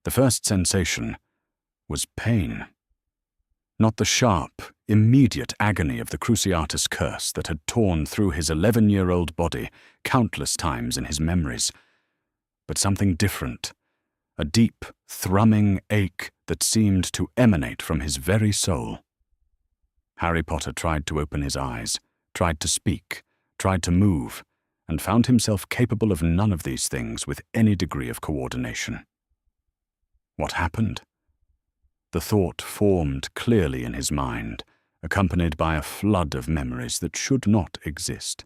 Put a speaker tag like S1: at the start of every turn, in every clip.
S1: The first sensation was pain. Not the sharp, immediate agony of the Cruciatus curse that had torn through his 11-year-old body countless times in his memories, but something different, a deep, thrumming ache that seemed to emanate from his very soul. Harry Potter tried to open his eyes, tried to speak, tried to move, and found himself capable of none of these things with any degree of coordination. What happened? The thought formed clearly in his mind, accompanied by a flood of memories that should not exist.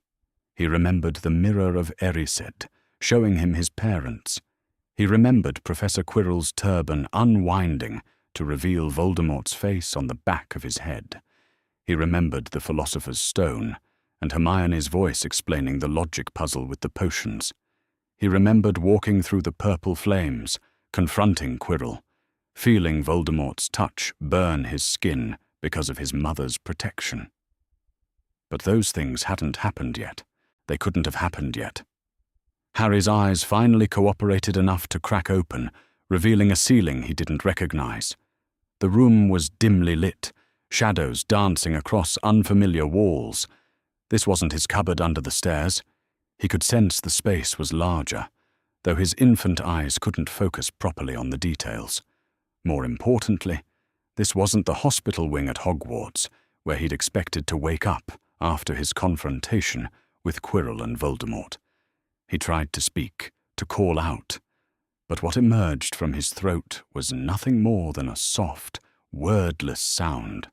S1: He remembered the mirror of Erised, showing him his parents. He remembered Professor Quirrell's turban unwinding to reveal Voldemort's face on the back of his head. He remembered the Philosopher's Stone, and Hermione's voice explaining the logic puzzle with the potions. He remembered walking through the purple flames, confronting Quirrell, feeling Voldemort's touch burn his skin because of his mother's protection. But those things hadn't happened yet. They couldn't have happened yet. Harry's eyes finally cooperated enough to crack open, revealing a ceiling he didn't recognize. The room was dimly lit, shadows dancing across unfamiliar walls. This wasn't his cupboard under the stairs. He could sense the space was larger, though his infant eyes couldn't focus properly on the details. More importantly, this wasn't the hospital wing at Hogwarts, where he'd expected to wake up after his confrontation with Quirrell and Voldemort. He tried to speak, to call out, but what emerged from his throat was nothing more than a soft, wordless sound,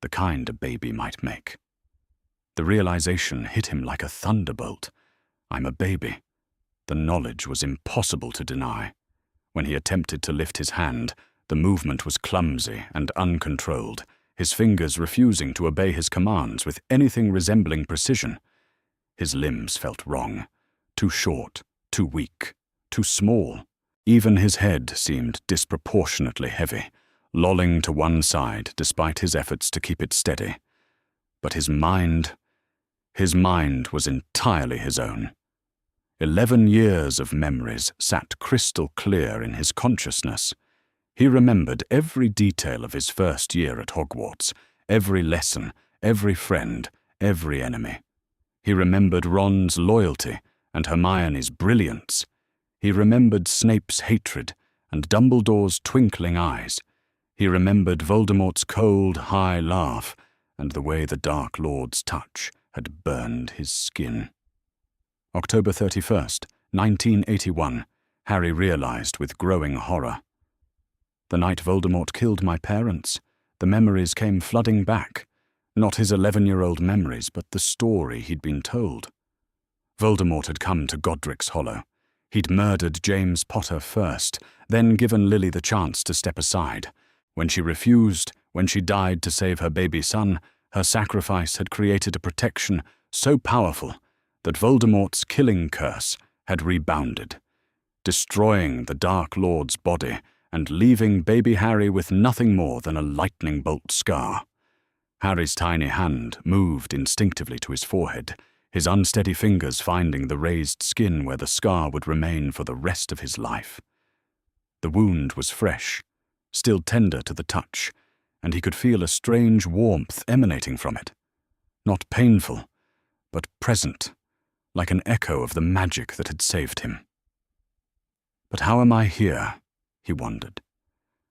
S1: the kind a baby might make. The realization hit him like a thunderbolt. I'm a baby. The knowledge was impossible to deny. When he attempted to lift his hand, the movement was clumsy and uncontrolled, his fingers refusing to obey his commands with anything resembling precision. His limbs felt wrong, too short, too weak, too small. Even his head seemed disproportionately heavy, lolling to one side despite his efforts to keep it steady. But his mind was entirely his own. 11 years of memories sat crystal clear in his consciousness. He remembered every detail of his first year at Hogwarts, every lesson, every friend, every enemy. He remembered Ron's loyalty and Hermione's brilliance. He remembered Snape's hatred and Dumbledore's twinkling eyes. He remembered Voldemort's cold, high laugh and the way the Dark Lord's touch had burned his skin. October 31st, 1981, Harry realized with growing horror. The night Voldemort killed my parents, the memories came flooding back. Not his 11-year-old memories, but the story he'd been told. Voldemort had come to Godric's Hollow. He'd murdered James Potter first, then given Lily the chance to step aside. When she refused, when she died to save her baby son, her sacrifice had created a protection so powerful that Voldemort's killing curse had rebounded, destroying the Dark Lord's body and leaving baby Harry with nothing more than a lightning bolt scar. Harry's tiny hand moved instinctively to his forehead, his unsteady fingers finding the raised skin where the scar would remain for the rest of his life. The wound was fresh, still tender to the touch, and he could feel a strange warmth emanating from it. Not painful, but present, like an echo of the magic that had saved him. But how am I here? He wondered.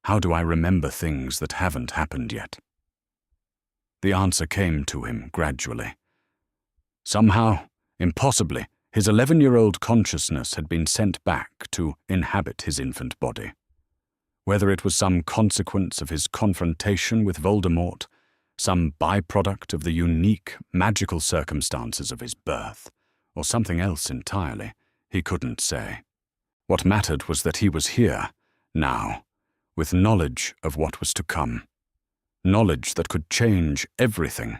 S1: How do I remember things that haven't happened yet? The answer came to him gradually. Somehow, impossibly, his 11-year-old consciousness had been sent back to inhabit his infant body. Whether it was some consequence of his confrontation with Voldemort, some byproduct of the unique, magical circumstances of his birth, or something else entirely, he couldn't say. What mattered was that he was here, now, with knowledge of what was to come. Knowledge that could change everything.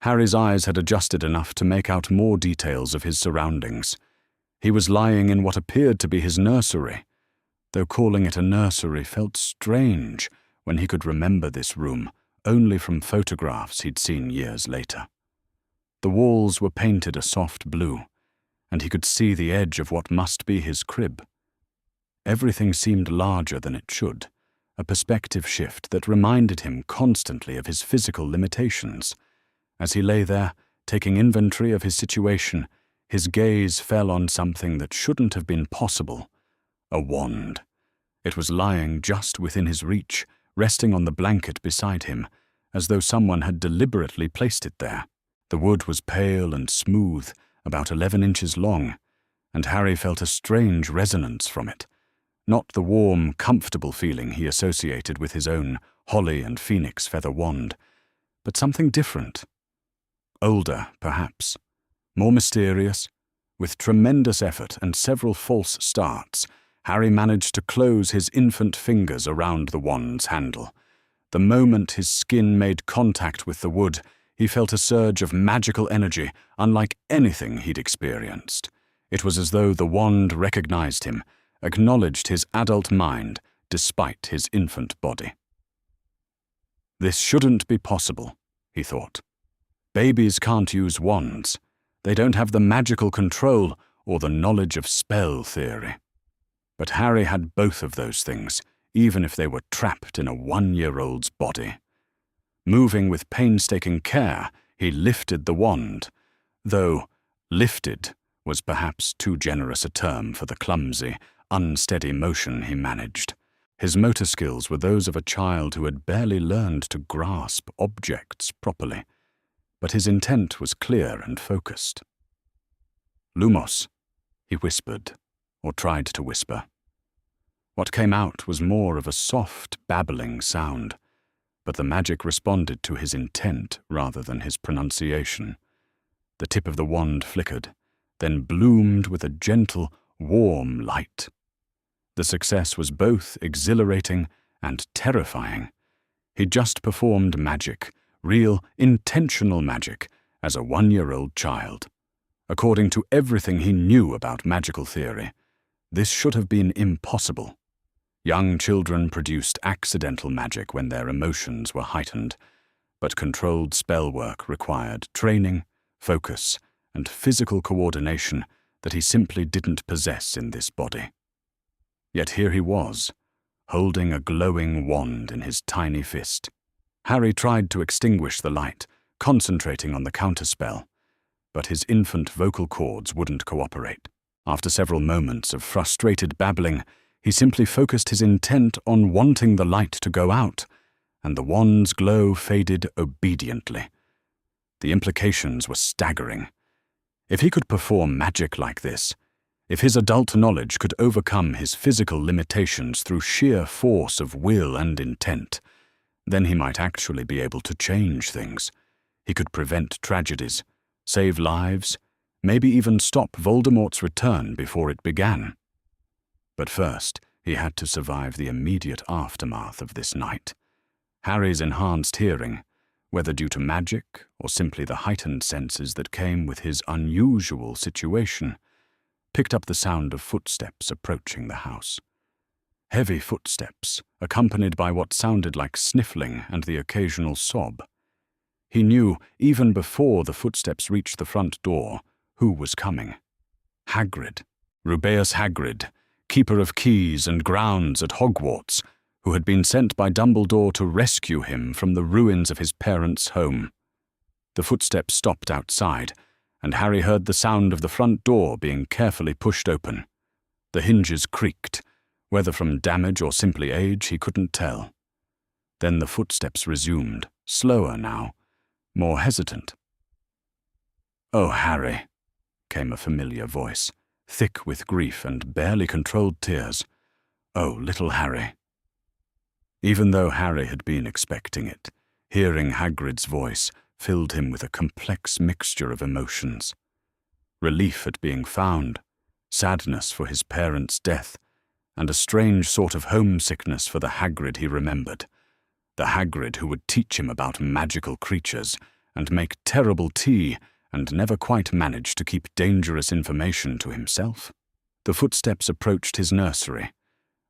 S1: Harry's eyes had adjusted enough to make out more details of his surroundings. He was lying in what appeared to be his nursery, though calling it a nursery felt strange when he could remember this room only from photographs he'd seen years later. The walls were painted a soft blue, and he could see the edge of what must be his crib. Everything seemed larger than it should, a perspective shift that reminded him constantly of his physical limitations. As he lay there, taking inventory of his situation, his gaze fell on something that shouldn't have been possible: a wand. It was lying just within his reach, resting on the blanket beside him, as though someone had deliberately placed it there. The wood was pale and smooth, about 11 inches long, and Harry felt a strange resonance from it. Not the warm, comfortable feeling he associated with his own holly and phoenix feather wand, but something different. Older, perhaps. More mysterious. With tremendous effort and several false starts, Harry managed to close his infant fingers around the wand's handle. The moment his skin made contact with the wood, he felt a surge of magical energy unlike anything he'd experienced. It was as though the wand recognized him, acknowledged his adult mind despite his infant body. This shouldn't be possible, he thought. Babies can't use wands. They don't have the magical control or the knowledge of spell theory. But Harry had both of those things, even if they were trapped in a 1-year-old's body. Moving with painstaking care, he lifted the wand, though lifted was perhaps too generous a term for the clumsy, unsteady motion he managed. His motor skills were those of a child who had barely learned to grasp objects properly, but his intent was clear and focused. "Lumos," he whispered, or tried to whisper. What came out was more of a soft, babbling sound, but the magic responded to his intent rather than his pronunciation. The tip of the wand flickered, then bloomed with a gentle, warm light. The success was both exhilarating and terrifying. He'd just performed magic, real, intentional magic, as a 1-year-old child. According to everything he knew about magical theory, this should have been impossible. Young children produced accidental magic when their emotions were heightened, but controlled spell work required training, focus, and physical coordination that he simply didn't possess in this body. Yet here he was, holding a glowing wand in his tiny fist. Harry tried to extinguish the light, concentrating on the counterspell, but his infant vocal cords wouldn't cooperate. After several moments of frustrated babbling, he simply focused his intent on wanting the light to go out, and the wand's glow faded obediently. The implications were staggering. If he could perform magic like this, if his adult knowledge could overcome his physical limitations through sheer force of will and intent, then he might actually be able to change things. He could prevent tragedies, save lives, maybe even stop Voldemort's return before it began. But first, he had to survive the immediate aftermath of this night. Harry's enhanced hearing, whether due to magic or simply the heightened senses that came with his unusual situation, picked up the sound of footsteps approaching the house. Heavy footsteps, accompanied by what sounded like sniffling and the occasional sob. He knew, even before the footsteps reached the front door, who was coming. Hagrid. Rubeus Hagrid, keeper of keys and grounds at Hogwarts, who had been sent by Dumbledore to rescue him from the ruins of his parents' home. The footsteps stopped outside, and Harry heard the sound of the front door being carefully pushed open. The hinges creaked, whether from damage or simply age he couldn't tell. Then the footsteps resumed, slower now, more hesitant. "Oh, Harry," came a familiar voice, thick with grief and barely controlled tears. "Oh, little Harry." Even though Harry had been expecting it, hearing Hagrid's voice filled him with a complex mixture of emotions. Relief at being found, sadness for his parents' death, and a strange sort of homesickness for the Hagrid he remembered. The Hagrid who would teach him about magical creatures and make terrible tea and never quite manage to keep dangerous information to himself. The footsteps approached his nursery,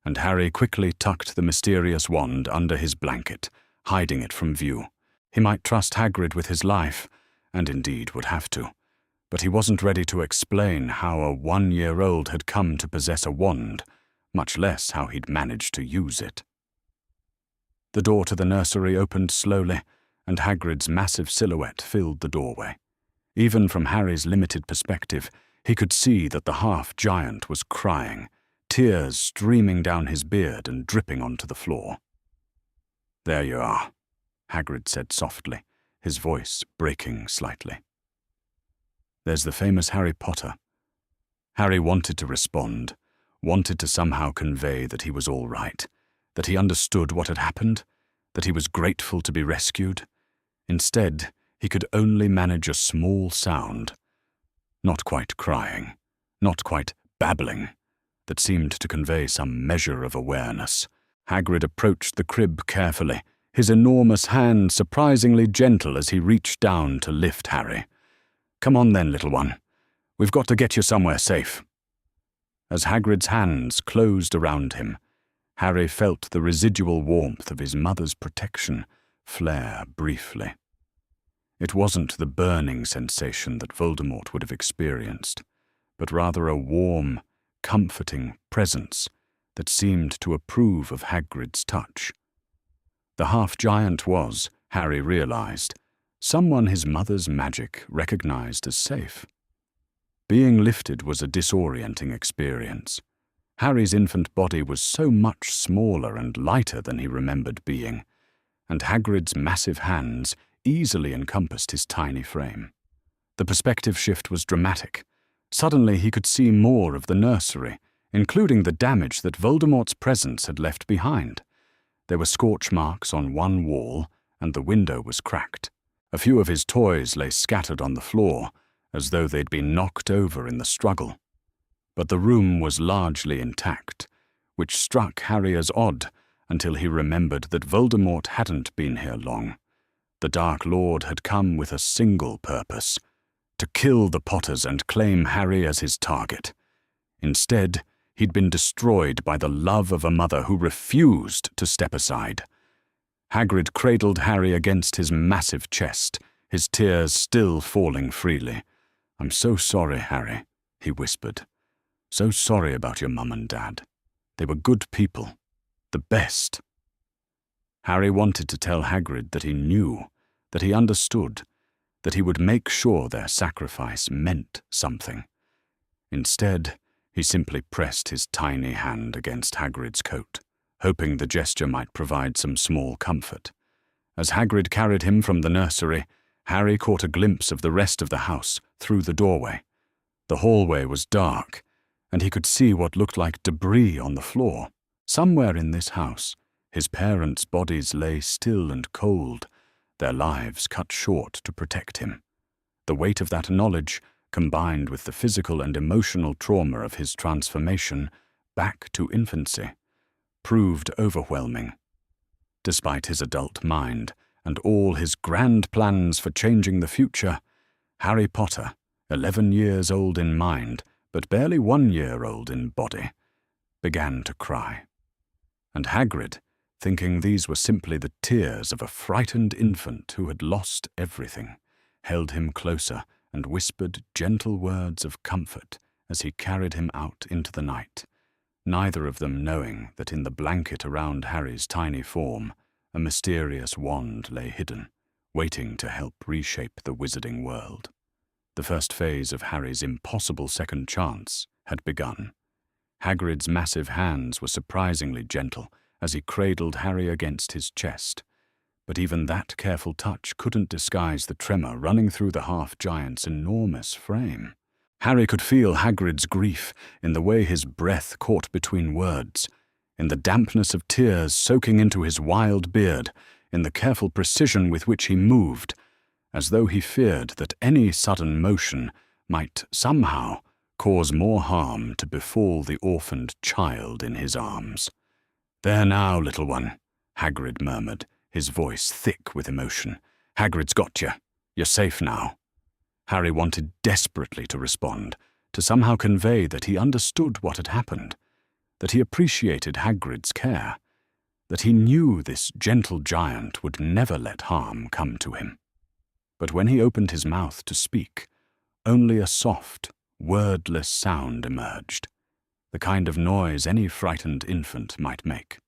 S1: and Harry quickly tucked the mysterious wand under his blanket, hiding it from view. He might trust Hagrid with his life, and indeed would have to, but he wasn't ready to explain how a 1-year-old had come to possess a wand, much less how he'd managed to use it. The door to the nursery opened slowly, and Hagrid's massive silhouette filled the doorway. Even from Harry's limited perspective, he could see that the half-giant was crying, tears streaming down his beard and dripping onto the floor. "There you are," Hagrid said softly, his voice breaking slightly. "There's the famous Harry Potter." Harry wanted to respond, wanted to somehow convey that he was all right, that he understood what had happened, that he was grateful to be rescued. Instead, he could only manage a small sound, not quite crying, not quite babbling, that seemed to convey some measure of awareness. Hagrid approached the crib carefully, his enormous hand surprisingly gentle as he reached down to lift Harry. "Come on then, little one. We've got to get you somewhere safe." As Hagrid's hands closed around him, Harry felt the residual warmth of his mother's protection flare briefly. It wasn't the burning sensation that Voldemort would have experienced, but rather a warm, comforting presence that seemed to approve of Hagrid's touch. The half-giant was, Harry realized, someone his mother's magic recognized as safe. Being lifted was a disorienting experience. Harry's infant body was so much smaller and lighter than he remembered being, and Hagrid's massive hands easily encompassed his tiny frame. The perspective shift was dramatic. Suddenly he could see more of the nursery, including the damage that Voldemort's presence had left behind. There were scorch marks on one wall, and the window was cracked. A few of his toys lay scattered on the floor, as though they'd been knocked over in the struggle. But the room was largely intact, which struck Harry as odd until he remembered that Voldemort hadn't been here long. The Dark Lord had come with a single purpose: to kill the Potters and claim Harry as his target. Instead, he'd been destroyed by the love of a mother who refused to step aside. Hagrid cradled Harry against his massive chest, his tears still falling freely. "I'm so sorry, Harry," he whispered. "So sorry about your mum and dad. They were good people. The best." Harry wanted to tell Hagrid that he knew, that he understood, that he would make sure their sacrifice meant something. Instead, he simply pressed his tiny hand against Hagrid's coat, hoping the gesture might provide some small comfort. As Hagrid carried him from the nursery, Harry caught a glimpse of the rest of the house through the doorway. The hallway was dark, and he could see what looked like debris on the floor. Somewhere in this house, his parents' bodies lay still and cold, their lives cut short to protect him. The weight of that knowledge, combined with the physical and emotional trauma of his transformation back to infancy, proved overwhelming. Despite his adult mind and all his grand plans for changing the future, Harry Potter, 11 years old in mind, but barely 1 year old in body, began to cry. And Hagrid, thinking these were simply the tears of a frightened infant who had lost everything, held him closer and whispered gentle words of comfort as he carried him out into the night, neither of them knowing that in the blanket around Harry's tiny form, a mysterious wand lay hidden, waiting to help reshape the wizarding world. The first phase of Harry's impossible second chance had begun. Hagrid's massive hands were surprisingly gentle as he cradled Harry against his chest, but even that careful touch couldn't disguise the tremor running through the half-giant's enormous frame. Harry could feel Hagrid's grief in the way his breath caught between words, in the dampness of tears soaking into his wild beard, in the careful precision with which he moved, as though he feared that any sudden motion might somehow cause more harm to befall the orphaned child in his arms. "There now, little one," Hagrid murmured, his voice thick with emotion. "Hagrid's got you. You're safe now." Harry wanted desperately to respond, to somehow convey that he understood what had happened, that he appreciated Hagrid's care, that he knew this gentle giant would never let harm come to him. But when he opened his mouth to speak, only a soft, wordless sound emerged. the kind of noise any frightened infant might make.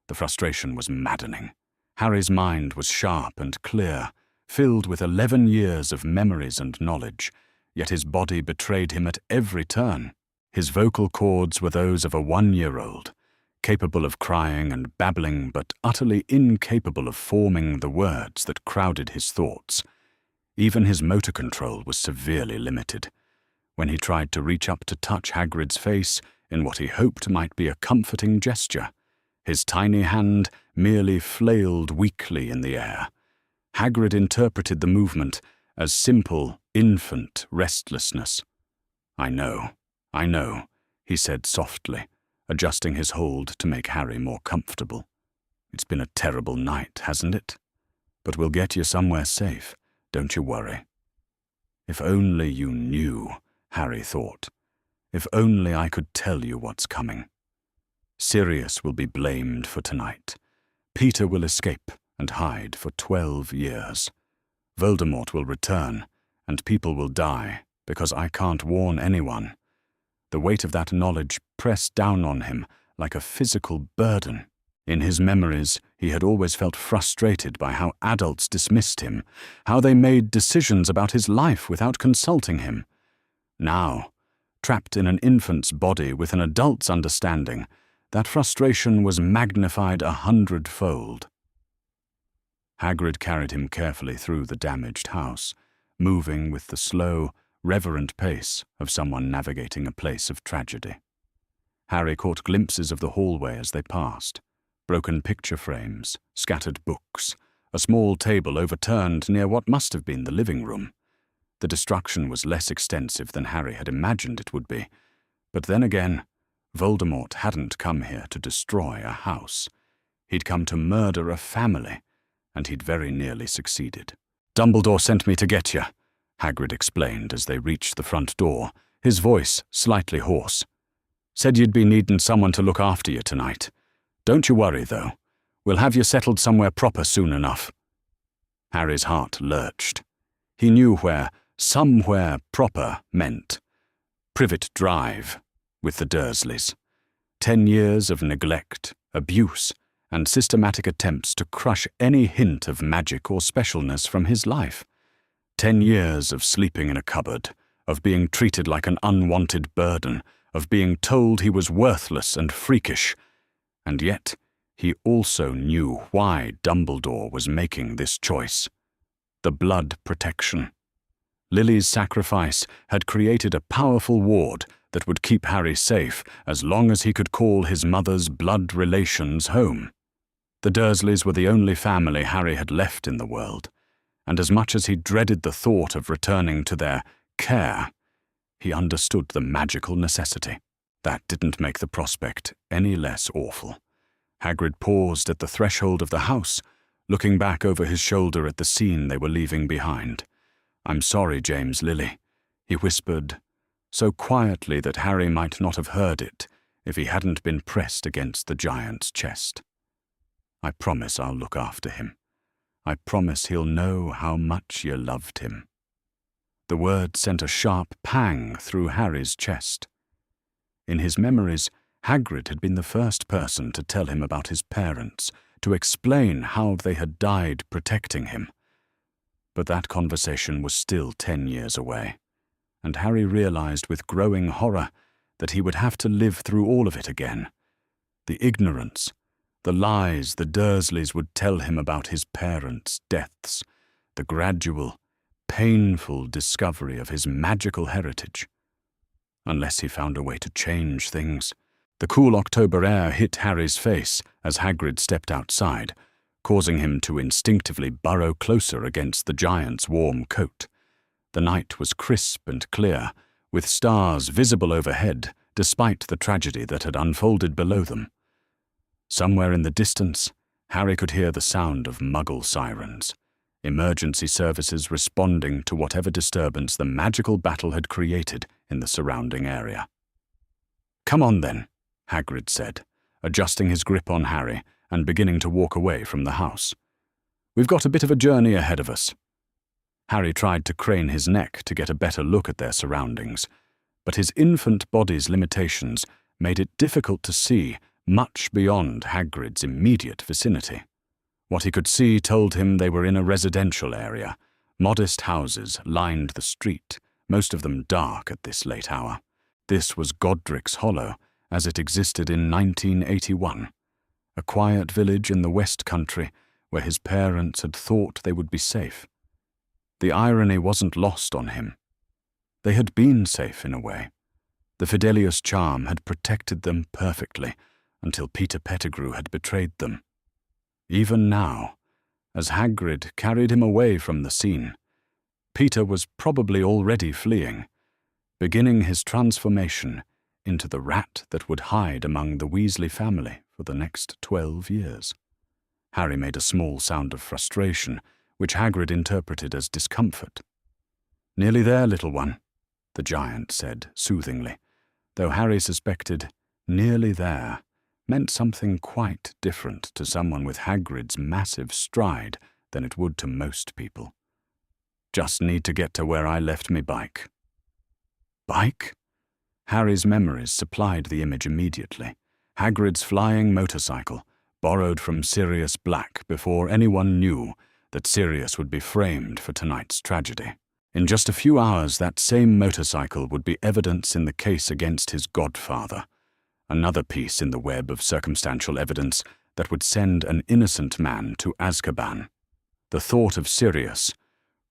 S1: The frustration was maddening. Harry's mind was sharp and clear, filled with 11 years of memories and knowledge, yet his body betrayed him at every turn. His vocal cords were those of a 1-year-old, capable of crying and babbling but utterly incapable of forming the words that crowded his thoughts. Even his motor control was severely limited. When he tried to reach up to touch Hagrid's face in what he hoped might be a comforting gesture, his tiny hand merely flailed weakly in the air. Hagrid interpreted the movement as simple, infant restlessness. I know," he said softly, adjusting his hold to make Harry more comfortable. "It's been a terrible night, hasn't it? But we'll get you somewhere safe, don't you worry." "If only you knew," Harry thought. "If only I could tell you what's coming. Sirius will be blamed for tonight. Peter will escape and hide for 12 years. Voldemort will return, and people will die because I can't warn anyone." The weight of that knowledge pressed down on him like a physical burden. In his memories, he had always felt frustrated by how adults dismissed him, how they made decisions about his life without consulting him. Now, trapped in an infant's body with an adult's understanding, that frustration was magnified 100-fold. Hagrid carried him carefully through the damaged house, moving with the slow, reverent pace of someone navigating a place of tragedy. Harry caught glimpses of the hallway as they passed: broken picture frames, scattered books, a small table overturned near what must have been the living room. The destruction was less extensive than Harry had imagined it would be, but then again, Voldemort hadn't come here to destroy a house. He'd come to murder a family, and he'd very nearly succeeded. "Dumbledore sent me to get you," Hagrid explained as they reached the front door, his voice slightly hoarse. "Said you'd be needing someone to look after you tonight. Don't you worry, though. We'll have you settled somewhere proper soon enough." Harry's heart lurched. He knew where "somewhere proper" meant. Privet Drive, with the Dursleys. 10 years of neglect, abuse, and systematic attempts to crush any hint of magic or specialness from his life. 10 years of sleeping in a cupboard, of being treated like an unwanted burden, of being told he was worthless and freakish. And yet, he also knew why Dumbledore was making this choice. The blood protection. Lily's sacrifice had created a powerful ward that would keep Harry safe as long as he could call his mother's blood relations home. The Dursleys were the only family Harry had left in the world, and as much as he dreaded the thought of returning to their care, he understood the magical necessity. That didn't make the prospect any less awful. Hagrid paused at the threshold of the house, looking back over his shoulder at the scene they were leaving behind. "I'm sorry, James Lily," he whispered, so quietly that Harry might not have heard it if he hadn't been pressed against the giant's chest. "I promise I'll look after him. I promise he'll know how much you loved him." The word sent a sharp pang through Harry's chest. In his memories, Hagrid had been the first person to tell him about his parents, to explain how they had died protecting him. But that conversation was still 10 years away, and Harry realized with growing horror that he would have to live through all of it again. The ignorance, the lies the Dursleys would tell him about his parents' deaths, the gradual, painful discovery of his magical heritage. Unless he found a way to change things. The cool October air hit Harry's face as Hagrid stepped outside, causing him to instinctively burrow closer against the giant's warm coat. The night was crisp and clear, with stars visible overhead despite the tragedy that had unfolded below them. Somewhere in the distance, Harry could hear the sound of Muggle sirens, emergency services responding to whatever disturbance the magical battle had created in the surrounding area. "Come on then," Hagrid said, adjusting his grip on Harry and beginning to walk away from the house. "We've got a bit of a journey ahead of us." Harry tried to crane his neck to get a better look at their surroundings, but his infant body's limitations made it difficult to see much beyond Hagrid's immediate vicinity. What he could see told him they were in a residential area. Modest houses lined the street, most of them dark at this late hour. This was Godric's Hollow, as it existed in 1981, a quiet village in the West Country where his parents had thought they would be safe. The irony wasn't lost on him. They had been safe in a way. The Fidelius charm had protected them perfectly until Peter Pettigrew had betrayed them. Even now, as Hagrid carried him away from the scene, Peter was probably already fleeing, beginning his transformation into the rat that would hide among the Weasley family for the next 12 years. Harry made a small sound of frustration, which Hagrid interpreted as discomfort. "Nearly there, little one," the giant said soothingly, though Harry suspected "nearly there" meant something quite different to someone with Hagrid's massive stride than it would to most people. "Just need to get to where I left me bike." Bike? Harry's memories supplied the image immediately. Hagrid's flying motorcycle, borrowed from Sirius Black before anyone knew that Sirius would be framed for tonight's tragedy. In just a few hours, that same motorcycle would be evidence in the case against his godfather, another piece in the web of circumstantial evidence that would send an innocent man to Azkaban. The thought of Sirius,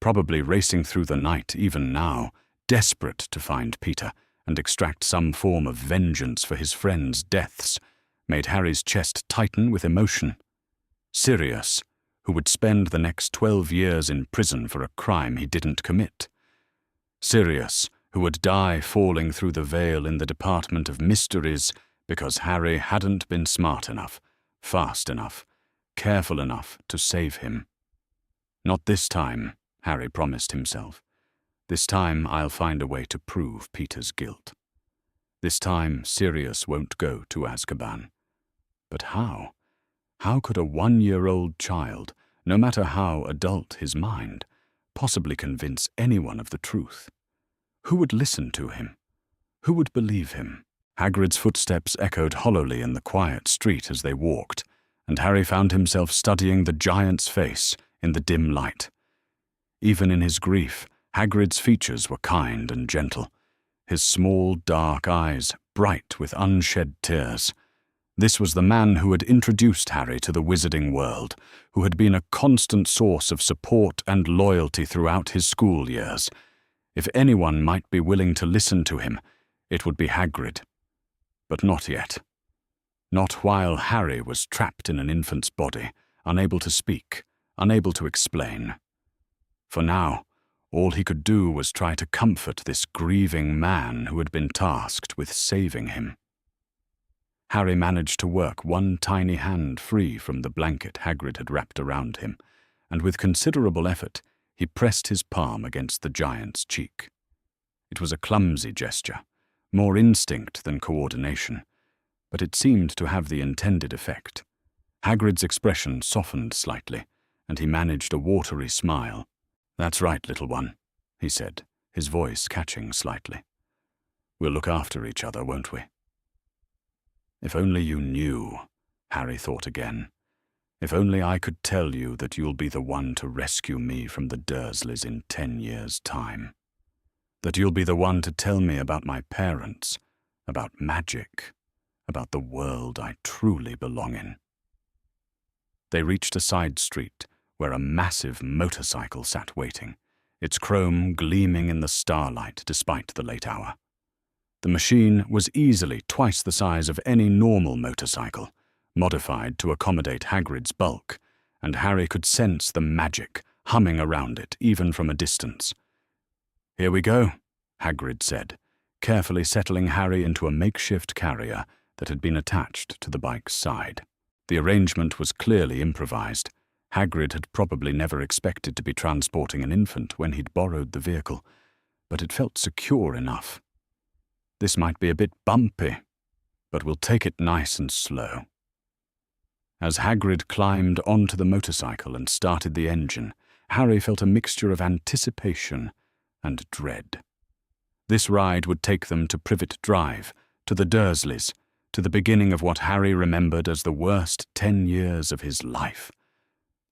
S1: probably racing through the night even now, desperate to find Peter and extract some form of vengeance for his friends' deaths, made Harry's chest tighten with emotion. Sirius, who would spend the next 12 years in prison for a crime he didn't commit. Sirius, who would die falling through the veil in the Department of Mysteries because Harry hadn't been smart enough, fast enough, careful enough to save him. "Not this time," Harry promised himself. "This time I'll find a way to prove Peter's guilt. This time Sirius won't go to Azkaban." But how? How could a 1-year-old child, no matter how adult his mind, possibly convince anyone of the truth? Who would listen to him? Who would believe him? Hagrid's footsteps echoed hollowly in the quiet street as they walked, and Harry found himself studying the giant's face in the dim light. Even in his grief, Hagrid's features were kind and gentle, his small dark eyes bright with unshed tears. This was the man who had introduced Harry to the wizarding world, who had been a constant source of support and loyalty throughout his school years. If anyone might be willing to listen to him, it would be Hagrid. But not yet. Not while Harry was trapped in an infant's body, unable to speak, unable to explain. For now, all he could do was try to comfort this grieving man who had been tasked with saving him. Harry managed to work one tiny hand free from the blanket Hagrid had wrapped around him, and with considerable effort, he pressed his palm against the giant's cheek. It was a clumsy gesture, more instinct than coordination, but it seemed to have the intended effect. Hagrid's expression softened slightly, and he managed a watery smile. "That's right, little one," he said, his voice catching slightly. "We'll look after each other, won't we?" "If only you knew," Harry thought again. "If only I could tell you that you'll be the one to rescue me from the Dursleys in 10 years' time. That you'll be the one to tell me about my parents, about magic, about the world I truly belong in." They reached a side street where a massive motorcycle sat waiting, its chrome gleaming in the starlight despite the late hour. The machine was easily twice the size of any normal motorcycle, modified to accommodate Hagrid's bulk, and Harry could sense the magic humming around it even from a distance. "Here we go," Hagrid said, carefully settling Harry into a makeshift carrier that had been attached to the bike's side. The arrangement was clearly improvised. Hagrid had probably never expected to be transporting an infant when he'd borrowed the vehicle, but it felt secure enough. "This might be a bit bumpy, but we'll take it nice and slow." As Hagrid climbed onto the motorcycle and started the engine, Harry felt a mixture of anticipation and dread. This ride would take them to Privet Drive, to the Dursleys, to the beginning of what Harry remembered as the worst 10 years of his life.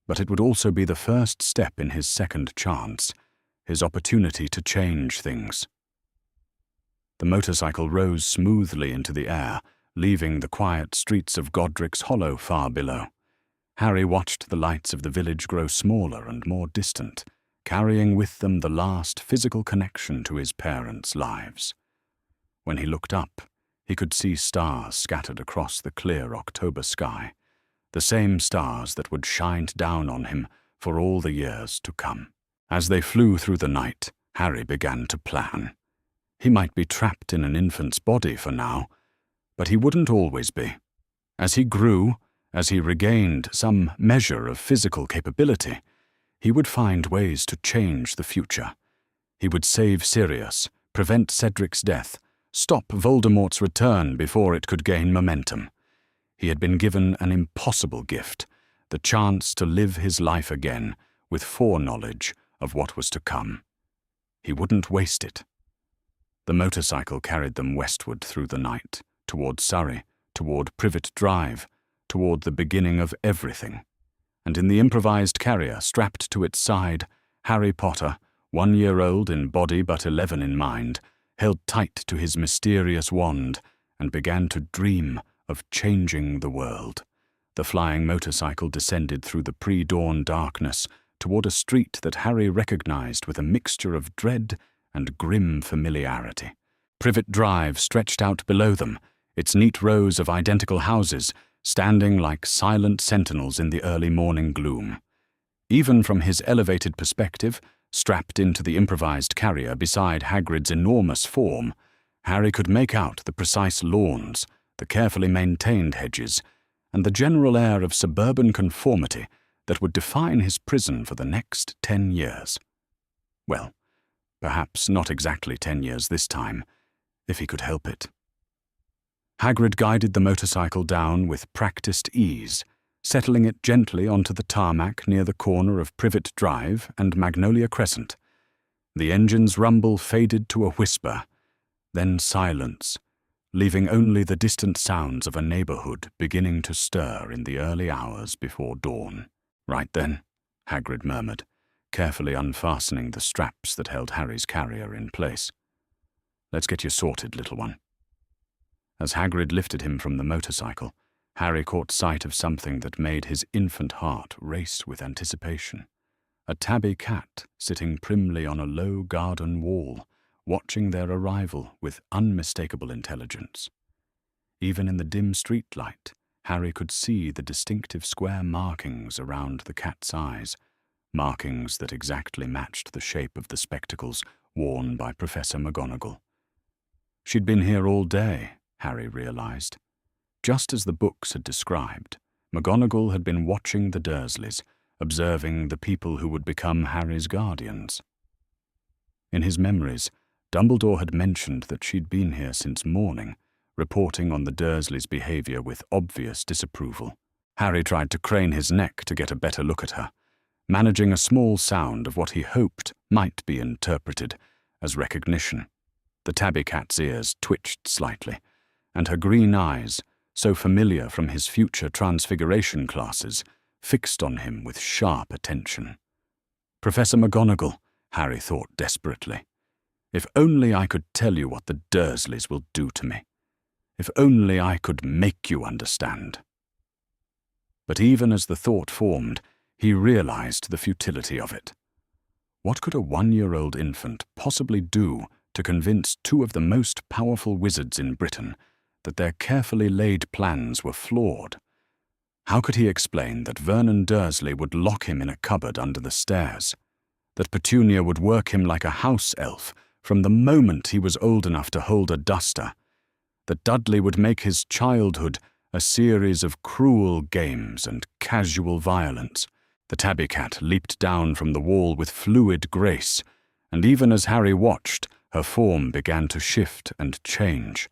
S1: But it would also be the first step in his second chance, his opportunity to change things. The motorcycle rose smoothly into the air, leaving the quiet streets of Godric's Hollow far below. Harry watched the lights of the village grow smaller and more distant, carrying with them the last physical connection to his parents' lives. When he looked up, he could see stars scattered across the clear October sky, the same stars that would shine down on him for all the years to come. As they flew through the night, Harry began to plan. He might be trapped in an infant's body for now, but he wouldn't always be. As he grew, as he regained some measure of physical capability, he would find ways to change the future. He would save Sirius, prevent Cedric's death, stop Voldemort's return before it could gain momentum. He had been given an impossible gift, the chance to live his life again with foreknowledge of what was to come. He wouldn't waste it. The motorcycle carried them westward through the night, toward Surrey, toward Privet Drive, toward the beginning of everything. And in the improvised carrier strapped to its side, Harry Potter, 1 year old in body but 11 in mind, held tight to his mysterious wand and began to dream of changing the world. The flying motorcycle descended through the pre-dawn darkness toward a street that Harry recognized with a mixture of dread and grim familiarity. Privet Drive stretched out below them, its neat rows of identical houses standing like silent sentinels in the early morning gloom. Even from his elevated perspective, strapped into the improvised carrier beside Hagrid's enormous form, Harry could make out the precise lawns, the carefully maintained hedges, and the general air of suburban conformity that would define his prison for the next 10 years. Well, perhaps not exactly 10 years this time, if he could help it. Hagrid guided the motorcycle down with practiced ease, settling it gently onto the tarmac near the corner of Privet Drive and Magnolia Crescent. The engine's rumble faded to a whisper, then silence, leaving only the distant sounds of a neighborhood beginning to stir in the early hours before dawn. "Right then," Hagrid murmured, carefully unfastening the straps that held Harry's carrier in place. "Let's get you sorted, little one." As Hagrid lifted him from the motorcycle, Harry caught sight of something that made his infant heart race with anticipation. A tabby cat sitting primly on a low garden wall, watching their arrival with unmistakable intelligence. Even in the dim streetlight, Harry could see the distinctive square markings around the cat's eyes, markings that exactly matched the shape of the spectacles worn by Professor McGonagall. She'd been here all day, Harry realized. Just as the books had described, McGonagall had been watching the Dursleys, observing the people who would become Harry's guardians. In his memories, Dumbledore had mentioned that she'd been here since morning, reporting on the Dursleys' behavior with obvious disapproval. Harry tried to crane his neck to get a better look at her, managing a small sound of what he hoped might be interpreted as recognition. The tabby cat's ears twitched slightly, and her green eyes, so familiar from his future transfiguration classes, fixed on him with sharp attention. Professor McGonagall, Harry thought desperately. If only I could tell you what the Dursleys will do to me. If only I could make you understand. But even as the thought formed, he realized the futility of it. What could a 1-year-old infant possibly do to convince 2 of the most powerful wizards in Britain that their carefully laid plans were flawed? How could he explain that Vernon Dursley would lock him in a cupboard under the stairs, that Petunia would work him like a house elf from the moment he was old enough to hold a duster, that Dudley would make his childhood a series of cruel games and casual violence? The tabby cat leaped down from the wall with fluid grace, and even as Harry watched, her form began to shift and change.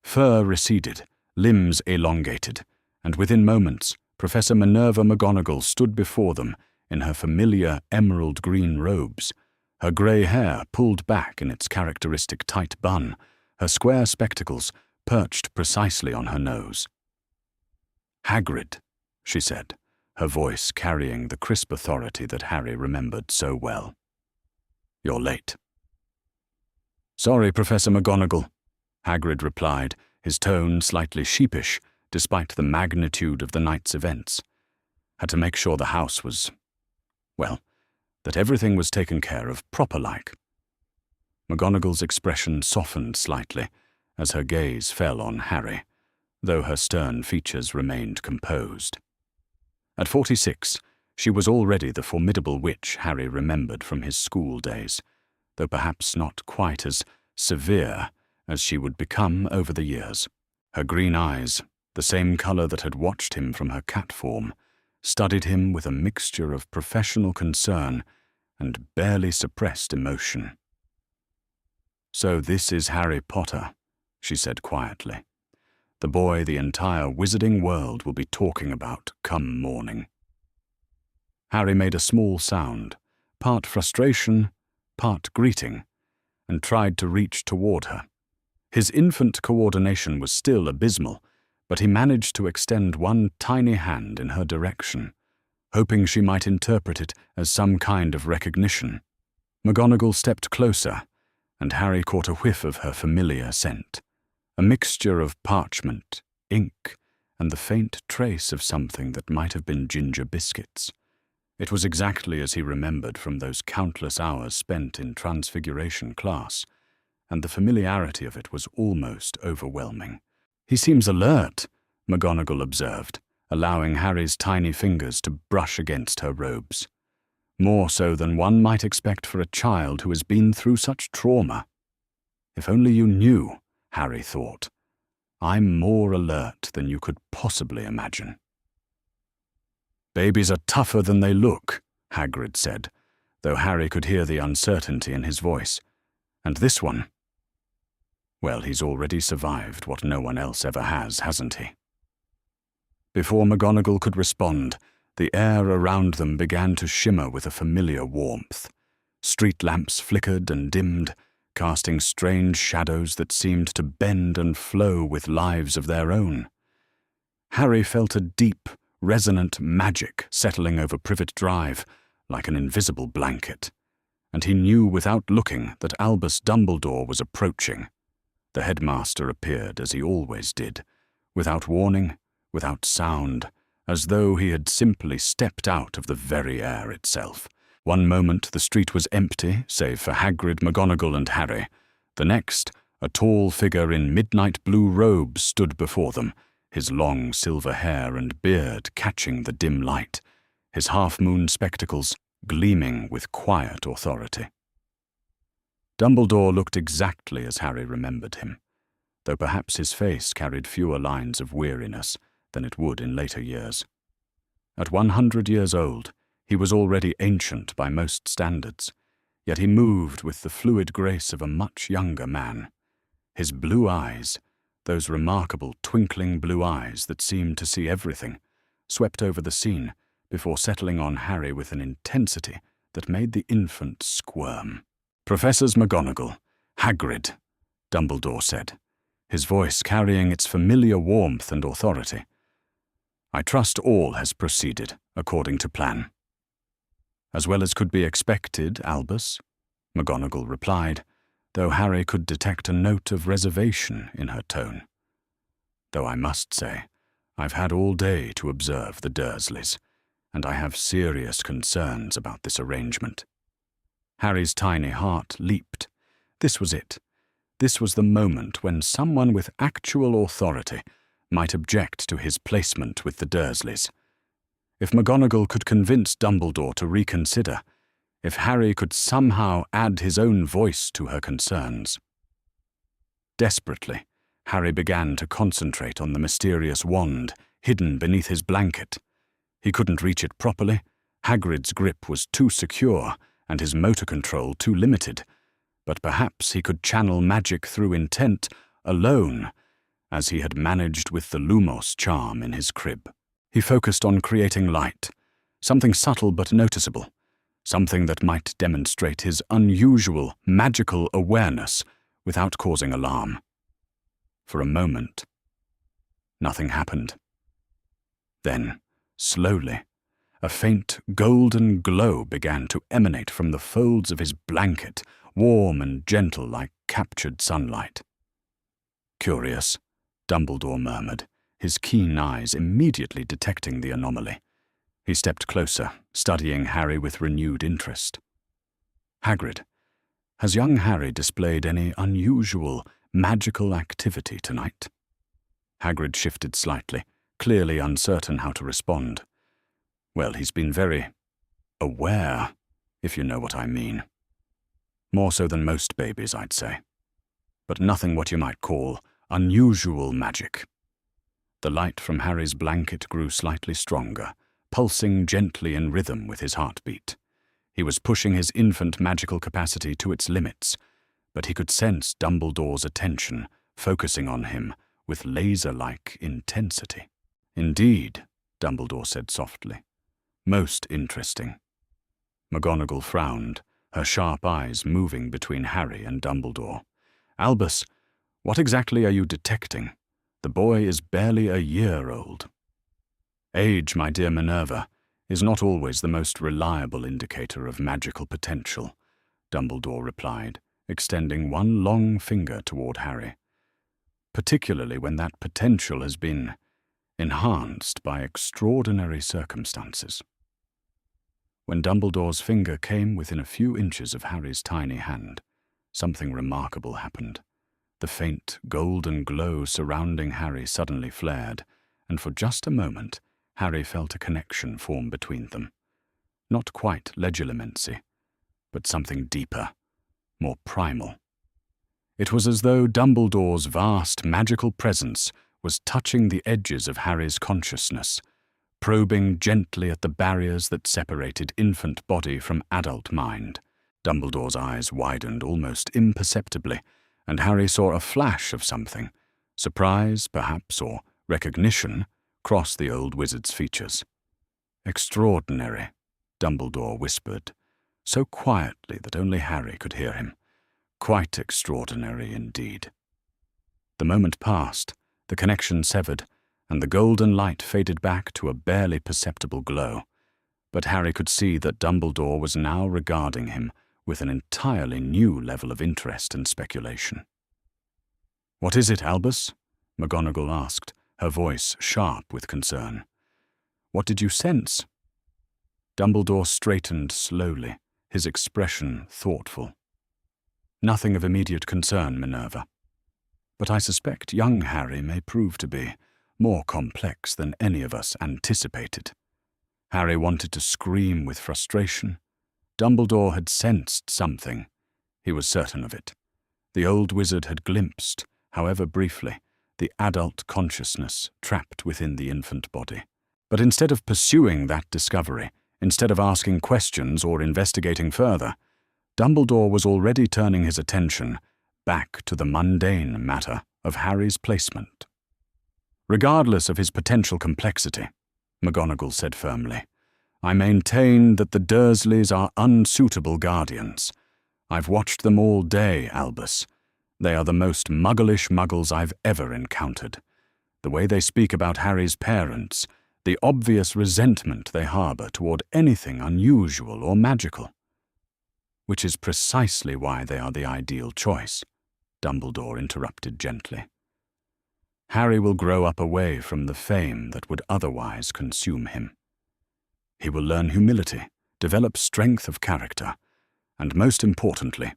S1: Fur receded, limbs elongated, and within moments, Professor Minerva McGonagall stood before them in her familiar emerald-green robes, her grey hair pulled back in its characteristic tight bun, her square spectacles perched precisely on her nose. "Hagrid," she said, her voice carrying the crisp authority that Harry remembered so well. "You're late." "Sorry, Professor McGonagall," Hagrid replied, his tone slightly sheepish, despite the magnitude of the night's events. "Had to make sure the house was, well, that everything was taken care of proper-like." McGonagall's expression softened slightly as her gaze fell on Harry, though her stern features remained composed. At 46, she was already the formidable witch Harry remembered from his school days, though perhaps not quite as severe as she would become over the years. Her green eyes, the same colour that had watched him from her cat form, studied him with a mixture of professional concern and barely suppressed emotion. "So this is Harry Potter," she said quietly. "The boy the entire wizarding world will be talking about come morning." Harry made a small sound, part frustration, part greeting, and tried to reach toward her. His infant coordination was still abysmal, but he managed to extend one tiny hand in her direction, hoping she might interpret it as some kind of recognition. McGonagall stepped closer, and Harry caught a whiff of her familiar scent, a mixture of parchment, ink, and the faint trace of something that might have been ginger biscuits. It was exactly as he remembered from those countless hours spent in Transfiguration class, and the familiarity of it was almost overwhelming. "He seems alert," McGonagall observed, allowing Harry's tiny fingers to brush against her robes. "More so than one might expect for a child who has been through such trauma." "If only you knew," Harry thought. "I'm more alert than you could possibly imagine." "Babies are tougher than they look," Hagrid said, though Harry could hear the uncertainty in his voice. "And this one? Well, he's already survived what no one else ever has, hasn't he?" Before McGonagall could respond, the air around them began to shimmer with a familiar warmth. Street lamps flickered and dimmed, casting strange shadows that seemed to bend and flow with lives of their own. Harry felt a deep, resonant magic settling over Privet Drive, like an invisible blanket, and he knew without looking that Albus Dumbledore was approaching. The headmaster appeared as he always did, without warning, without sound, as though he had simply stepped out of the very air itself. One moment the street was empty, save for Hagrid, McGonagall, and Harry. The next, a tall figure in midnight blue robes stood before them, his long silver hair and beard catching the dim light, his half-moon spectacles gleaming with quiet authority. Dumbledore looked exactly as Harry remembered him, though perhaps his face carried fewer lines of weariness than it would in later years. At 100 years old, he was already ancient by most standards, yet he moved with the fluid grace of a much younger man. His blue eyes, those remarkable twinkling blue eyes that seemed to see everything, swept over the scene before settling on Harry with an intensity that made the infant squirm. "Professors McGonagall, Hagrid," Dumbledore said, his voice carrying its familiar warmth and authority. "I trust all has proceeded according to plan." "As well as could be expected, Albus," McGonagall replied, though Harry could detect a note of reservation in her tone. "Though I must say, I've had all day to observe the Dursleys, and I have serious concerns about this arrangement." Harry's tiny heart leaped. This was it. This was the moment when someone with actual authority might object to his placement with the Dursleys. If McGonagall could convince Dumbledore to reconsider, if Harry could somehow add his own voice to her concerns. Desperately, Harry began to concentrate on the mysterious wand hidden beneath his blanket. He couldn't reach it properly. Hagrid's grip was too secure, and his motor control too limited, but perhaps he could channel magic through intent alone, as he had managed with the Lumos charm in his crib. He focused on creating light, something subtle but noticeable, something that might demonstrate his unusual, magical awareness without causing alarm. For a moment, nothing happened. Then, slowly, a faint golden glow began to emanate from the folds of his blanket, warm and gentle like captured sunlight. "Curious," Dumbledore murmured, his keen eyes immediately detecting the anomaly. He stepped closer, studying Harry with renewed interest. "Hagrid, has young Harry displayed any unusual, magical activity tonight?" Hagrid shifted slightly, clearly uncertain how to respond. "Well, he's been very aware, if you know what I mean. More so than most babies, I'd say. But nothing what you might call unusual magic." The light from Harry's blanket grew slightly stronger, pulsing gently in rhythm with his heartbeat. He was pushing his infant magical capacity to its limits, but he could sense Dumbledore's attention, focusing on him with laser-like intensity. "Indeed," Dumbledore said softly. "Most interesting." McGonagall frowned, her sharp eyes moving between Harry and Dumbledore. "Albus, what exactly are you detecting? The boy is barely a year old." "Age, my dear Minerva, is not always the most reliable indicator of magical potential," Dumbledore replied, extending one long finger toward Harry. "Particularly when that potential has been enhanced by extraordinary circumstances." When Dumbledore's finger came within a few inches of Harry's tiny hand, something remarkable happened. The faint golden glow surrounding Harry suddenly flared, and for just a moment Harry felt a connection form between them. Not quite legilimency, but something deeper, more primal. It was as though Dumbledore's vast magical presence was touching the edges of Harry's consciousness, probing gently at the barriers that separated infant body from adult mind. Dumbledore's eyes widened almost imperceptibly, and Harry saw a flash of something, surprise, perhaps, or recognition, cross the old wizard's features. "Extraordinary," Dumbledore whispered, so quietly that only Harry could hear him. "Quite extraordinary indeed." The moment passed, the connection severed, and the golden light faded back to a barely perceptible glow. But Harry could see that Dumbledore was now regarding him with an entirely new level of interest and speculation. "What is it, Albus?" McGonagall asked, her voice sharp with concern. "What did you sense?" Dumbledore straightened slowly, his expression thoughtful. "Nothing of immediate concern, Minerva. But I suspect young Harry may prove to be more complex than any of us anticipated." Harry wanted to scream with frustration. Dumbledore had sensed something. He was certain of it. The old wizard had glimpsed, however briefly, the adult consciousness trapped within the infant body. But instead of pursuing that discovery, instead of asking questions or investigating further, Dumbledore was already turning his attention back to the mundane matter of Harry's placement. "Regardless of his potential complexity," McGonagall said firmly, "I maintain that the Dursleys are unsuitable guardians. I've watched them all day, Albus. They are the most mugglish muggles I've ever encountered. The way they speak about Harry's parents, the obvious resentment they harbor toward anything unusual or magical. Which is precisely why they are the ideal choice," Dumbledore interrupted gently. "Harry will grow up away from the fame that would otherwise consume him. He will learn humility, develop strength of character, and most importantly,"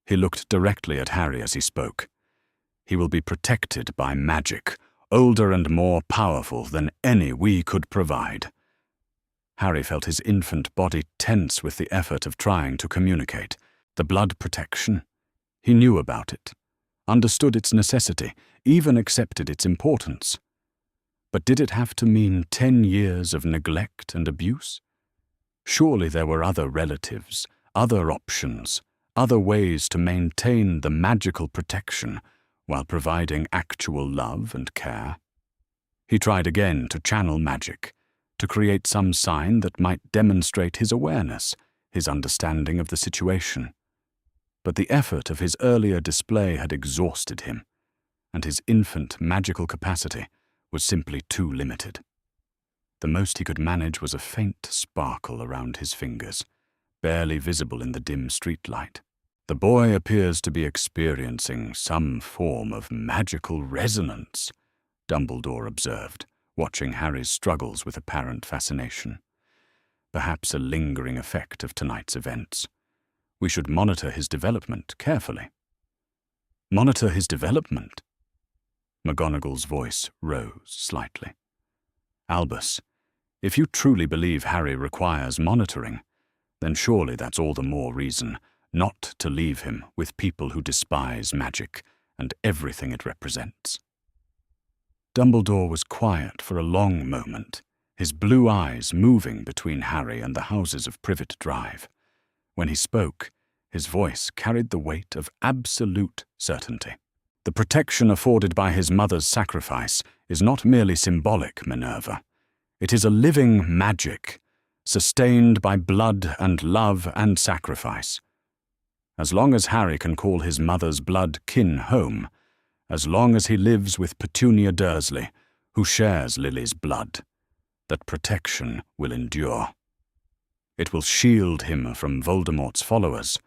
S1: he looked directly at Harry as he spoke, "he will be protected by magic, older and more powerful than any we could provide." Harry felt his infant body tense with the effort of trying to communicate. The blood protection. He knew about it, understood its necessity, even accepted its importance. But did it have to mean 10 years of neglect and abuse? Surely there were other relatives, other options, other ways to maintain the magical protection while providing actual love and care. He tried again to channel magic, to create some sign that might demonstrate his awareness, his understanding of the situation. But the effort of his earlier display had exhausted him, and his infant magical capacity was simply too limited. The most he could manage was a faint sparkle around his fingers, barely visible in the dim streetlight. The boy appears to be experiencing some form of magical resonance, Dumbledore observed, watching Harry's struggles with apparent fascination. Perhaps a lingering effect of tonight's events. We should monitor his development carefully. Monitor his development? McGonagall's voice rose slightly. Albus, if you truly believe Harry requires monitoring, then surely that's all the more reason not to leave him with people who despise magic and everything it represents. Dumbledore was quiet for a long moment, his blue eyes moving between Harry and the houses of Privet Drive. When he spoke, his voice carried the weight of absolute certainty. The protection afforded by his mother's sacrifice is not merely symbolic, Minerva. It is a living magic, sustained by blood and love and sacrifice. As long as Harry can call his mother's blood kin home, as long as he lives with Petunia Dursley, who shares Lily's blood, that protection will endure. It will shield him from Voldemort's followers,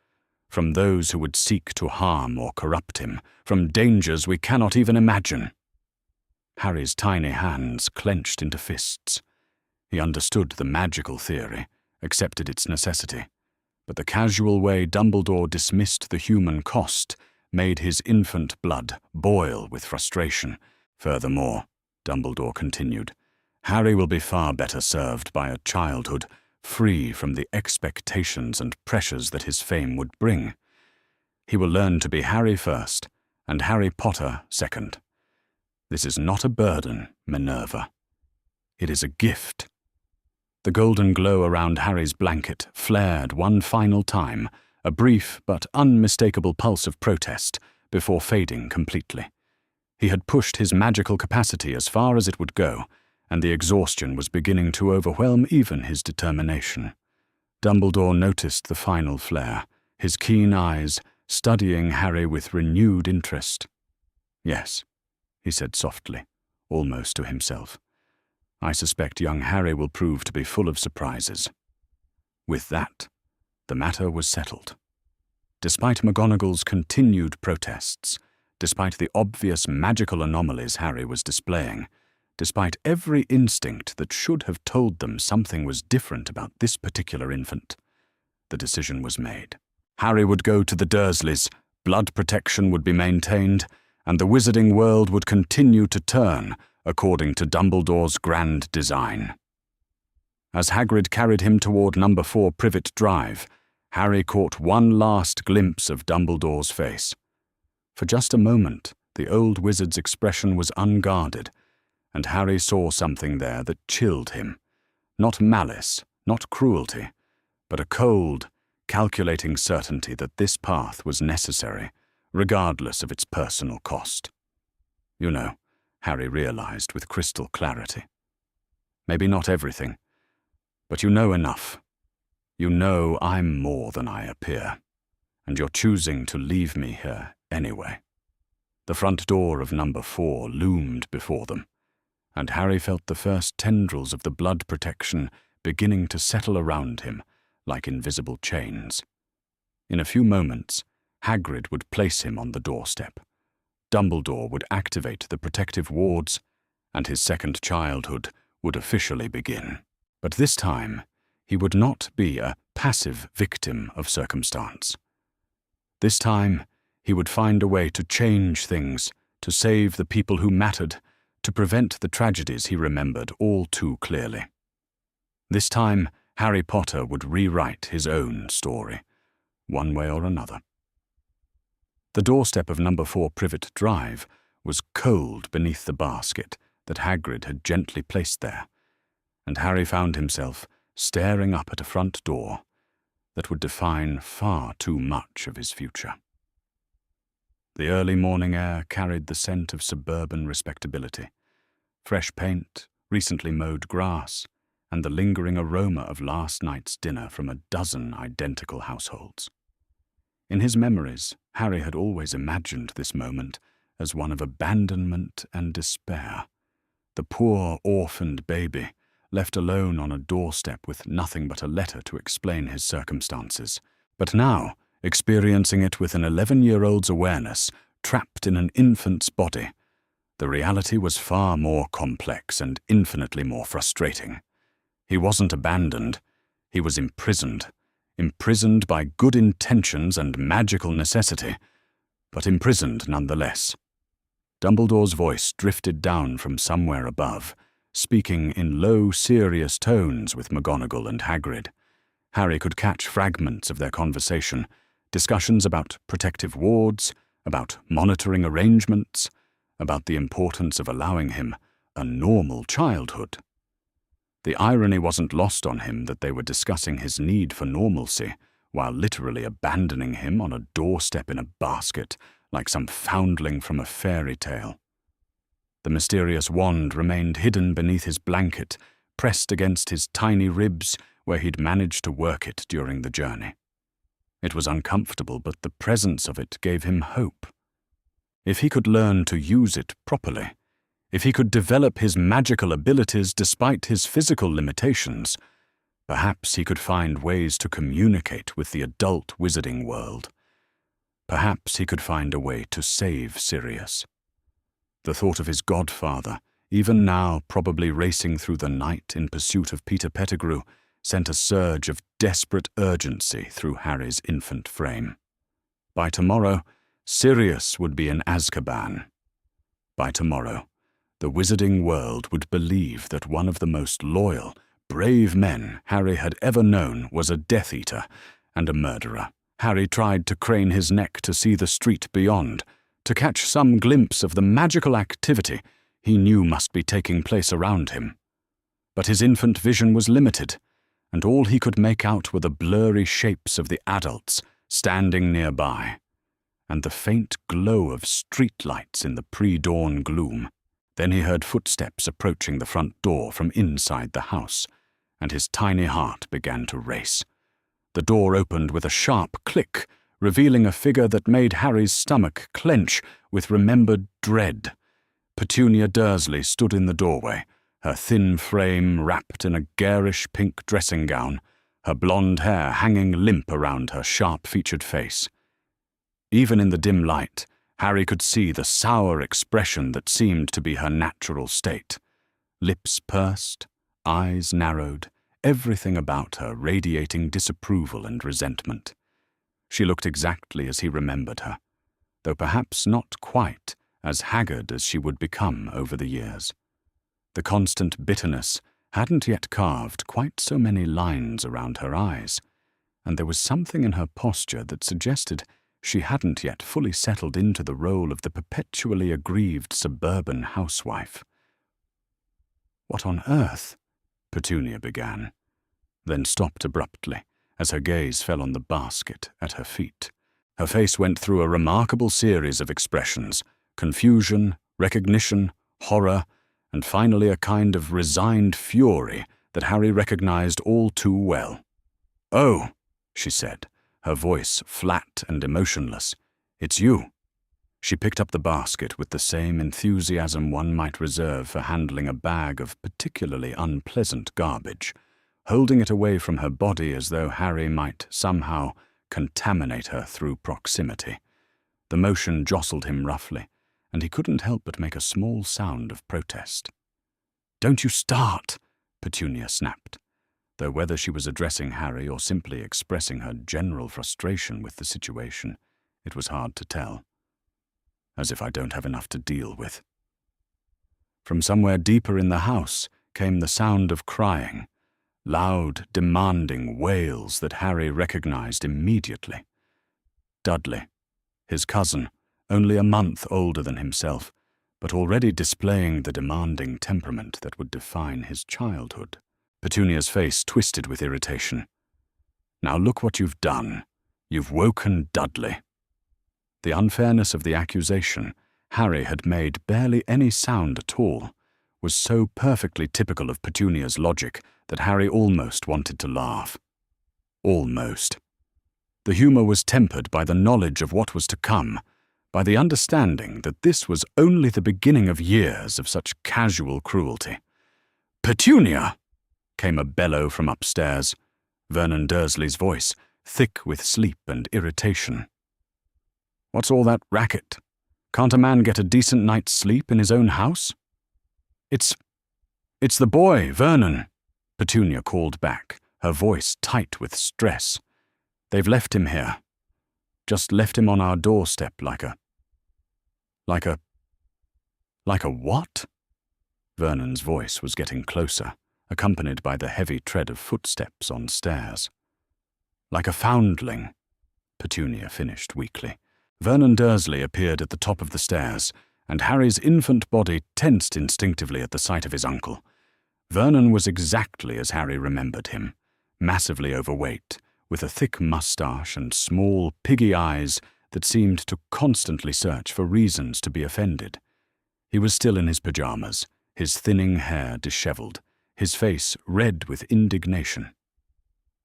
S1: from those who would seek to harm or corrupt him, from dangers we cannot even imagine. Harry's tiny hands clenched into fists. He understood the magical theory, accepted its necessity, but the casual way Dumbledore dismissed the human cost made his infant blood boil with frustration. Furthermore, Dumbledore continued, Harry will be far better served by a childhood free from the expectations and pressures that his fame would bring. He will learn to be Harry first, and Harry Potter second. This is not a burden, Minerva. It is a gift. The golden glow around Harry's blanket flared one final time, a brief but unmistakable pulse of protest, before fading completely. He had pushed his magical capacity as far as it would go, and the exhaustion was beginning to overwhelm even his determination. Dumbledore noticed the final flare, his keen eyes studying Harry with renewed interest. Yes, he said softly, almost to himself. I suspect young Harry will prove to be full of surprises. With that, the matter was settled. Despite McGonagall's continued protests, despite the obvious magical anomalies Harry was displaying, despite every instinct that should have told them something was different about this particular infant, the decision was made. Harry would go to the Dursleys, blood protection would be maintained, and the wizarding world would continue to turn according to Dumbledore's grand design. As Hagrid carried him toward number 4 Privet Drive, Harry caught one last glimpse of Dumbledore's face. For just a moment, the old wizard's expression was unguarded, and Harry saw something there that chilled him. Not malice, not cruelty, but a cold, calculating certainty that this path was necessary, regardless of its personal cost. You know, Harry realized with crystal clarity. Maybe not everything, but you know enough. You know I'm more than I appear, and you're choosing to leave me here anyway. The front door of number 4 loomed before them, and Harry felt the first tendrils of the blood protection beginning to settle around him like invisible chains. In a few moments, Hagrid would place him on the doorstep. Dumbledore would activate the protective wards, and his second childhood would officially begin. But this time, he would not be a passive victim of circumstance. This time, he would find a way to change things, to save the people who mattered, to prevent the tragedies he remembered all too clearly. This time, Harry Potter would rewrite his own story, one way or another. The doorstep of number 4 Privet Drive was cold beneath the basket that Hagrid had gently placed there, and Harry found himself staring up at a front door that would define far too much of his future. The early morning air carried the scent of suburban respectability, fresh paint, recently mowed grass, and the lingering aroma of last night's dinner from a dozen identical households. In his memories, Harry had always imagined this moment as one of abandonment and despair. The poor, orphaned baby, left alone on a doorstep with nothing but a letter to explain his circumstances. But now, experiencing it with an 11-year-old's awareness, trapped in an infant's body, the reality was far more complex and infinitely more frustrating. He wasn't abandoned. He was imprisoned by good intentions and magical necessity, but imprisoned nonetheless. Dumbledore's voice drifted down from somewhere above, speaking in low, serious tones with McGonagall and Hagrid. Harry could catch fragments of their conversation, discussions about protective wards, about monitoring arrangements, about the importance of allowing him a normal childhood. The irony wasn't lost on him that they were discussing his need for normalcy, while literally abandoning him on a doorstep in a basket, like some foundling from a fairy tale. The mysterious wand remained hidden beneath his blanket, pressed against his tiny ribs where he'd managed to work it during the journey. It was uncomfortable, but the presence of it gave him hope. If he could learn to use it properly, if he could develop his magical abilities despite his physical limitations, perhaps he could find ways to communicate with the adult wizarding world. Perhaps he could find a way to save Sirius. The thought of his godfather, even now probably racing through the night in pursuit of Peter Pettigrew, sent a surge of desperate urgency through Harry's infant frame. By tomorrow, Sirius would be in Azkaban. By tomorrow, the wizarding world would believe that one of the most loyal, brave men Harry had ever known was a Death Eater and a murderer. Harry tried to crane his neck to see the street beyond, to catch some glimpse of the magical activity he knew must be taking place around him. But his infant vision was limited, and all he could make out were the blurry shapes of the adults standing nearby, and the faint glow of streetlights in the pre-dawn gloom. Then he heard footsteps approaching the front door from inside the house, and his tiny heart began to race. The door opened with a sharp click, revealing a figure that made Harry's stomach clench with remembered dread. Petunia Dursley stood in the doorway, her thin frame wrapped in a garish pink dressing gown, her blonde hair hanging limp around her sharp-featured face. Even in the dim light, Harry could see the sour expression that seemed to be her natural state. Lips pursed, eyes narrowed, everything about her radiating disapproval and resentment. She looked exactly as he remembered her, though perhaps not quite as haggard as she would become over the years. The constant bitterness hadn't yet carved quite so many lines around her eyes, and there was something in her posture that suggested she hadn't yet fully settled into the role of the perpetually aggrieved suburban housewife. "What on earth?" Petunia began, then stopped abruptly as her gaze fell on the basket at her feet. Her face went through a remarkable series of expressions: confusion, recognition, horror, and finally a kind of resigned fury that Harry recognized all too well. "Oh," she said, her voice flat and emotionless. "It's you." She picked up the basket with the same enthusiasm one might reserve for handling a bag of particularly unpleasant garbage, holding it away from her body as though Harry might somehow contaminate her through proximity. The motion jostled him roughly, and he couldn't help but make a small sound of protest. "Don't you start!" Petunia snapped, though whether she was addressing Harry or simply expressing her general frustration with the situation, it was hard to tell. "As if I don't have enough to deal with." From somewhere deeper in the house came the sound of crying, loud, demanding wails that Harry recognized immediately. Dudley, his cousin, only a month older than himself, but already displaying the demanding temperament that would define his childhood. Petunia's face twisted with irritation. "Now look what you've done. You've woken Dudley." The unfairness of the accusation Harry had made barely any sound at all was so perfectly typical of Petunia's logic that Harry almost wanted to laugh. Almost. The humor was tempered by the knowledge of what was to come, by the understanding that this was only the beginning of years of such casual cruelty. "Petunia!" came a bellow from upstairs, Vernon Dursley's voice, thick with sleep and irritation. "What's all that racket? Can't a man get a decent night's sleep in his own house?" It's the boy, Vernon," Petunia called back, her voice tight with stress. "They've left him here. Just left him on our doorstep like a what?" Vernon's voice was getting closer, accompanied by the heavy tread of footsteps on stairs. "Like a foundling," Petunia finished weakly. Vernon Dursley appeared at the top of the stairs, and Harry's infant body tensed instinctively at the sight of his uncle. Vernon was exactly as Harry remembered him, massively overweight, with a thick moustache and small, piggy eyes that seemed to constantly search for reasons to be offended. He was still in his pajamas, his thinning hair dishevelled, his face red with indignation.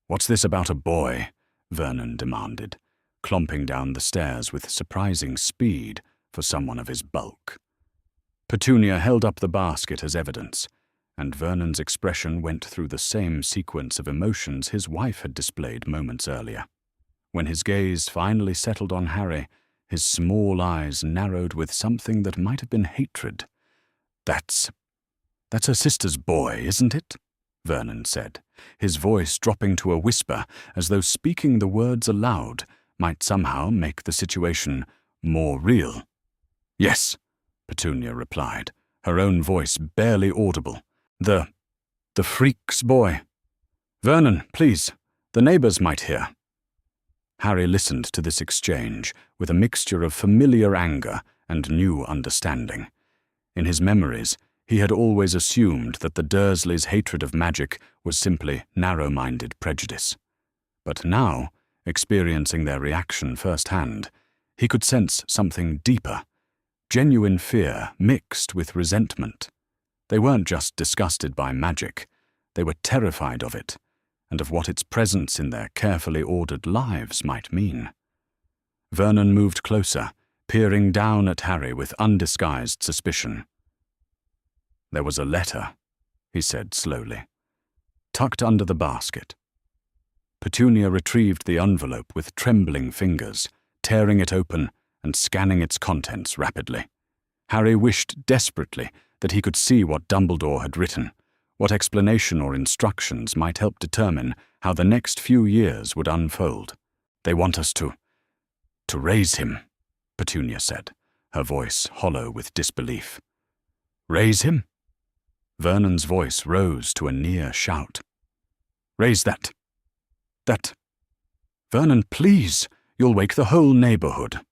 S1: "What's this about a boy?" Vernon demanded, clomping down the stairs with surprising speed for someone of his bulk. Petunia held up the basket as evidence, and Vernon's expression went through the same sequence of emotions his wife had displayed moments earlier. When his gaze finally settled on Harry, his small eyes narrowed with something that might have been hatred. That's her sister's boy, isn't it?" Vernon said, his voice dropping to a whisper as though speaking the words aloud might somehow make the situation more real. "Yes," Petunia replied, her own voice barely audible. The freak's boy. Vernon, please, the neighbours might hear." Harry listened to this exchange with a mixture of familiar anger and new understanding. In his memories, he had always assumed that the Dursleys' hatred of magic was simply narrow-minded prejudice. But now, experiencing their reaction firsthand, he could sense something deeper, genuine fear mixed with resentment. They weren't just disgusted by magic, they were terrified of it, and of what its presence in their carefully ordered lives might mean. Vernon moved closer, peering down at Harry with undisguised suspicion. "There was a letter," he said slowly, "tucked under the basket." Petunia retrieved the envelope with trembling fingers, tearing it open and scanning its contents rapidly. Harry wished desperately that he could see what Dumbledore had written, what explanation or instructions might help determine how the next few years would unfold. "They want us to raise him," Petunia said, her voice hollow with disbelief. "Raise him?" Vernon's voice rose to a near shout. "Raise that. Vernon, please, you'll wake the whole neighbourhood."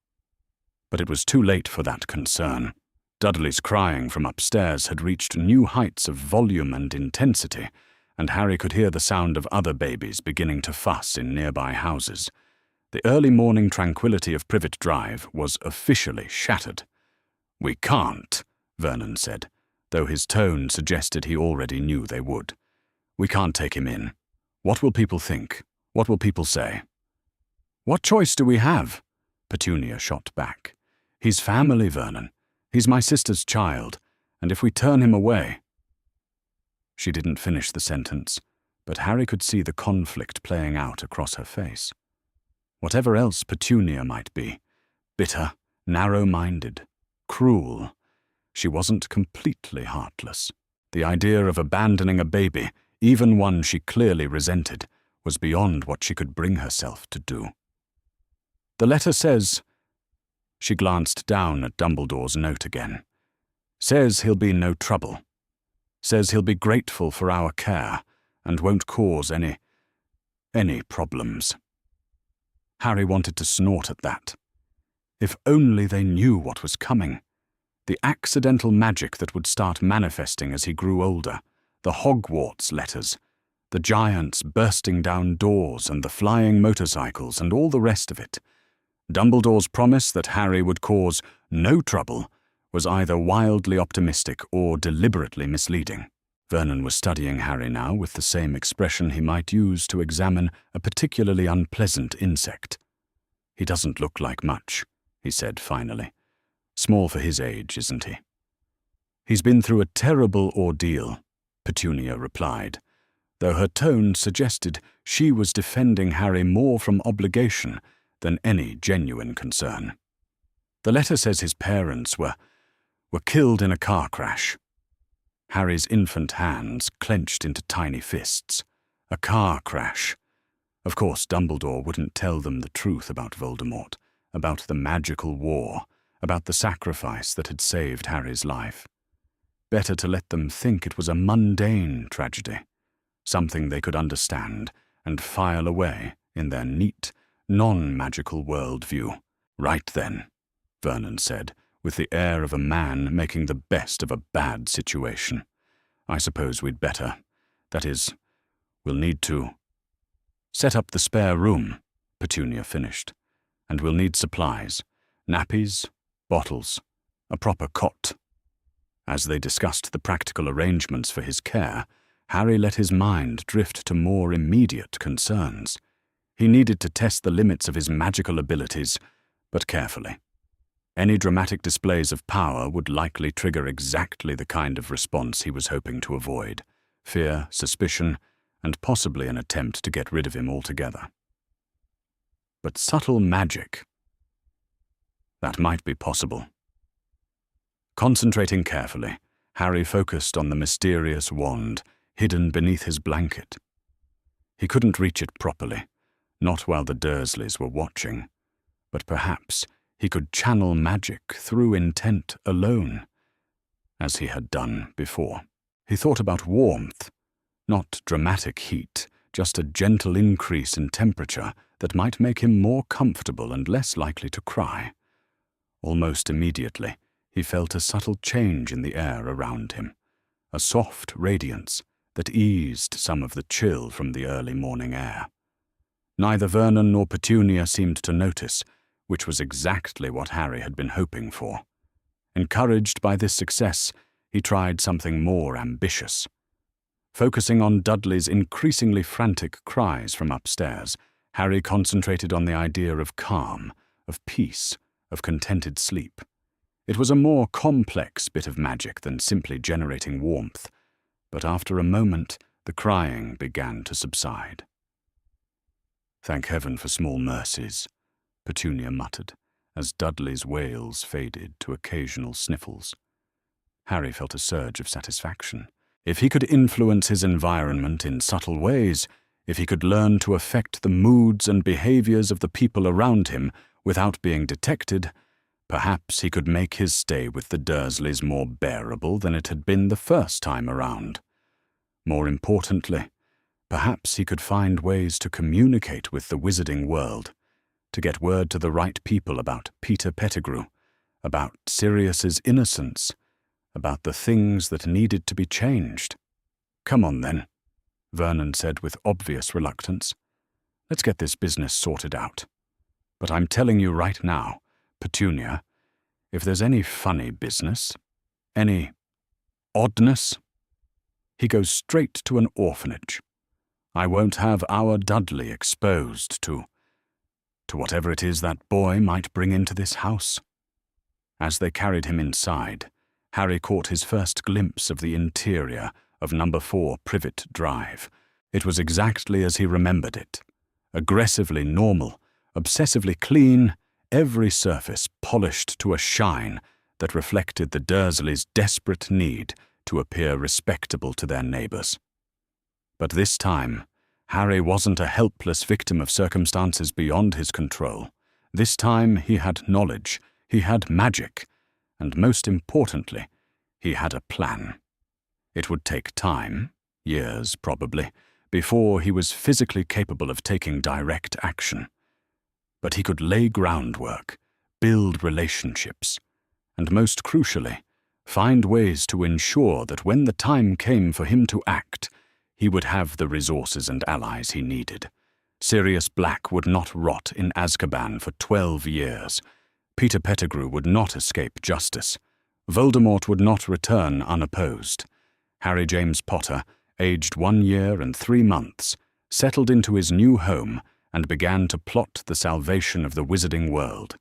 S1: But it was too late for that concern. Dudley's crying from upstairs had reached new heights of volume and intensity, and Harry could hear the sound of other babies beginning to fuss in nearby houses. The early morning tranquility of Privet Drive was officially shattered. "We can't," Vernon said, though his tone suggested he already knew they would. "We can't take him in. What will people think? What will people say?" "What choice do we have?" Petunia shot back. "He's family, Vernon. He's my sister's child, and if we turn him away—" She didn't finish the sentence, but Harry could see the conflict playing out across her face. Whatever else Petunia might be, bitter, narrow-minded, cruel, she wasn't completely heartless. The idea of abandoning a baby, even one she clearly resented, was beyond what she could bring herself to do. "The letter says—" She glanced down at Dumbledore's note again. "Says he'll be no trouble. Says he'll be grateful for our care and won't cause any problems." Harry wanted to snort at that. If only they knew what was coming. The accidental magic that would start manifesting as he grew older, the Hogwarts letters, the giants bursting down doors and the flying motorcycles and all the rest of it. Dumbledore's promise that Harry would cause no trouble was either wildly optimistic or deliberately misleading. Vernon was studying Harry now with the same expression he might use to examine a particularly unpleasant insect. "He doesn't look like much," he said finally. "Small for his age, isn't he?" "He's been through a terrible ordeal," Petunia replied, though her tone suggested she was defending Harry more from obligation than any genuine concern. "The letter says his parents were killed in a car crash." Harry's infant hands clenched into tiny fists. A car crash. Of course, Dumbledore wouldn't tell them the truth about Voldemort, about the magical war, about the sacrifice that had saved Harry's life. Better to let them think it was a mundane tragedy, something they could understand and file away in their neat, non-magical worldview. "Right then," Vernon said, with the air of a man making the best of a bad situation. "I suppose we'd better. That is, we'll need to set up the spare room," Petunia finished, "and we'll need supplies, nappies, bottles, a proper cot." As they discussed the practical arrangements for his care, Harry let his mind drift to more immediate concerns. He needed to test the limits of his magical abilities, but carefully. Any dramatic displays of power would likely trigger exactly the kind of response he was hoping to avoid: fear, suspicion, and possibly an attempt to get rid of him altogether. But subtle magic, that might be possible. Concentrating carefully, Harry focused on the mysterious wand hidden beneath his blanket. He couldn't reach it properly, not while the Dursleys were watching, but perhaps he could channel magic through intent alone, as he had done before. He thought about warmth, not dramatic heat, just a gentle increase in temperature that might make him more comfortable and less likely to cry. Almost immediately, he felt a subtle change in the air around him, a soft radiance that eased some of the chill from the early morning air. Neither Vernon nor Petunia seemed to notice, which was exactly what Harry had been hoping for. Encouraged by this success, he tried something more ambitious. Focusing on Dudley's increasingly frantic cries from upstairs, Harry concentrated on the idea of calm, of peace, of contented sleep. It was a more complex bit of magic than simply generating warmth, but after a moment, the crying began to subside. "Thank heaven for small mercies," Petunia muttered, as Dudley's wails faded to occasional sniffles. Harry felt a surge of satisfaction. If he could influence his environment in subtle ways, if he could learn to affect the moods and behaviors of the people around him without being detected, perhaps he could make his stay with the Dursleys more bearable than it had been the first time around. More importantly, perhaps he could find ways to communicate with the wizarding world, to get word to the right people about Peter Pettigrew, about Sirius's innocence, about the things that needed to be changed. "Come on, then," Vernon said with obvious reluctance. "Let's get this business sorted out. But I'm telling you right now, Petunia, if there's any funny business, any oddness, he goes straight to an orphanage. I won't have our Dudley exposed to whatever it is that boy might bring into this house." As they carried him inside, Harry caught his first glimpse of the interior of number 4 Privet Drive. It was exactly as he remembered it. Aggressively normal, obsessively clean, every surface polished to a shine that reflected the Dursleys' desperate need to appear respectable to their neighbors. But this time, Harry wasn't a helpless victim of circumstances beyond his control. This time he had knowledge, he had magic, and most importantly, he had a plan. It would take time, years probably, before he was physically capable of taking direct action. But he could lay groundwork, build relationships, and most crucially, find ways to ensure that when the time came for him to act, he would have the resources and allies he needed. Sirius Black would not rot in Azkaban for 12 years. Peter Pettigrew would not escape justice. Voldemort would not return unopposed. Harry James Potter, aged 1 year and 3 months, settled into his new home and began to plot the salvation of the wizarding world.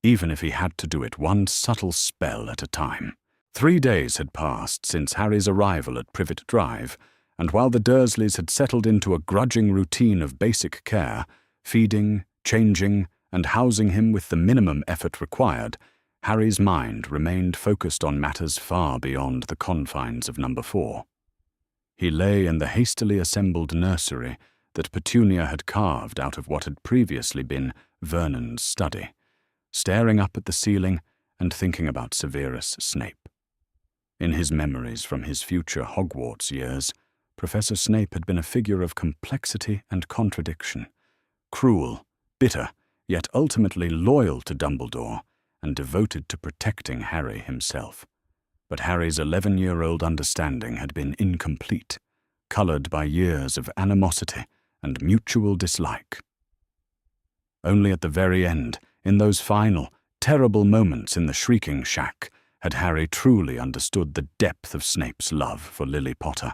S1: even if he had to do it one subtle spell at a time. 3 days had passed since Harry's arrival at Privet Drive, and while the Dursleys had settled into a grudging routine of basic care, feeding, changing, and housing him with the minimum effort required, Harry's mind remained focused on matters far beyond the confines of Number 4. He lay in the hastily assembled nursery that Petunia had carved out of what had previously been Vernon's study, staring up at the ceiling and thinking about Severus Snape. In his memories from his future Hogwarts years, Professor Snape had been a figure of complexity and contradiction, cruel, bitter, yet ultimately loyal to Dumbledore and devoted to protecting Harry himself. But Harry's 11-year-old understanding had been incomplete, colored by years of animosity and mutual dislike. Only at the very end, in those final, terrible moments in the Shrieking Shack, had Harry truly understood the depth of Snape's love for Lily Potter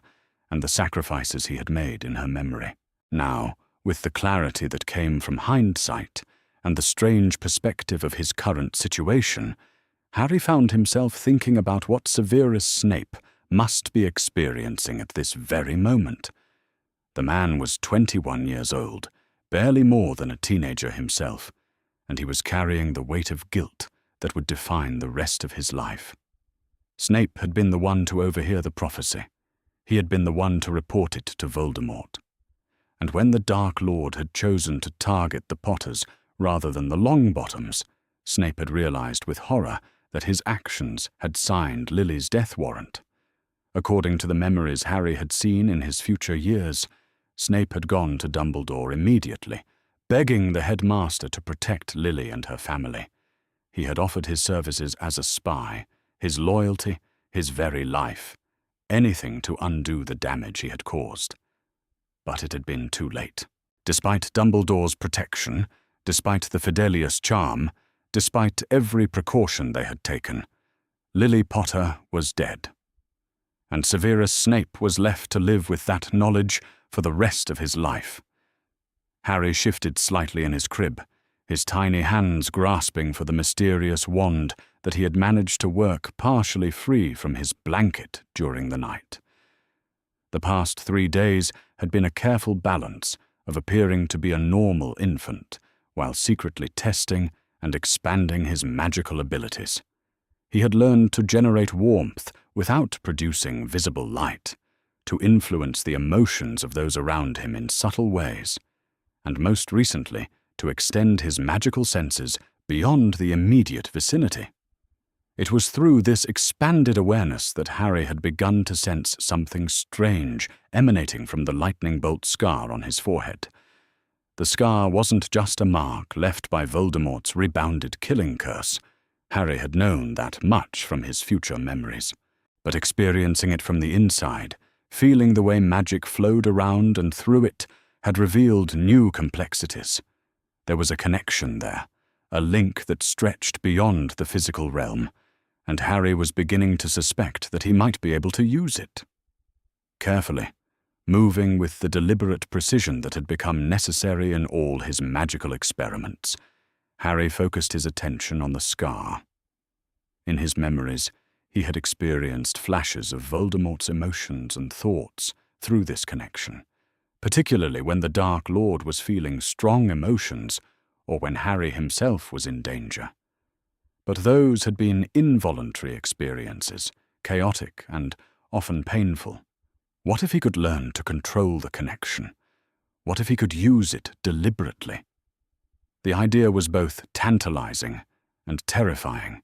S1: and the sacrifices he had made in her memory. Now, with the clarity that came from hindsight and the strange perspective of his current situation, Harry found himself thinking about what Severus Snape must be experiencing at this very moment. The man was 21 years old, barely more than a teenager himself, and he was carrying the weight of guilt that would define the rest of his life. Snape had been the one to overhear the prophecy. He had been the one to report it to Voldemort. And when the Dark Lord had chosen to target the Potters rather than the Longbottoms, Snape had realized with horror that his actions had signed Lily's death warrant. According to the memories Harry had seen in his future years, Snape had gone to Dumbledore immediately, begging the headmaster to protect Lily and her family. He had offered his services as a spy, his loyalty, his very life, anything to undo the damage he had caused. But it had been too late. Despite Dumbledore's protection, despite the Fidelius charm, despite every precaution they had taken, Lily Potter was dead. And Severus Snape was left to live with that knowledge for the rest of his life. Harry shifted slightly in his crib, his tiny hands grasping for the mysterious wand that he had managed to work partially free from his blanket during the night. The past 3 days had been a careful balance of appearing to be a normal infant while secretly testing and expanding his magical abilities. He had learned to generate warmth without producing visible light, to influence the emotions of those around him in subtle ways, and most recently, to extend his magical senses beyond the immediate vicinity. It was through this expanded awareness that Harry had begun to sense something strange emanating from the lightning bolt scar on his forehead. The scar wasn't just a mark left by Voldemort's rebounded killing curse. Harry had known that much from his future memories. But experiencing it from the inside, feeling the way magic flowed around and through it, had revealed new complexities. There was a connection there, a link that stretched beyond the physical realm, and Harry was beginning to suspect that he might be able to use it. Carefully, moving with the deliberate precision that had become necessary in all his magical experiments, Harry focused his attention on the scar. In his memories, he had experienced flashes of Voldemort's emotions and thoughts through this connection, particularly when the Dark Lord was feeling strong emotions or when Harry himself was in danger. But those had been involuntary experiences, chaotic and often painful. What if he could learn to control the connection? What if he could use it deliberately? The idea was both tantalizing and terrifying.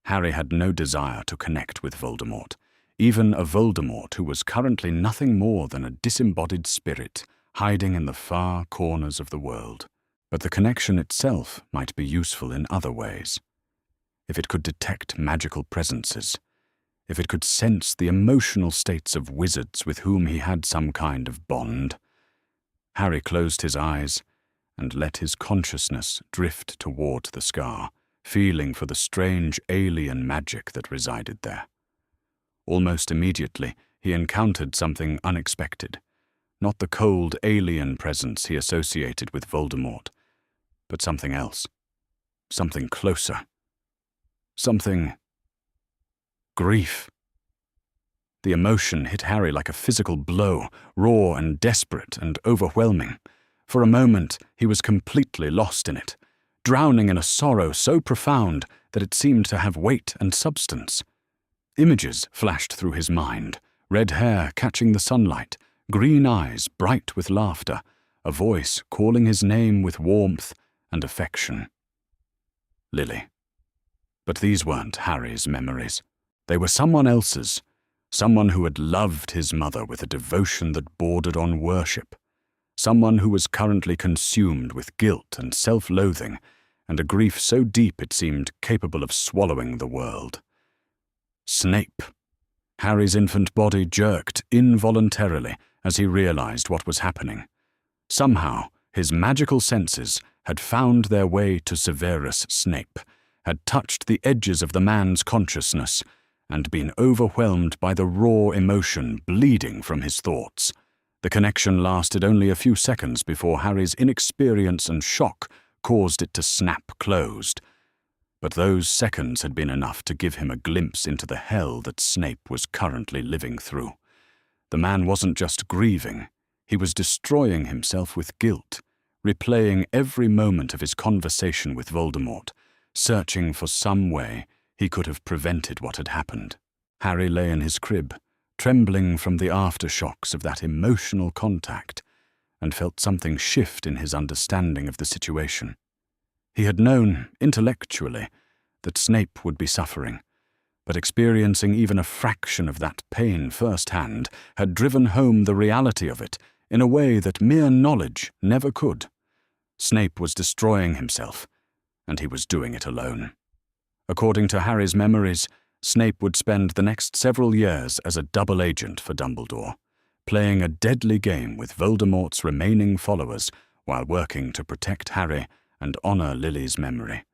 S1: Harry had no desire to connect with Voldemort, even a Voldemort who was currently nothing more than a disembodied spirit hiding in the far corners of the world. But the connection itself might be useful in other ways. If it could detect magical presences, if it could sense the emotional states of wizards with whom he had some kind of bond. Harry closed his eyes and let his consciousness drift toward the scar, feeling for the strange alien magic that resided there. Almost immediately, he encountered something unexpected. Not the cold alien presence he associated with Voldemort, but something else. something closer. Something... grief. The emotion hit Harry like a physical blow, raw and desperate and overwhelming. For a moment, he was completely lost in it, drowning in a sorrow so profound that it seemed to have weight and substance. Images flashed through his mind, red hair catching the sunlight, green eyes bright with laughter, a voice calling his name with warmth and affection. Lily. But these weren't Harry's memories. They were someone else's, someone who had loved his mother with a devotion that bordered on worship, someone who was currently consumed with guilt and self-loathing, and a grief so deep it seemed capable of swallowing the world. Snape. Harry's infant body jerked involuntarily as he realized what was happening. Somehow, his magical senses had found their way to Severus Snape, had touched the edges of the man's consciousness, and been overwhelmed by the raw emotion bleeding from his thoughts. The connection lasted only a few seconds before Harry's inexperience and shock caused it to snap closed. But those seconds had been enough to give him a glimpse into the hell that Snape was currently living through. The man wasn't just grieving, he was destroying himself with guilt, replaying every moment of his conversation with Voldemort, searching for some way he could have prevented what had happened. Harry lay in his crib, trembling from the aftershocks of that emotional contact, and felt something shift in his understanding of the situation. He had known, intellectually, that Snape would be suffering, but experiencing even a fraction of that pain firsthand had driven home the reality of it in a way that mere knowledge never could. Snape was destroying himself, and he was doing it alone. According to Harry's memories, Snape would spend the next several years as a double agent for Dumbledore, playing a deadly game with Voldemort's remaining followers while working to protect Harry and honor Lily's memory.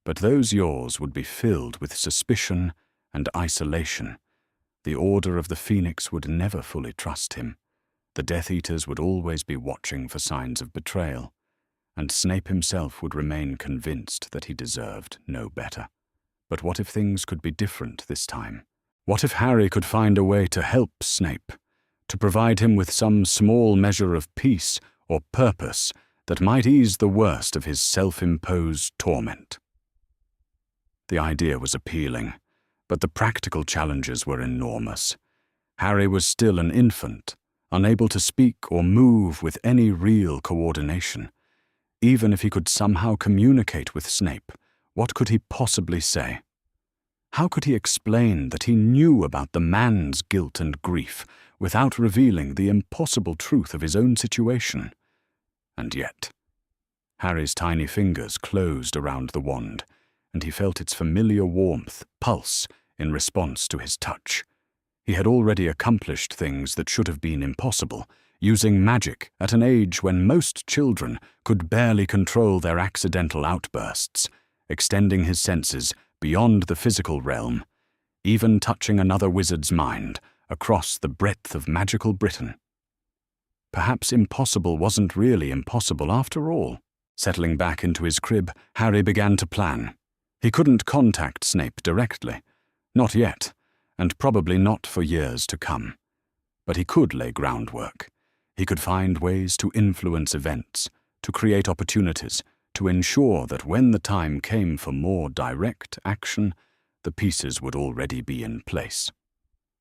S1: But those years would be filled with suspicion and isolation. The Order of the Phoenix would never fully trust him. The Death Eaters would always be watching for signs of betrayal, and Snape himself would remain convinced that he deserved no better. But what if things could be different this time? What if Harry could find a way to help Snape, to provide him with some small measure of peace or purpose that might ease the worst of his self-imposed torment? The idea was appealing, but the practical challenges were enormous. Harry was still an infant, unable to speak or move with any real coordination. Even if he could somehow communicate with Snape, what could he possibly say? How could he explain that he knew about the man's guilt and grief without revealing the impossible truth of his own situation? And yet, Harry's tiny fingers closed around the wand, and he felt its familiar warmth pulse in response to his touch. He had already accomplished things that should have been impossible, using magic at an age when most children could barely control their accidental outbursts, extending his senses beyond the physical realm, even touching another wizard's mind across the breadth of magical Britain. Perhaps impossible wasn't really impossible after all. Settling back into his crib, Harry began to plan. He couldn't contact Snape directly, not yet, and probably not for years to come. But he could lay groundwork. He could find ways to influence events, to create opportunities, to ensure that when the time came for more direct action, the pieces would already be in place.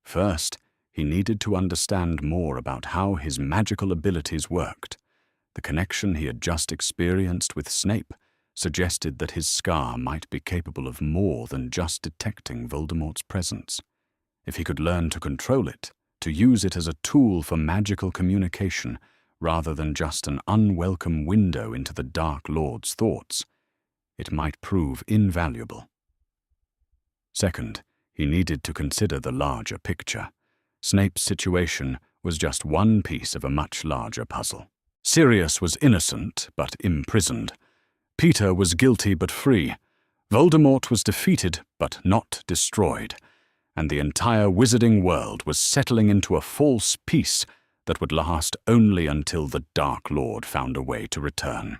S1: First, he needed to understand more about how his magical abilities worked. The connection he had just experienced with Snape suggested that his scar might be capable of more than just detecting Voldemort's presence. If he could learn to control it, to use it as a tool for magical communication, rather than just an unwelcome window into the Dark Lord's thoughts, it might prove invaluable. Second, he needed to consider the larger picture. Snape's situation was just one piece of a much larger puzzle. Sirius was innocent but imprisoned. Peter was guilty but free. Voldemort was defeated but not destroyed. And the entire wizarding world was settling into a false peace that would last only until the Dark Lord found a way to return.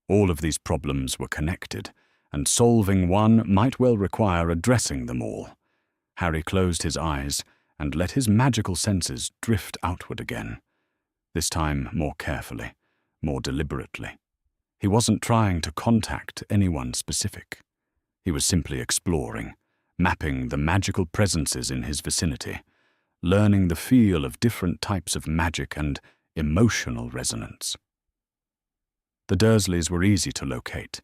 S1: All of these problems were connected, and solving one might well require addressing them all. Harry closed his eyes and let his magical senses drift outward again, this time more carefully, more deliberately. He wasn't trying to contact anyone specific. He was simply exploring, mapping the magical presences in his vicinity, learning the feel of different types of magic and emotional resonance. The Dursleys were easy to locate.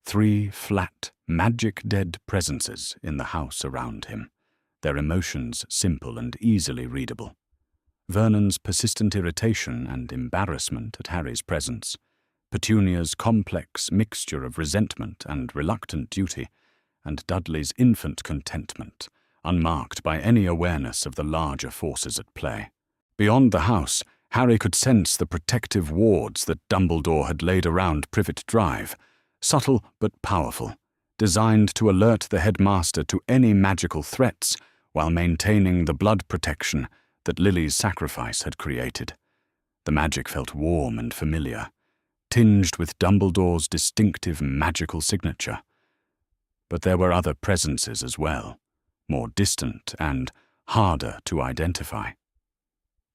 S1: 3 flat, magic-dead presences in the house around him, their emotions simple and easily readable. Vernon's persistent irritation and embarrassment at Harry's presence, Petunia's complex mixture of resentment and reluctant duty, and Dudley's infant contentment, unmarked by any awareness of the larger forces at play. Beyond the house, Harry could sense the protective wards that Dumbledore had laid around Privet Drive, subtle but powerful, designed to alert the headmaster to any magical threats while maintaining the blood protection that Lily's sacrifice had created. The magic felt warm and familiar, tinged with Dumbledore's distinctive magical signature. But there were other presences as well, more distant and harder to identify.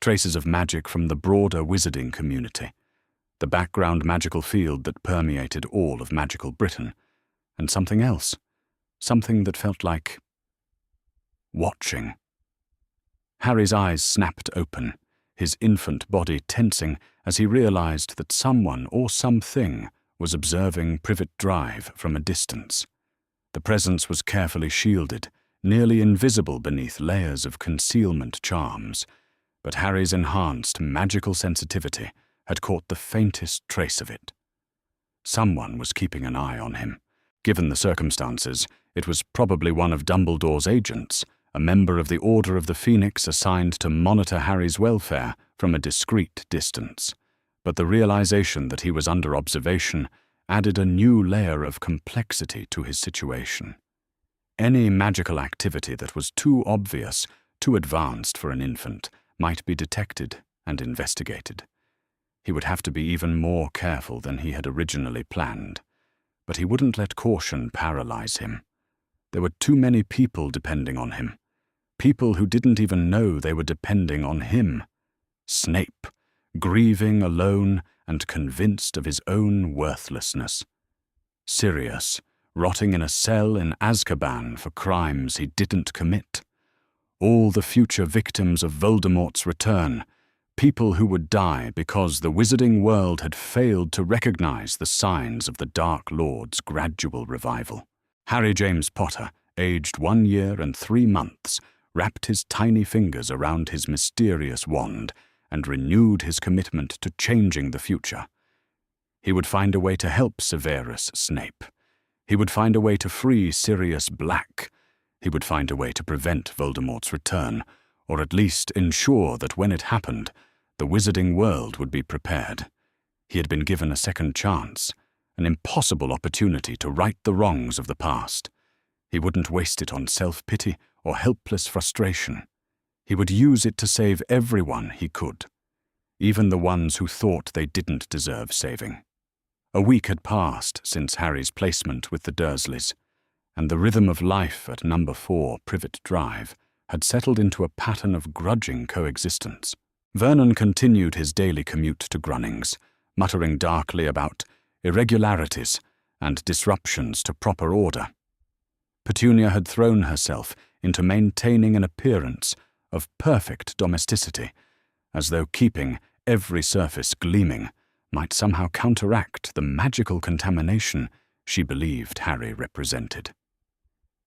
S1: Traces of magic from the broader wizarding community, the background magical field that permeated all of magical Britain, and something else, something that felt like watching. Harry's eyes snapped open, his infant body tensing as he realized that someone or something was observing Privet Drive from a distance. The presence was carefully shielded, nearly invisible beneath layers of concealment charms, but Harry's enhanced magical sensitivity had caught the faintest trace of it. Someone was keeping an eye on him. Given the circumstances, it was probably one of Dumbledore's agents, a member of the Order of the Phoenix assigned to monitor Harry's welfare from a discreet distance. But the realization that he was under observation added a new layer of complexity to his situation. Any magical activity that was too obvious, too advanced for an infant, might be detected and investigated. He would have to be even more careful than he had originally planned. But he wouldn't let caution paralyze him. There were too many people depending on him. People who didn't even know they were depending on him. Snape, grieving alone and convinced of his own worthlessness. Sirius, rotting in a cell in Azkaban for crimes he didn't commit. All the future victims of Voldemort's return, people who would die because the wizarding world had failed to recognize the signs of the Dark Lord's gradual revival. Harry James Potter, aged 1 year and 3 months, wrapped his tiny fingers around his mysterious wand and renewed his commitment to changing the future. He would find a way to help Severus Snape. He would find a way to free Sirius Black. He would find a way to prevent Voldemort's return, or at least ensure that when it happened, the wizarding world would be prepared. He had been given a second chance, an impossible opportunity to right the wrongs of the past. He wouldn't waste it on self-pity or helpless frustration. He would use it to save everyone he could, even the ones who thought they didn't deserve saving. A week had passed since Harry's placement with the Dursleys, and the rhythm of life at number 4 Privet Drive had settled into a pattern of grudging coexistence. Vernon continued his daily commute to Grunnings, muttering darkly about irregularities and disruptions to proper order. Petunia had thrown herself into maintaining an appearance of perfect domesticity, as though keeping every surface gleaming might somehow counteract the magical contamination she believed Harry represented.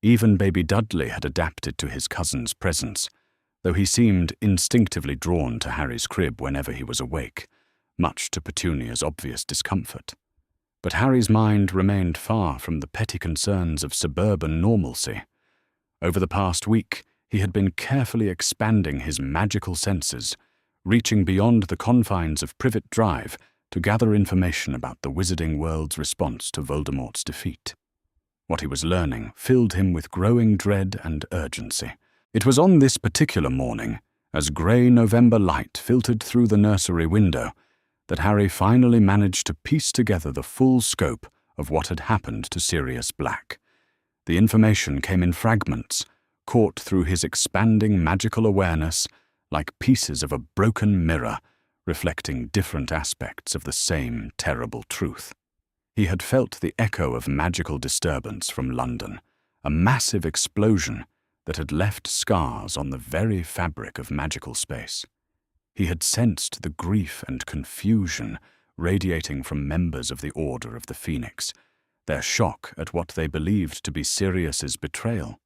S1: Even baby Dudley had adapted to his cousin's presence, though he seemed instinctively drawn to Harry's crib whenever he was awake, much to Petunia's obvious discomfort. But Harry's mind remained far from the petty concerns of suburban normalcy. Over the past week, he had been carefully expanding his magical senses, reaching beyond the confines of Privet Drive to gather information about the wizarding world's response to Voldemort's defeat. What he was learning filled him with growing dread and urgency. It was on this particular morning, as grey November light filtered through the nursery window, that Harry finally managed to piece together the full scope of what had happened to Sirius Black. The information came in fragments, caught through his expanding magical awareness like pieces of a broken mirror, reflecting different aspects of the same terrible truth. He had felt the echo of magical disturbance from London, a massive explosion that had left scars on the very fabric of magical space. He had sensed the grief and confusion radiating from members of the Order of the Phoenix, their shock at what they believed to be Sirius's betrayal.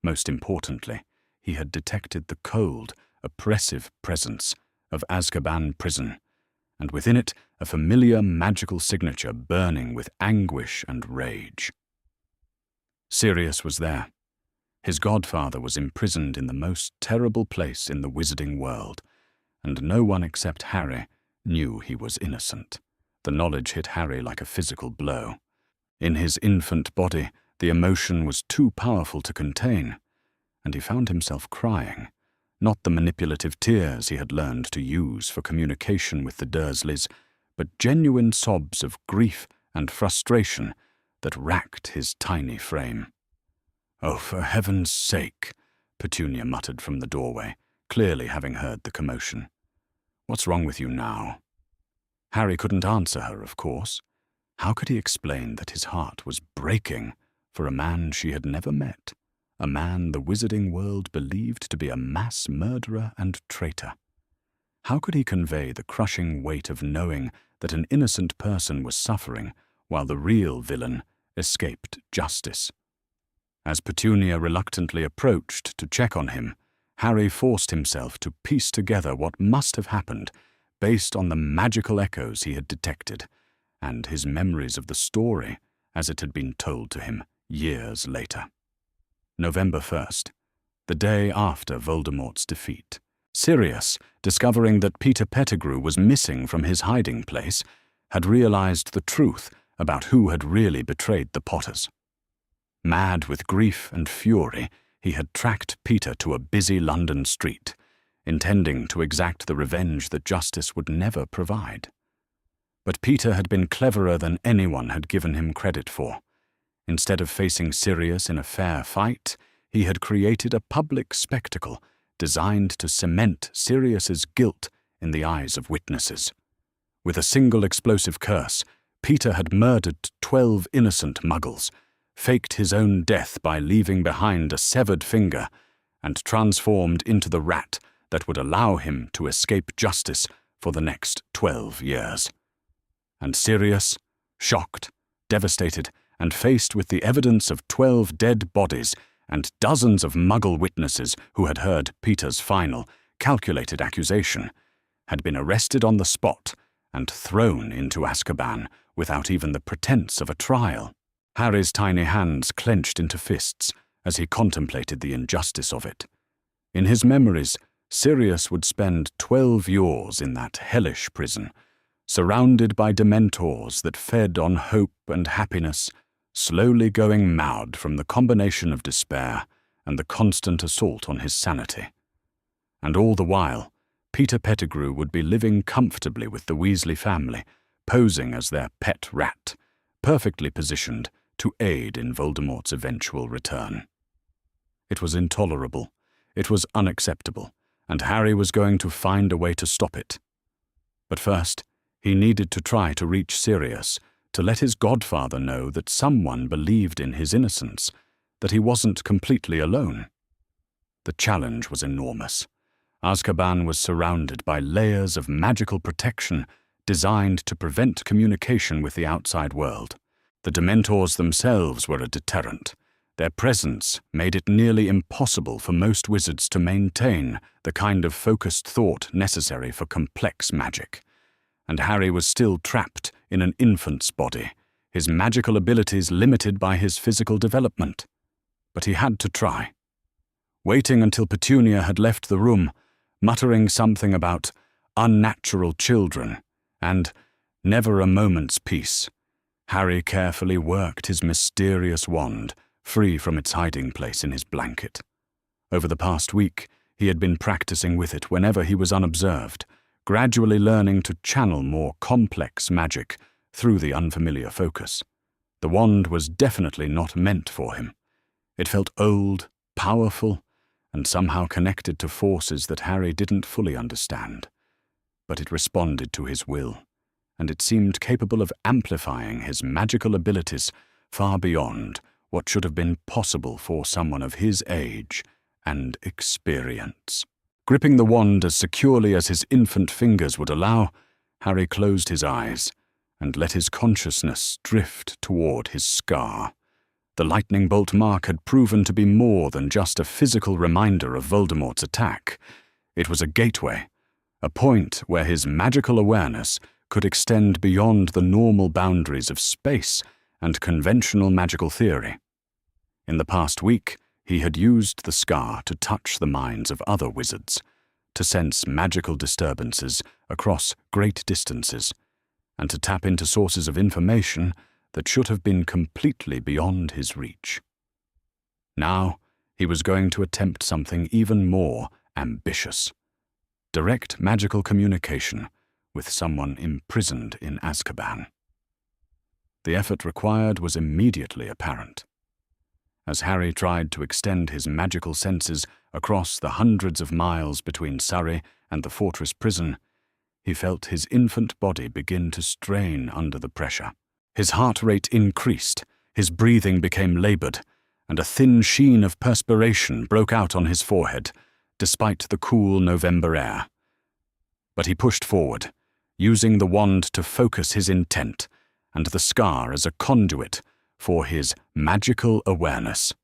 S1: Most importantly, he had detected the cold, oppressive presence of Azkaban prison, and within it a familiar magical signature burning with anguish and rage. Sirius was there. His godfather was imprisoned in the most terrible place in the wizarding world, and no one except Harry knew he was innocent. The knowledge hit Harry like a physical blow. In his infant body, the emotion was too powerful to contain, and he found himself crying, not the manipulative tears he had learned to use for communication with the Dursleys, but genuine sobs of grief and frustration that racked his tiny frame. "Oh, for heaven's sake," Petunia muttered from the doorway, clearly having heard the commotion. "What's wrong with you now?" Harry couldn't answer her, of course. How could he explain that his heart was breaking for a man she had never met, a man the wizarding world believed to be a mass murderer and traitor? How could he convey the crushing weight of knowing that an innocent person was suffering while the real villain escaped justice? As Petunia reluctantly approached to check on him, Harry forced himself to piece together what must have happened based on the magical echoes he had detected and his memories of the story as it had been told to him years later. November 1st, the day after Voldemort's defeat. Sirius, discovering that Peter Pettigrew was missing from his hiding place, had realized the truth about who had really betrayed the Potters. Mad with grief and fury, he had tracked Peter to a busy London street, intending to exact the revenge that justice would never provide. But Peter had been cleverer than anyone had given him credit for. Instead of facing Sirius in a fair fight, he had created a public spectacle designed to cement Sirius's guilt in the eyes of witnesses. With a single explosive curse, Peter had murdered 12 innocent muggles, faked his own death by leaving behind a severed finger, and transformed into the rat that would allow him to escape justice for the next 12 years. And Sirius, shocked, devastated, and faced with the evidence of 12 dead bodies and dozens of muggle witnesses who had heard Peter's final, calculated accusation, had been arrested on the spot and thrown into Azkaban without even the pretense of a trial. Harry's tiny hands clenched into fists as he contemplated the injustice of it. In his memories, Sirius would spend 12 years in that hellish prison, surrounded by dementors that fed on hope and happiness, slowly going mad from the combination of despair and the constant assault on his sanity. And all the while, Peter Pettigrew would be living comfortably with the Weasley family, posing as their pet rat, perfectly positioned to aid in Voldemort's eventual return. It was intolerable, it was unacceptable, and Harry was going to find a way to stop it. But first, he needed to try to reach Sirius, to let his godfather know that someone believed in his innocence, that he wasn't completely alone. The challenge was enormous. Azkaban was surrounded by layers of magical protection designed to prevent communication with the outside world. The Dementors themselves were a deterrent. Their presence made it nearly impossible for most wizards to maintain the kind of focused thought necessary for complex magic. And Harry was still trapped in an infant's body, his magical abilities limited by his physical development. But he had to try. Waiting until Petunia had left the room, muttering something about unnatural children and never a moment's peace, Harry carefully worked his mysterious wand free from its hiding place in his blanket. Over the past week, he had been practicing with it whenever he was unobserved, gradually learning to channel more complex magic through the unfamiliar focus. The wand was definitely not meant for him. It felt old, powerful, and somehow connected to forces that Harry didn't fully understand. But it responded to his will, and it seemed capable of amplifying his magical abilities far beyond what should have been possible for someone of his age and experience. Gripping the wand as securely as his infant fingers would allow, Harry closed his eyes and let his consciousness drift toward his scar. The lightning bolt mark had proven to be more than just a physical reminder of Voldemort's attack. It was a gateway, a point where his magical awareness could extend beyond the normal boundaries of space and conventional magical theory. In the past week, he had used the scar to touch the minds of other wizards, to sense magical disturbances across great distances, and to tap into sources of information that should have been completely beyond his reach. Now, he was going to attempt something even more ambitious: direct magical communication with someone imprisoned in Azkaban. The effort required was immediately apparent. As Harry tried to extend his magical senses across the hundreds of miles between Surrey and the fortress prison, he felt his infant body begin to strain under the pressure. His heart rate increased, his breathing became labored, and a thin sheen of perspiration broke out on his forehead, despite the cool November air. But he pushed forward, using the wand to focus his intent, and the scar as a conduit for his magical awareness.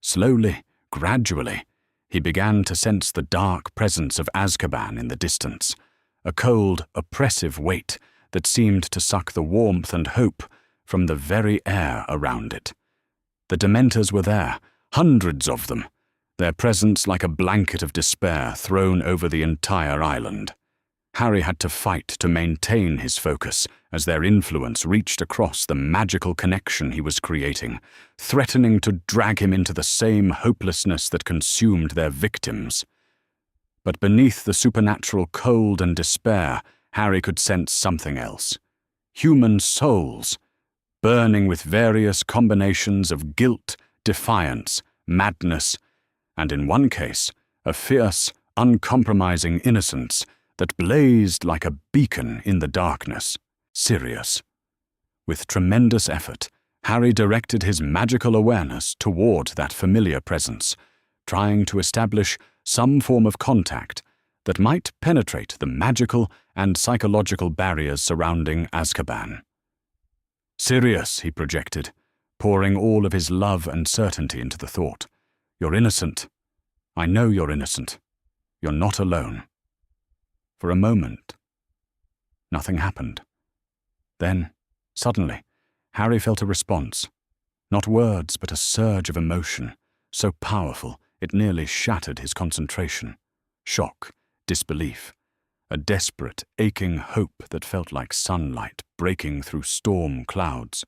S1: Slowly, gradually, he began to sense the dark presence of Azkaban in the distance, a cold, oppressive weight that seemed to suck the warmth and hope from the very air around it. The Dementors were there, hundreds of them, their presence like a blanket of despair thrown over the entire island. Harry had to fight to maintain his focus as their influence reached across the magical connection he was creating, threatening to drag him into the same hopelessness that consumed their victims. But beneath the supernatural cold and despair, Harry could sense something else: human souls, burning with various combinations of guilt, defiance, madness, and in one case, a fierce, uncompromising innocence that blazed like a beacon in the darkness. Sirius. With tremendous effort, Harry directed his magical awareness toward that familiar presence, trying to establish some form of contact that might penetrate the magical and psychological barriers surrounding Azkaban. Sirius, he projected, pouring all of his love and certainty into the thought. You're innocent. I know you're innocent. You're not alone. For a moment, nothing happened. Then, suddenly, Harry felt a response. Not words, but a surge of emotion, so powerful it nearly shattered his concentration. Shock, disbelief, a desperate, aching hope that felt like sunlight breaking through storm clouds.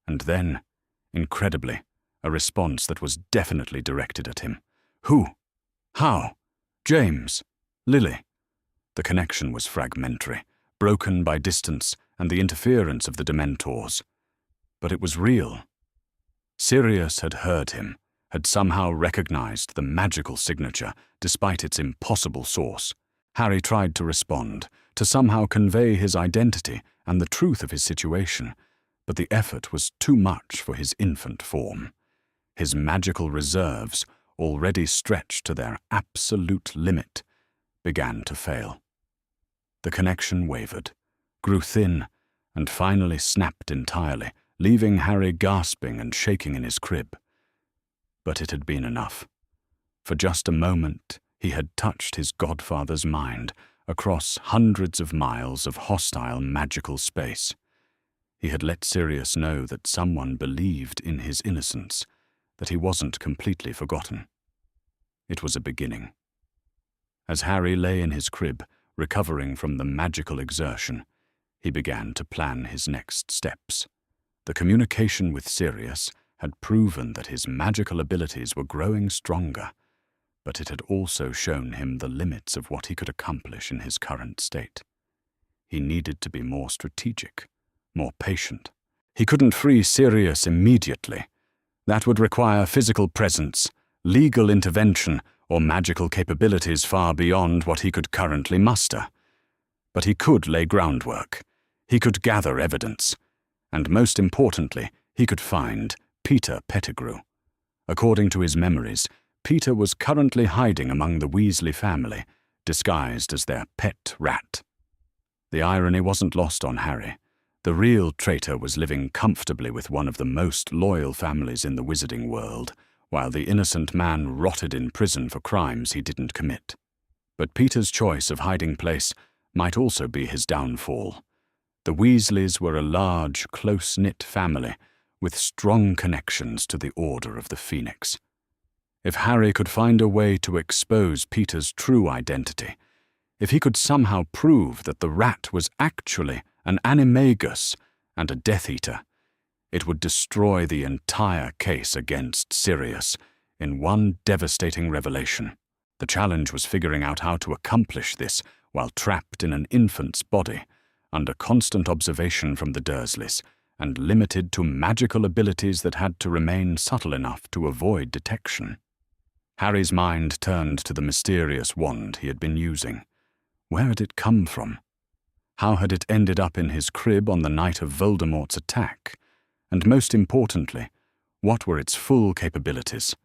S1: And then, incredibly, a response that was definitely directed at him. Who? How? James? Lily? The connection was fragmentary, broken by distance and the interference of the Dementors. But it was real. Sirius had heard him, had somehow recognized the magical signature despite its impossible source. Harry tried to respond, to somehow convey his identity and the truth of his situation, but the effort was too much for his infant form. His magical reserves, already stretched to their absolute limit, began to fail. The connection wavered, grew thin, and finally snapped entirely, leaving Harry gasping and shaking in his crib. But it had been enough. For just a moment, he had touched his godfather's mind across hundreds of miles of hostile magical space. He had let Sirius know that someone believed in his innocence, that he wasn't completely forgotten. It was a beginning. As Harry lay in his crib, recovering from the magical exertion, he began to plan his next steps. The communication with Sirius had proven that his magical abilities were growing stronger, but it had also shown him the limits of what he could accomplish in his current state. He needed to be more strategic, more patient. He couldn't free Sirius immediately. That would require physical presence, legal intervention, or magical capabilities far beyond what he could currently muster. But he could lay groundwork. He could gather evidence. And most importantly, he could find Peter Pettigrew. According to his memories, Peter was currently hiding among the Weasley family, disguised as their pet rat. The irony wasn't lost on Harry. The real traitor was living comfortably with one of the most loyal families in the wizarding world, while the innocent man rotted in prison for crimes he didn't commit. But Peter's choice of hiding place might also be his downfall. The Weasleys were a large, close-knit family with strong connections to the Order of the Phoenix. If Harry could find a way to expose Peter's true identity, if he could somehow prove that the rat was actually an animagus and a Death Eater, it would destroy the entire case against Sirius in one devastating revelation. The challenge was figuring out how to accomplish this while trapped in an infant's body, under constant observation from the Dursleys, and limited to magical abilities that had to remain subtle enough to avoid detection. Harry's mind turned to the mysterious wand he had been using. Where had it come from? How had it ended up in his crib on the night of Voldemort's attack? And most importantly, what were its full capabilities?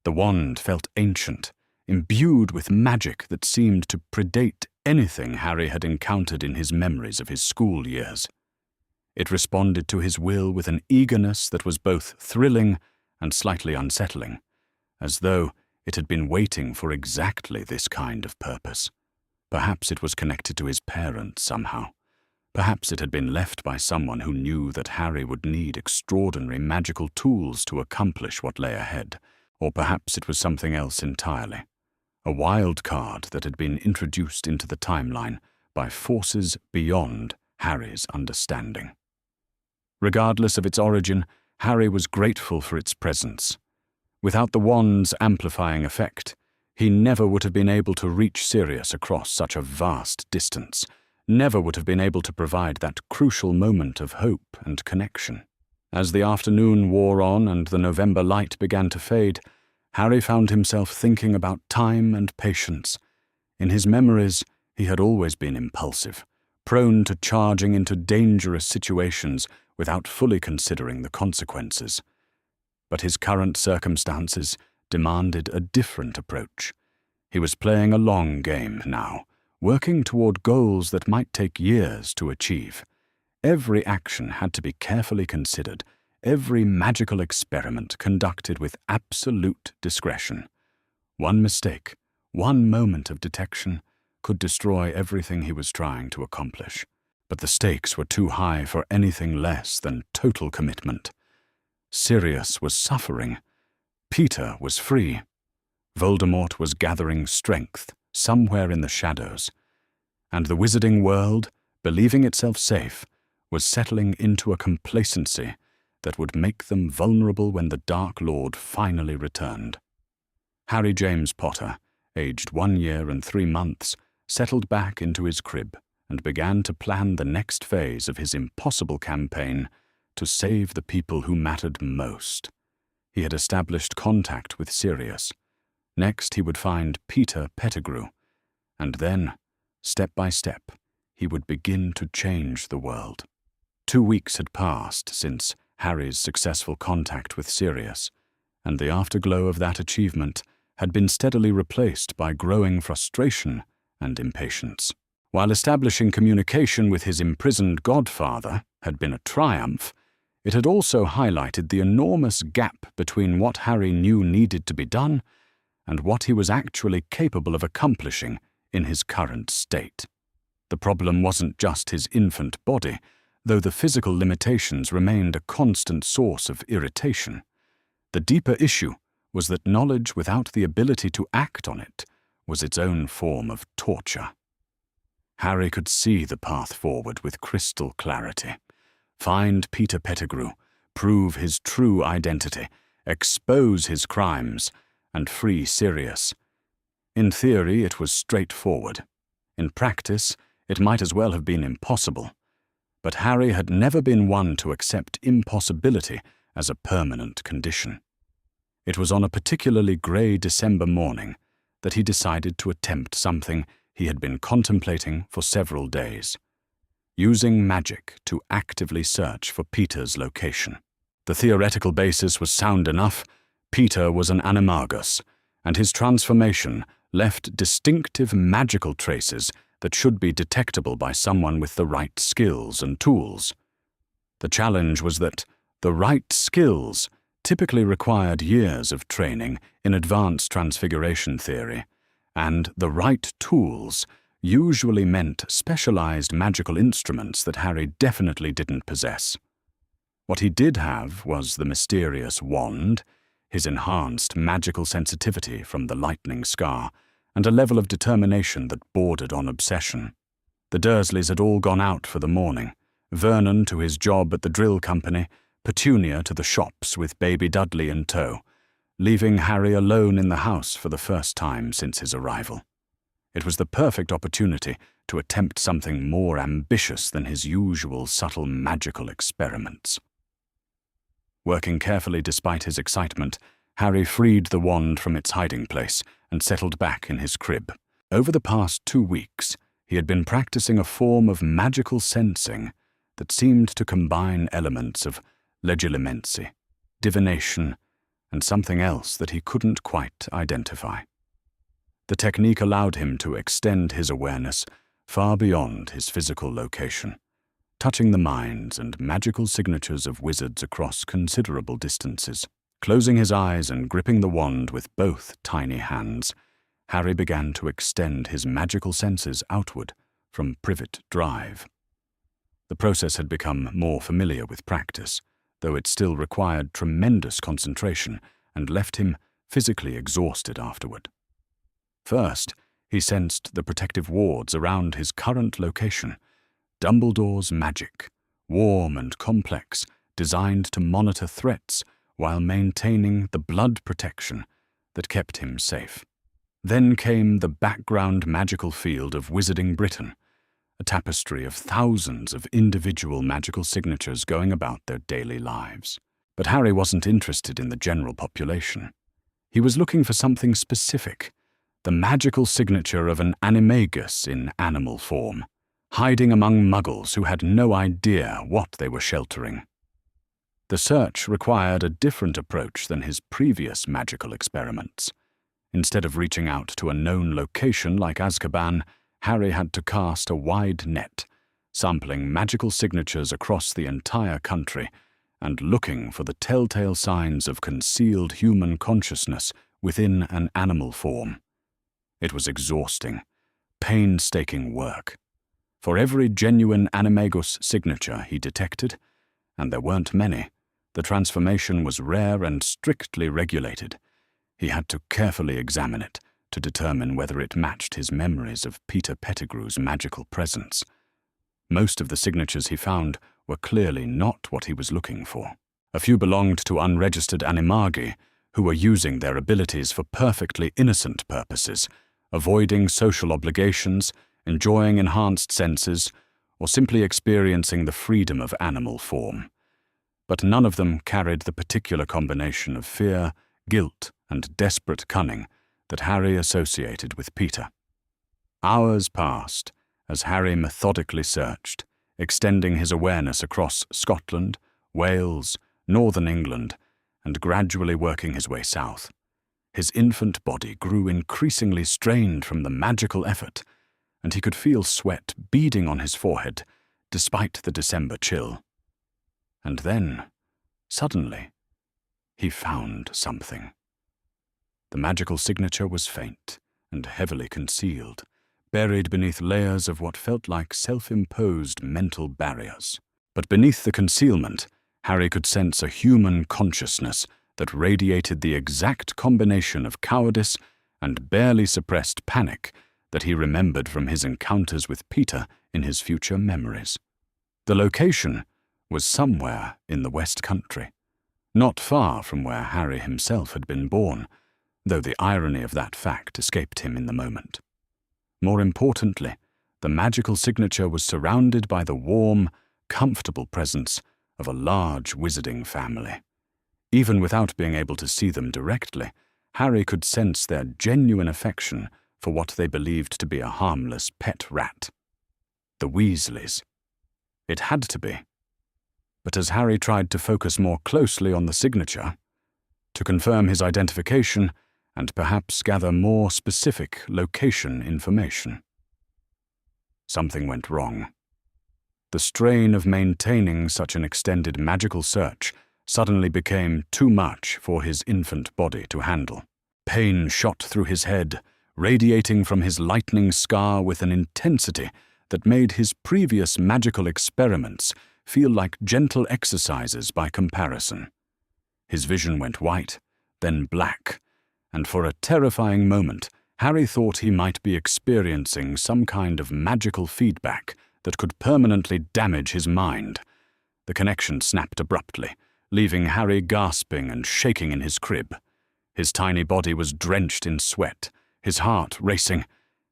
S1: The wand felt ancient, imbued with magic that seemed to predate anything Harry had encountered in his memories of his school years. It responded to his will with an eagerness that was both thrilling and slightly unsettling, as though it had been waiting for exactly this kind of purpose. Perhaps it was connected to his parents somehow. Perhaps it had been left by someone who knew that Harry would need extraordinary magical tools to accomplish what lay ahead. Or perhaps it was something else entirely. A wild card that had been introduced into the timeline by forces beyond Harry's understanding. Regardless of its origin, Harry was grateful for its presence. Without the wand's amplifying effect, he never would have been able to reach Sirius across such a vast distance, never would have been able to provide that crucial moment of hope and connection. As the afternoon wore on and the November light began to fade, Harry found himself thinking about time and patience. In his memories, he had always been impulsive, prone to charging into dangerous situations without fully considering the consequences. But his current circumstances demanded a different approach. He was playing a long game now, working toward goals that might take years to achieve. Every action had to be carefully considered, every magical experiment conducted with absolute discretion. One mistake, one moment of detection, could destroy everything he was trying to accomplish. But the stakes were too high for anything less than total commitment. Sirius was suffering. Peter was free. Voldemort was gathering strength somewhere in the shadows. And the wizarding world, believing itself safe, was settling into a complacency that would make them vulnerable when the Dark Lord finally returned. Harry James Potter, aged 1 year and 3 months, settled back into his crib and began to plan the next phase of his impossible campaign to save the people who mattered most. He had established contact with Sirius. Next, he would find Peter Pettigrew. And then, step by step, he would begin to change the world. 2 weeks had passed since Harry's successful contact with Sirius, and the afterglow of that achievement had been steadily replaced by growing frustration and impatience. While establishing communication with his imprisoned godfather had been a triumph, it had also highlighted the enormous gap between what Harry knew needed to be done and what he was actually capable of accomplishing in his current state. The problem wasn't just his infant body, though the physical limitations remained a constant source of irritation. The deeper issue was that knowledge without the ability to act on it was its own form of torture. Harry could see the path forward with crystal clarity. Find Peter Pettigrew, prove his true identity, expose his crimes, and free Sirius. In theory, it was straightforward. In practice, it might as well have been impossible. But Harry had never been one to accept impossibility as a permanent condition. It was on a particularly grey December morning that he decided to attempt something he had been contemplating for several days: using magic to actively search for Peter's location. The theoretical basis was sound enough. Peter was an animagus, and his transformation left distinctive magical traces that should be detectable by someone with the right skills and tools. The challenge was that the right skills typically required years of training in advanced transfiguration theory, and the right tools usually meant specialized magical instruments that Harry definitely didn't possess. What he did have was the mysterious wand, his enhanced magical sensitivity from the lightning scar, and a level of determination that bordered on obsession. The Dursleys had all gone out for the morning, Vernon to his job at the drill company, Petunia to the shops with baby Dudley in tow, leaving Harry alone in the house for the first time since his arrival. It was the perfect opportunity to attempt something more ambitious than his usual subtle magical experiments. Working carefully despite his excitement, Harry freed the wand from its hiding place and settled back in his crib. Over the past 2 weeks, he had been practicing a form of magical sensing that seemed to combine elements of legilimency, divination, and something else that he couldn't quite identify. The technique allowed him to extend his awareness far beyond his physical location, touching the minds and magical signatures of wizards across considerable distances. Closing his eyes and gripping the wand with both tiny hands, Harry began to extend his magical senses outward from Privet Drive. The process had become more familiar with practice, though it still required tremendous concentration and left him physically exhausted afterward. First, he sensed the protective wards around his current location, Dumbledore's magic, warm and complex, designed to monitor threats while maintaining the blood protection that kept him safe. Then came the background magical field of Wizarding Britain, a tapestry of thousands of individual magical signatures going about their daily lives. But Harry wasn't interested in the general population. He was looking for something specific, the magical signature of an animagus in animal form, hiding among muggles who had no idea what they were sheltering. The search required a different approach than his previous magical experiments. Instead of reaching out to a known location like Azkaban, Harry had to cast a wide net, sampling magical signatures across the entire country and looking for the telltale signs of concealed human consciousness within an animal form. It was exhausting, painstaking work. For every genuine animagus signature he detected, and there weren't many, the transformation was rare and strictly regulated. He had to carefully examine it to determine whether it matched his memories of Peter Pettigrew's magical presence. Most of the signatures he found were clearly not what he was looking for. A few belonged to unregistered animagi who were using their abilities for perfectly innocent purposes, avoiding social obligations, enjoying enhanced senses, or simply experiencing the freedom of animal form. But none of them carried the particular combination of fear, guilt, and desperate cunning that Harry associated with Peter. Hours passed as Harry methodically searched, extending his awareness across Scotland, Wales, northern England, and gradually working his way south. His infant body grew increasingly strained from the magical effort, and he could feel sweat beading on his forehead despite the December chill. And then, suddenly, he found something. The magical signature was faint and heavily concealed, buried beneath layers of what felt like self-imposed mental barriers. But beneath the concealment, Harry could sense a human consciousness that radiated the exact combination of cowardice and barely suppressed panic that he remembered from his encounters with Peter in his future memories. The location was somewhere in the West Country, not far from where Harry himself had been born, though the irony of that fact escaped him in the moment. More importantly, the magical signature was surrounded by the warm, comfortable presence of a large wizarding family. Even without being able to see them directly, Harry could sense their genuine affection for what they believed to be a harmless pet rat. The Weasleys. It had to be. But as Harry tried to focus more closely on the signature, to confirm his identification and perhaps gather more specific location information, something went wrong. The strain of maintaining such an extended magical search suddenly became too much for his infant body to handle. Pain shot through his head, radiating from his lightning scar with an intensity that made his previous magical experiments feel like gentle exercises by comparison. His vision went white, then black, and for a terrifying moment, Harry thought he might be experiencing some kind of magical feedback that could permanently damage his mind. The connection snapped abruptly, leaving Harry gasping and shaking in his crib. His tiny body was drenched in sweat, his heart racing,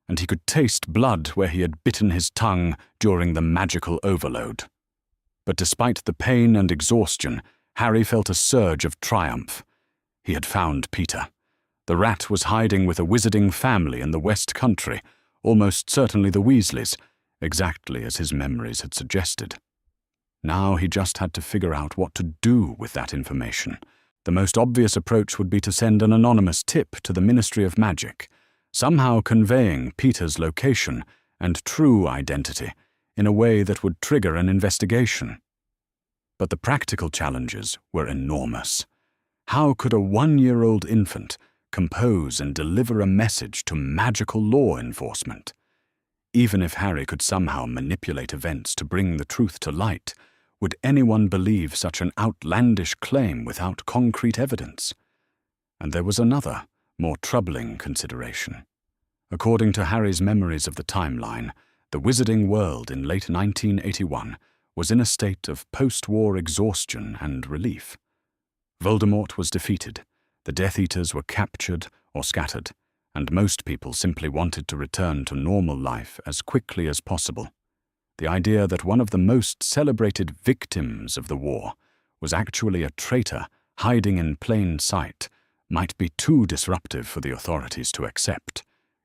S1: and he could taste blood where he had bitten his tongue during the magical overload. But despite the pain and exhaustion, Harry felt a surge of triumph. He had found Peter. The rat was hiding with a wizarding family in the West Country, almost certainly the Weasleys, exactly as his memories had suggested. Now he just had to figure out what to do with that information. The most obvious approach would be to send an anonymous tip to the Ministry of Magic, somehow conveying Peter's location and true identity in a way that would trigger an investigation. But the practical challenges were enormous. How could a 1-year-old infant compose and deliver a message to magical law enforcement? Even if Harry could somehow manipulate events to bring the truth to light, would anyone believe such an outlandish claim without concrete evidence? And there was another, more troubling consideration. According to Harry's memories of the timeline, the wizarding world in late 1981 was in a state of post-war exhaustion and relief. Voldemort was defeated, the Death Eaters were captured or scattered, and most people simply wanted to return to normal life as quickly as possible. The idea that one of the most celebrated victims of the war was actually a traitor hiding in plain sight might be too disruptive for the authorities to accept,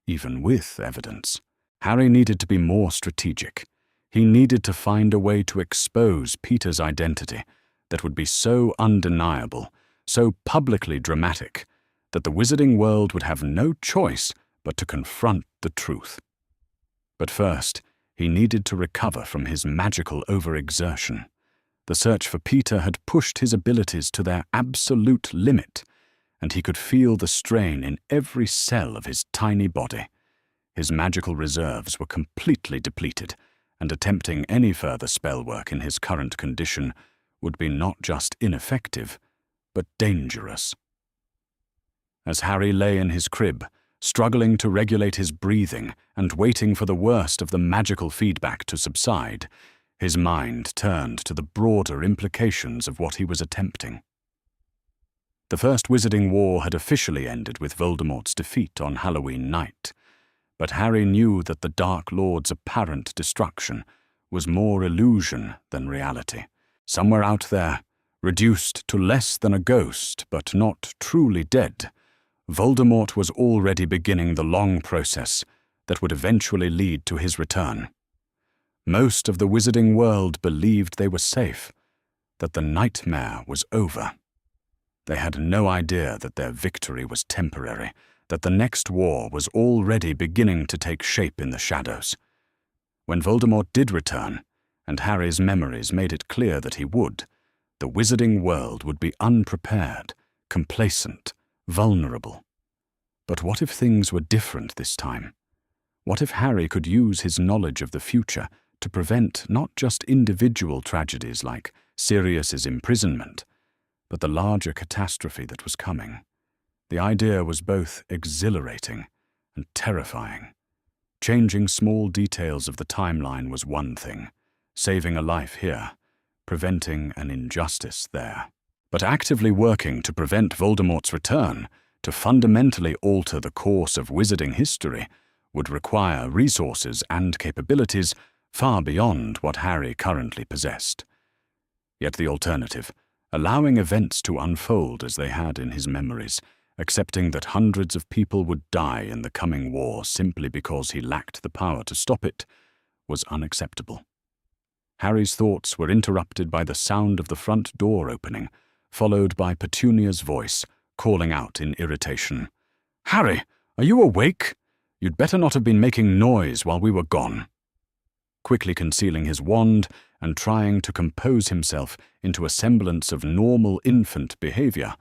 S1: even with evidence. Harry needed to be more strategic. He needed to find a way to expose Peter's identity that would be so undeniable, so publicly dramatic, that the wizarding world would have no choice but to confront the truth. But first, he needed to recover from his magical overexertion. The search for Peter had pushed his abilities to their absolute limit, and he could feel the strain in every cell of his tiny body. His magical reserves were completely depleted, and attempting any further spell work in his current condition would be not just ineffective, but dangerous. As Harry lay in his crib, struggling to regulate his breathing and waiting for the worst of the magical feedback to subside, his mind turned to the broader implications of what he was attempting. The First Wizarding War had officially ended with Voldemort's defeat on Halloween night, but Harry knew that the Dark Lord's apparent destruction was more illusion than reality. Somewhere out there, reduced to less than a ghost but not truly dead, Voldemort was already beginning the long process that would eventually lead to his return. Most of the wizarding world believed they were safe, that the nightmare was over. They had no idea that their victory was temporary, that the next war was already beginning to take shape in the shadows. When Voldemort did return, and Harry's memories made it clear that he would, the wizarding world would be unprepared, complacent, vulnerable. But what if things were different this time? What if Harry could use his knowledge of the future to prevent not just individual tragedies like Sirius's imprisonment, but the larger catastrophe that was coming? The idea was both exhilarating and terrifying. Changing small details of the timeline was one thing, saving a life here, preventing an injustice there. But actively working to prevent Voldemort's return to fundamentally alter the course of wizarding history would require resources and capabilities far beyond what Harry currently possessed. Yet the alternative, allowing events to unfold as they had in his memories, accepting that hundreds of people would die in the coming war simply because he lacked the power to stop it, was unacceptable. Harry's thoughts were interrupted by the sound of the front door opening, followed by Petunia's voice, calling out in irritation. "Harry, are you awake? You'd better not have been making noise while we were gone." Quickly concealing his wand and trying to compose himself into a semblance of normal infant behavior,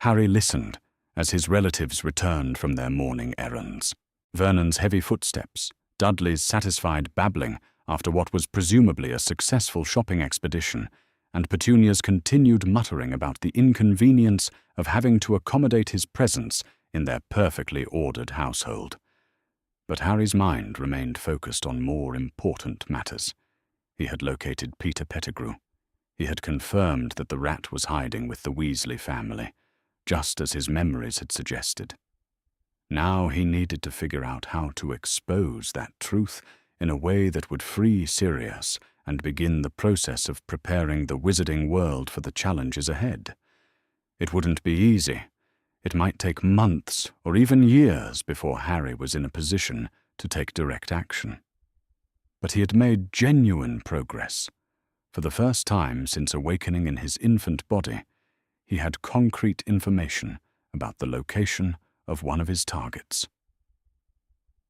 S1: Harry listened as his relatives returned from their morning errands. Vernon's heavy footsteps, Dudley's satisfied babbling after what was presumably a successful shopping expedition, and Petunia's continued muttering about the inconvenience of having to accommodate his presence in their perfectly ordered household. But Harry's mind remained focused on more important matters. He had located Peter Pettigrew. He had confirmed that the rat was hiding with the Weasley family, just as his memories had suggested. Now he needed to figure out how to expose that truth in a way that would free Sirius and begin the process of preparing the wizarding world for the challenges ahead. It wouldn't be easy. It might take months or even years before Harry was in a position to take direct action. But he had made genuine progress. For the first time since awakening in his infant body, he had concrete information about the location of one of his targets.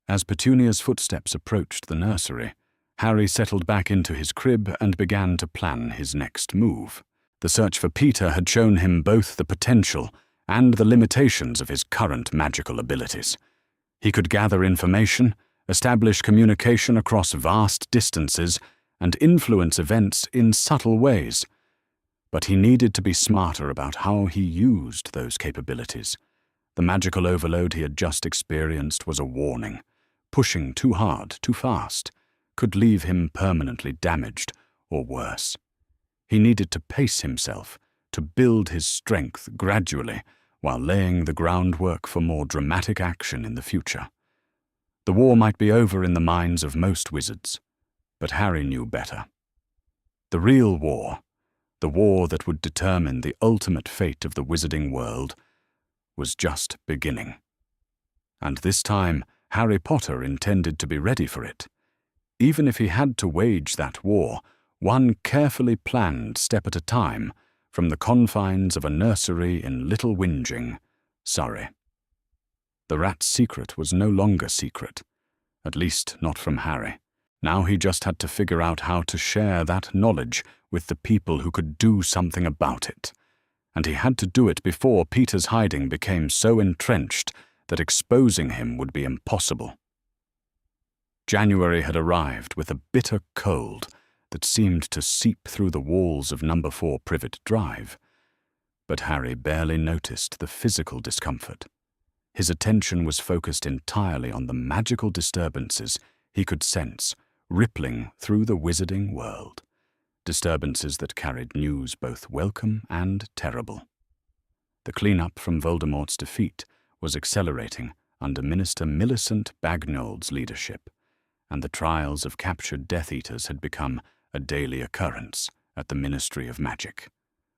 S1: As Petunia's footsteps approached the nursery, Harry settled back into his crib and began to plan his next move. The search for Peter had shown him both the potential and the limitations of his current magical abilities. He could gather information, establish communication across vast distances, and influence events in subtle ways. But he needed to be smarter about how he used those capabilities. The magical overload he had just experienced was a warning. Pushing too hard, too fast, could leave him permanently damaged or worse. He needed to pace himself, to build his strength gradually while laying the groundwork for more dramatic action in the future. The war might be over in the minds of most wizards, but Harry knew better. The real war, the war that would determine the ultimate fate of the wizarding world, was just beginning. And this time, Harry Potter intended to be ready for it. Even if he had to wage that war, one carefully planned step at a time, from the confines of a nursery in Little Whinging, Surrey. The rat's secret was no longer secret, at least not from Harry. Now he just had to figure out how to share that knowledge with the people who could do something about it. And he had to do it before Peter's hiding became so entrenched that exposing him would be impossible. January had arrived with a bitter cold that seemed to seep through the walls of No. 4 Privet Drive. But Harry barely noticed the physical discomfort. His attention was focused entirely on the magical disturbances he could sense rippling through the wizarding world, disturbances that carried news both welcome and terrible. The clean-up from Voldemort's defeat was accelerating under Minister Millicent Bagnold's leadership, and the trials of captured Death Eaters had become a daily occurrence at the Ministry of Magic.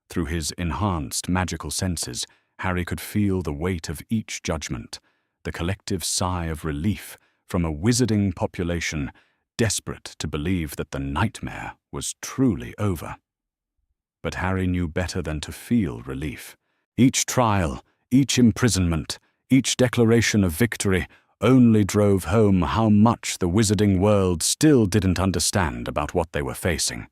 S1: Through his enhanced magical senses, Harry could feel the weight of each judgment, the collective sigh of relief from a wizarding population desperate to believe that the nightmare was truly over. But Harry knew better than to feel relief. Each trial, each imprisonment, each declaration of victory only drove home how much the wizarding world still didn't understand about what they were facing.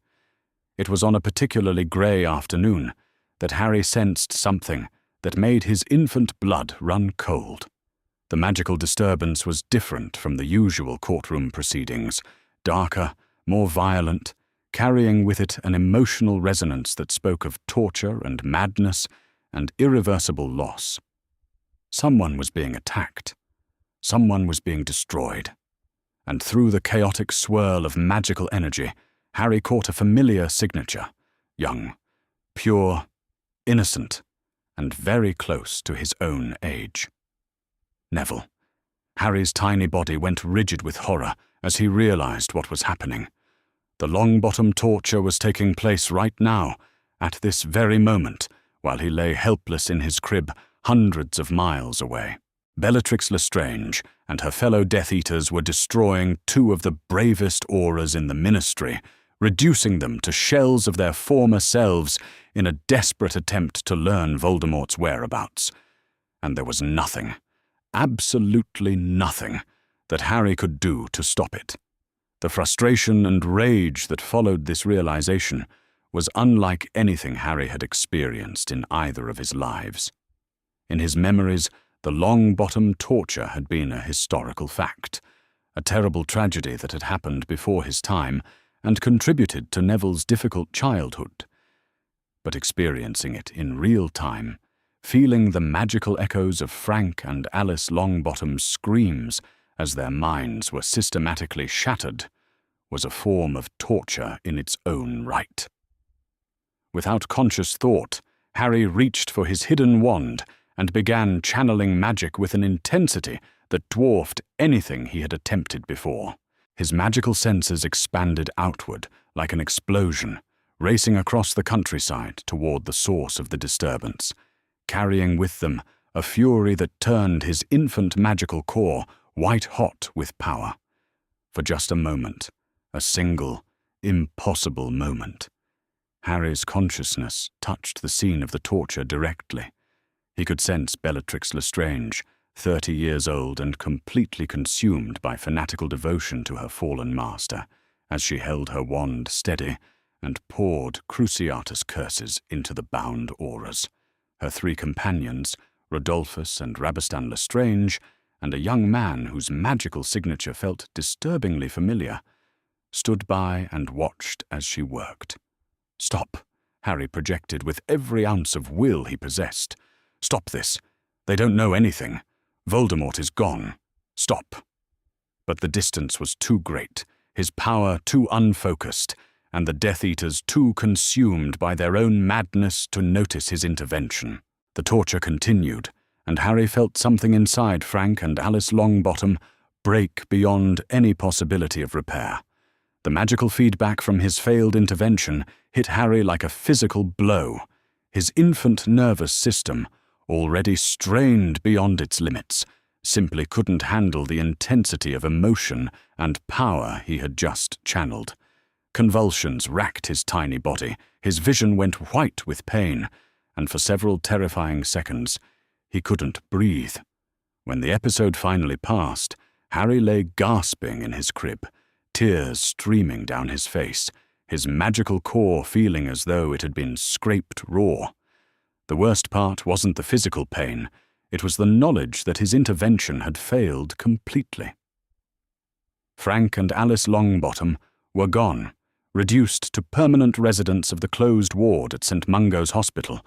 S1: It was on a particularly grey afternoon that Harry sensed something that made his infant blood run cold. The magical disturbance was different from the usual courtroom proceedings, darker, more violent, carrying with it an emotional resonance that spoke of torture and madness and irreversible loss. Someone was being attacked. Someone was being destroyed. And through the chaotic swirl of magical energy, Harry caught a familiar signature, young, pure, innocent, and very close to his own age. Neville. Harry's tiny body went rigid with horror as he realized what was happening. The Longbottom torture was taking place right now, at this very moment, while he lay helpless in his crib hundreds of miles away. Bellatrix Lestrange and her fellow Death Eaters were destroying two of the bravest Aurors in the Ministry, reducing them to shells of their former selves in a desperate attempt to learn Voldemort's whereabouts. And there was nothing, absolutely nothing, that Harry could do to stop it. The frustration and rage that followed this realization was unlike anything Harry had experienced in either of his lives. In his memories, the Longbottom torture had been a historical fact, a terrible tragedy that had happened before his time and contributed to Neville's difficult childhood. But experiencing it in real time, feeling the magical echoes of Frank and Alice Longbottom's screams as their minds were systematically shattered, was a form of torture in its own right. Without conscious thought, Harry reached for his hidden wand and began channeling magic with an intensity that dwarfed anything he had attempted before. His magical senses expanded outward like an explosion, racing across the countryside toward the source of the disturbance, carrying with them a fury that turned his infant magical core white-hot with power. For just a moment, a single, impossible moment, Harry's consciousness touched the scene of the torture directly. He could sense Bellatrix Lestrange, 30 years old and completely consumed by fanatical devotion to her fallen master, as she held her wand steady and poured Cruciatus curses into the bound Aurors. Her three companions, Rodolphus and Rabistan Lestrange, and a young man whose magical signature felt disturbingly familiar, stood by and watched as she worked. "Stop," Harry projected with every ounce of will he possessed. "Stop this. They don't know anything. Voldemort is gone. Stop." But the distance was too great, his power too unfocused, and the Death Eaters too consumed by their own madness to notice his intervention. The torture continued, and Harry felt something inside Frank and Alice Longbottom break beyond any possibility of repair. The magical feedback from his failed intervention hit Harry like a physical blow. His infant nervous system, already strained beyond its limits, simply couldn't handle the intensity of emotion and power he had just channeled. Convulsions racked his tiny body, his vision went white with pain, and for several terrifying seconds, he couldn't breathe. When the episode finally passed, Harry lay gasping in his crib, tears streaming down his face, his magical core feeling as though it had been scraped raw. The worst part wasn't the physical pain, it was the knowledge that his intervention had failed completely. Frank and Alice Longbottom were gone, reduced to permanent residents of the closed ward at St. Mungo's Hospital,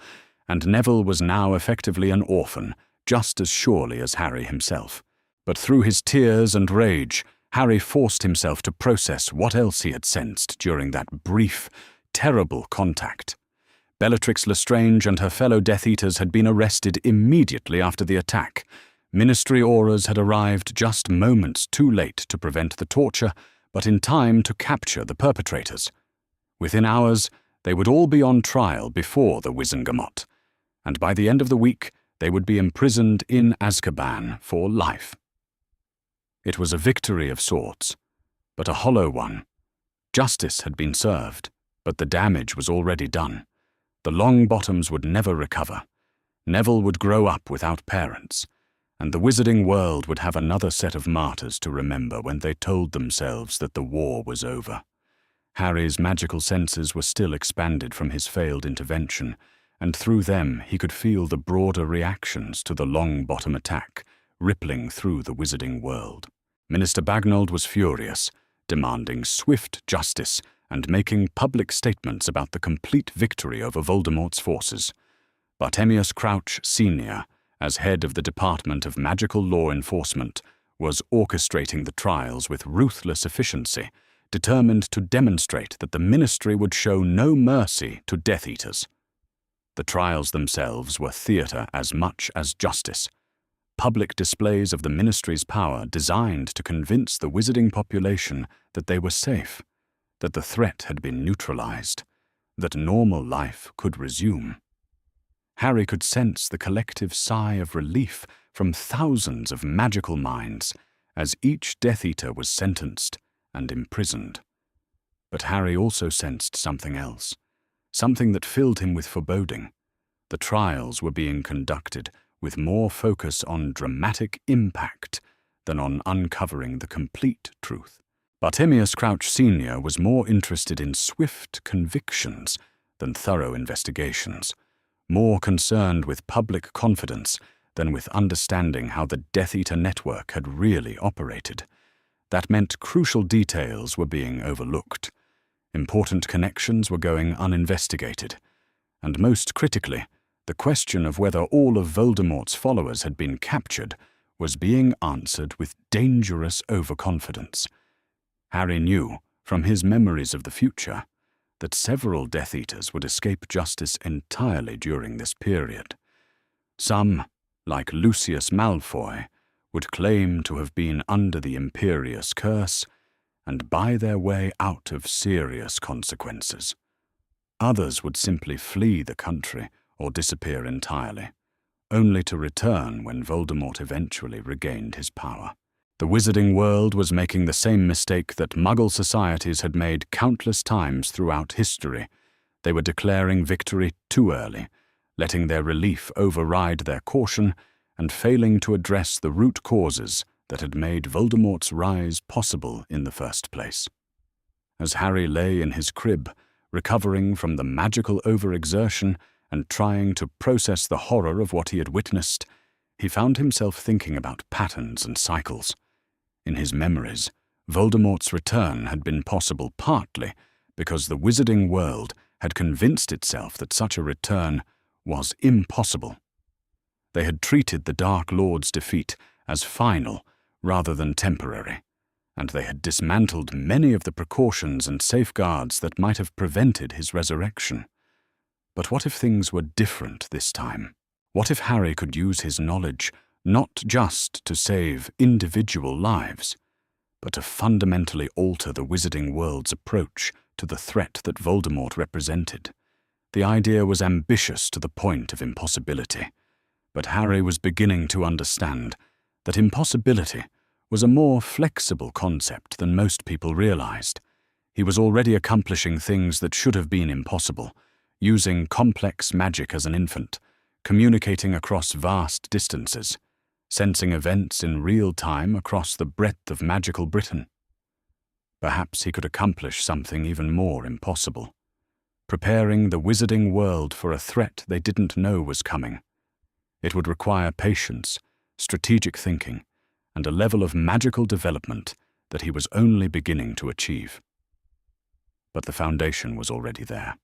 S1: and Neville was now effectively an orphan, just as surely as Harry himself. But through his tears and rage, Harry forced himself to process what else he had sensed during that brief, terrible contact. Bellatrix Lestrange and her fellow Death Eaters had been arrested immediately after the attack. Ministry Aurors had arrived just moments too late to prevent the torture, but in time to capture the perpetrators. Within hours, they would all be on trial before the Wizengamot, and by the end of the week, they would be imprisoned in Azkaban for life. It was a victory of sorts, but a hollow one. Justice had been served, but the damage was already done. The Longbottoms would never recover. Neville would grow up without parents, and the wizarding world would have another set of martyrs to remember when they told themselves that the war was over. Harry's magical senses were still expanded from his failed intervention, and through them he could feel the broader reactions to the Longbottom attack rippling through the wizarding world. Minister Bagnold was furious, demanding swift justice and making public statements about the complete victory over Voldemort's forces. Bartemius Crouch Sr., as head of the Department of Magical Law Enforcement, was orchestrating the trials with ruthless efficiency, determined to demonstrate that the Ministry would show no mercy to Death Eaters. The trials themselves were theatre as much as justice. Public displays of the Ministry's power designed to convince the wizarding population that they were safe, that the threat had been neutralized, that normal life could resume. Harry could sense the collective sigh of relief from thousands of magical minds as each Death Eater was sentenced and imprisoned. But Harry also sensed something else, something that filled him with foreboding. The trials were being conducted with more focus on dramatic impact than on uncovering the complete truth. Bartemius Crouch Sr. was more interested in swift convictions than thorough investigations, more concerned with public confidence than with understanding how the Death Eater network had really operated. That meant crucial details were being overlooked. Important connections were going uninvestigated. And most critically, the question of whether all of Voldemort's followers had been captured was being answered with dangerous overconfidence. Harry knew, from his memories of the future, that several Death Eaters would escape justice entirely during this period. Some, like Lucius Malfoy, would claim to have been under the Imperious Curse and buy their way out of serious consequences. Others would simply flee the country or disappear entirely, only to return when Voldemort eventually regained his power. The wizarding world was making the same mistake that Muggle societies had made countless times throughout history. They were declaring victory too early, letting their relief override their caution, and failing to address the root causes that had made Voldemort's rise possible in the first place. As Harry lay in his crib, recovering from the magical overexertion and trying to process the horror of what he had witnessed, he found himself thinking about patterns and cycles. In his memories, Voldemort's return had been possible partly because the wizarding world had convinced itself that such a return was impossible. They had treated the Dark Lord's defeat as final rather than temporary, and they had dismantled many of the precautions and safeguards that might have prevented his resurrection. But what if things were different this time? What if Harry could use his knowledge not just to save individual lives, but to fundamentally alter the wizarding world's approach to the threat that Voldemort represented? The idea was ambitious to the point of impossibility, but Harry was beginning to understand that impossibility was a more flexible concept than most people realized. He was already accomplishing things that should have been impossible, using complex magic as an infant, communicating across vast distances, sensing events in real time across the breadth of magical Britain. Perhaps he could accomplish something even more impossible, preparing the wizarding world for a threat they didn't know was coming. It would require patience, strategic thinking, and a level of magical development that he was only beginning to achieve. But the foundation was already there.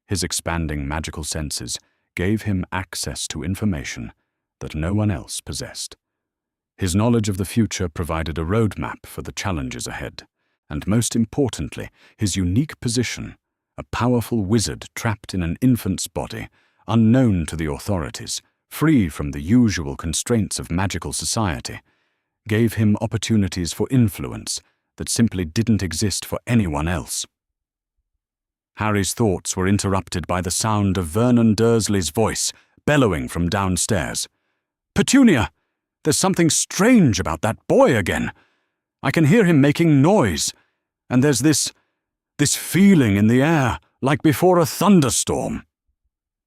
S1: His expanding magical senses gave him access to information that no one else possessed. His knowledge of the future provided a roadmap for the challenges ahead, and most importantly, his unique position, a powerful wizard trapped in an infant's body, unknown to the authorities, free from the usual constraints of magical society, gave him opportunities for influence that simply didn't exist for anyone else. Harry's thoughts were interrupted by the sound of Vernon Dursley's voice bellowing from downstairs. "Petunia! There's something strange about that boy again. I can hear him making noise, and there's this feeling in the air, like before a thunderstorm."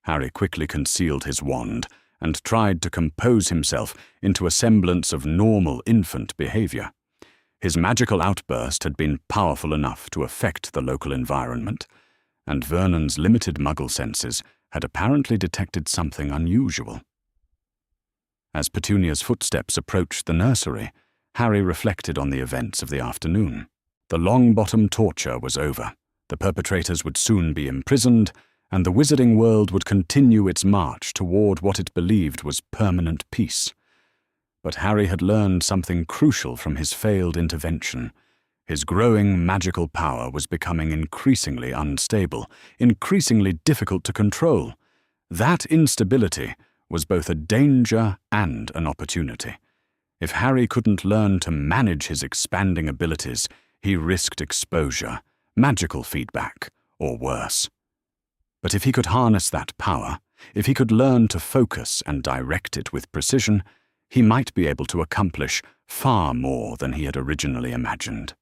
S1: Harry quickly concealed his wand and tried to compose himself into a semblance of normal infant behavior. His magical outburst had been powerful enough to affect the local environment, and Vernon's limited Muggle senses had apparently detected something unusual. As Petunia's footsteps approached the nursery, Harry reflected on the events of the afternoon. The Longbottom torture was over, the perpetrators would soon be imprisoned, and the wizarding world would continue its march toward what it believed was permanent peace. But Harry had learned something crucial from his failed intervention. His growing magical power was becoming increasingly unstable, increasingly difficult to control, That instability was both a danger and an opportunity. If Harry couldn't learn to manage his expanding abilities, he risked exposure, magical feedback, or worse. But if he could harness that power, if he could learn to focus and direct it with precision, he might be able to accomplish far more than he had originally imagined.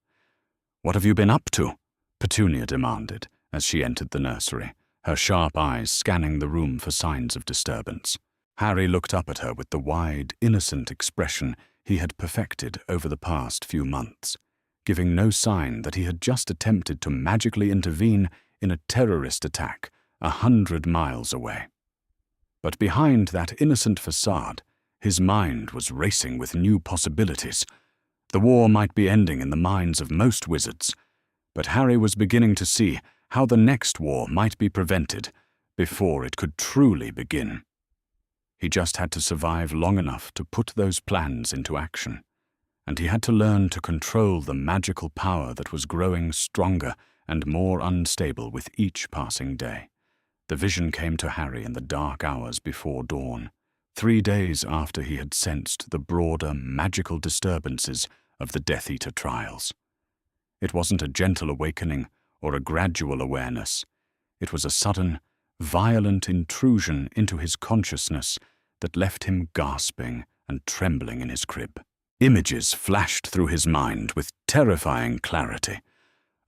S1: "What have you been up to?" Petunia demanded as she entered the nursery, her sharp eyes scanning the room for signs of disturbance. Harry looked up at her with the wide, innocent expression he had perfected over the past few months, giving no sign that he had just attempted to magically intervene in a terrorist attack 100 miles away. But behind that innocent facade, his mind was racing with new possibilities. The war might be ending in the minds of most wizards, but Harry was beginning to see how the next war might be prevented before it could truly begin. He just had to survive long enough to put those plans into action, and he had to learn to control the magical power that was growing stronger and more unstable with each passing day. The vision came to Harry in the dark hours before dawn, 3 days after he had sensed the broader magical disturbances of the Death Eater trials. It wasn't a gentle awakening or a gradual awareness. It was a sudden, violent intrusion into his consciousness that left him gasping and trembling in his crib. Images flashed through his mind with terrifying clarity.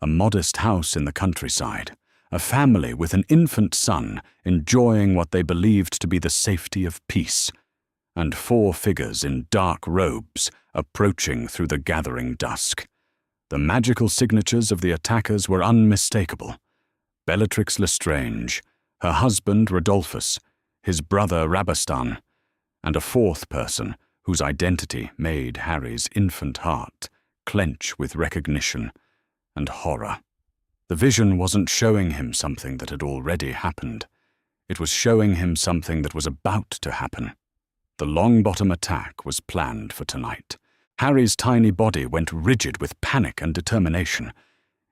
S1: A modest house in the countryside, a family with an infant son enjoying what they believed to be the safety of peace, and 4 figures in dark robes approaching through the gathering dusk. The magical signatures of the attackers were unmistakable. Bellatrix Lestrange, her husband Rodolphus, his brother Rabastan, and a 4th person whose identity made Harry's infant heart clench with recognition and horror. The vision wasn't showing him something that had already happened. It was showing him something that was about to happen. The Longbottom attack was planned for tonight. Harry's tiny body went rigid with panic and determination.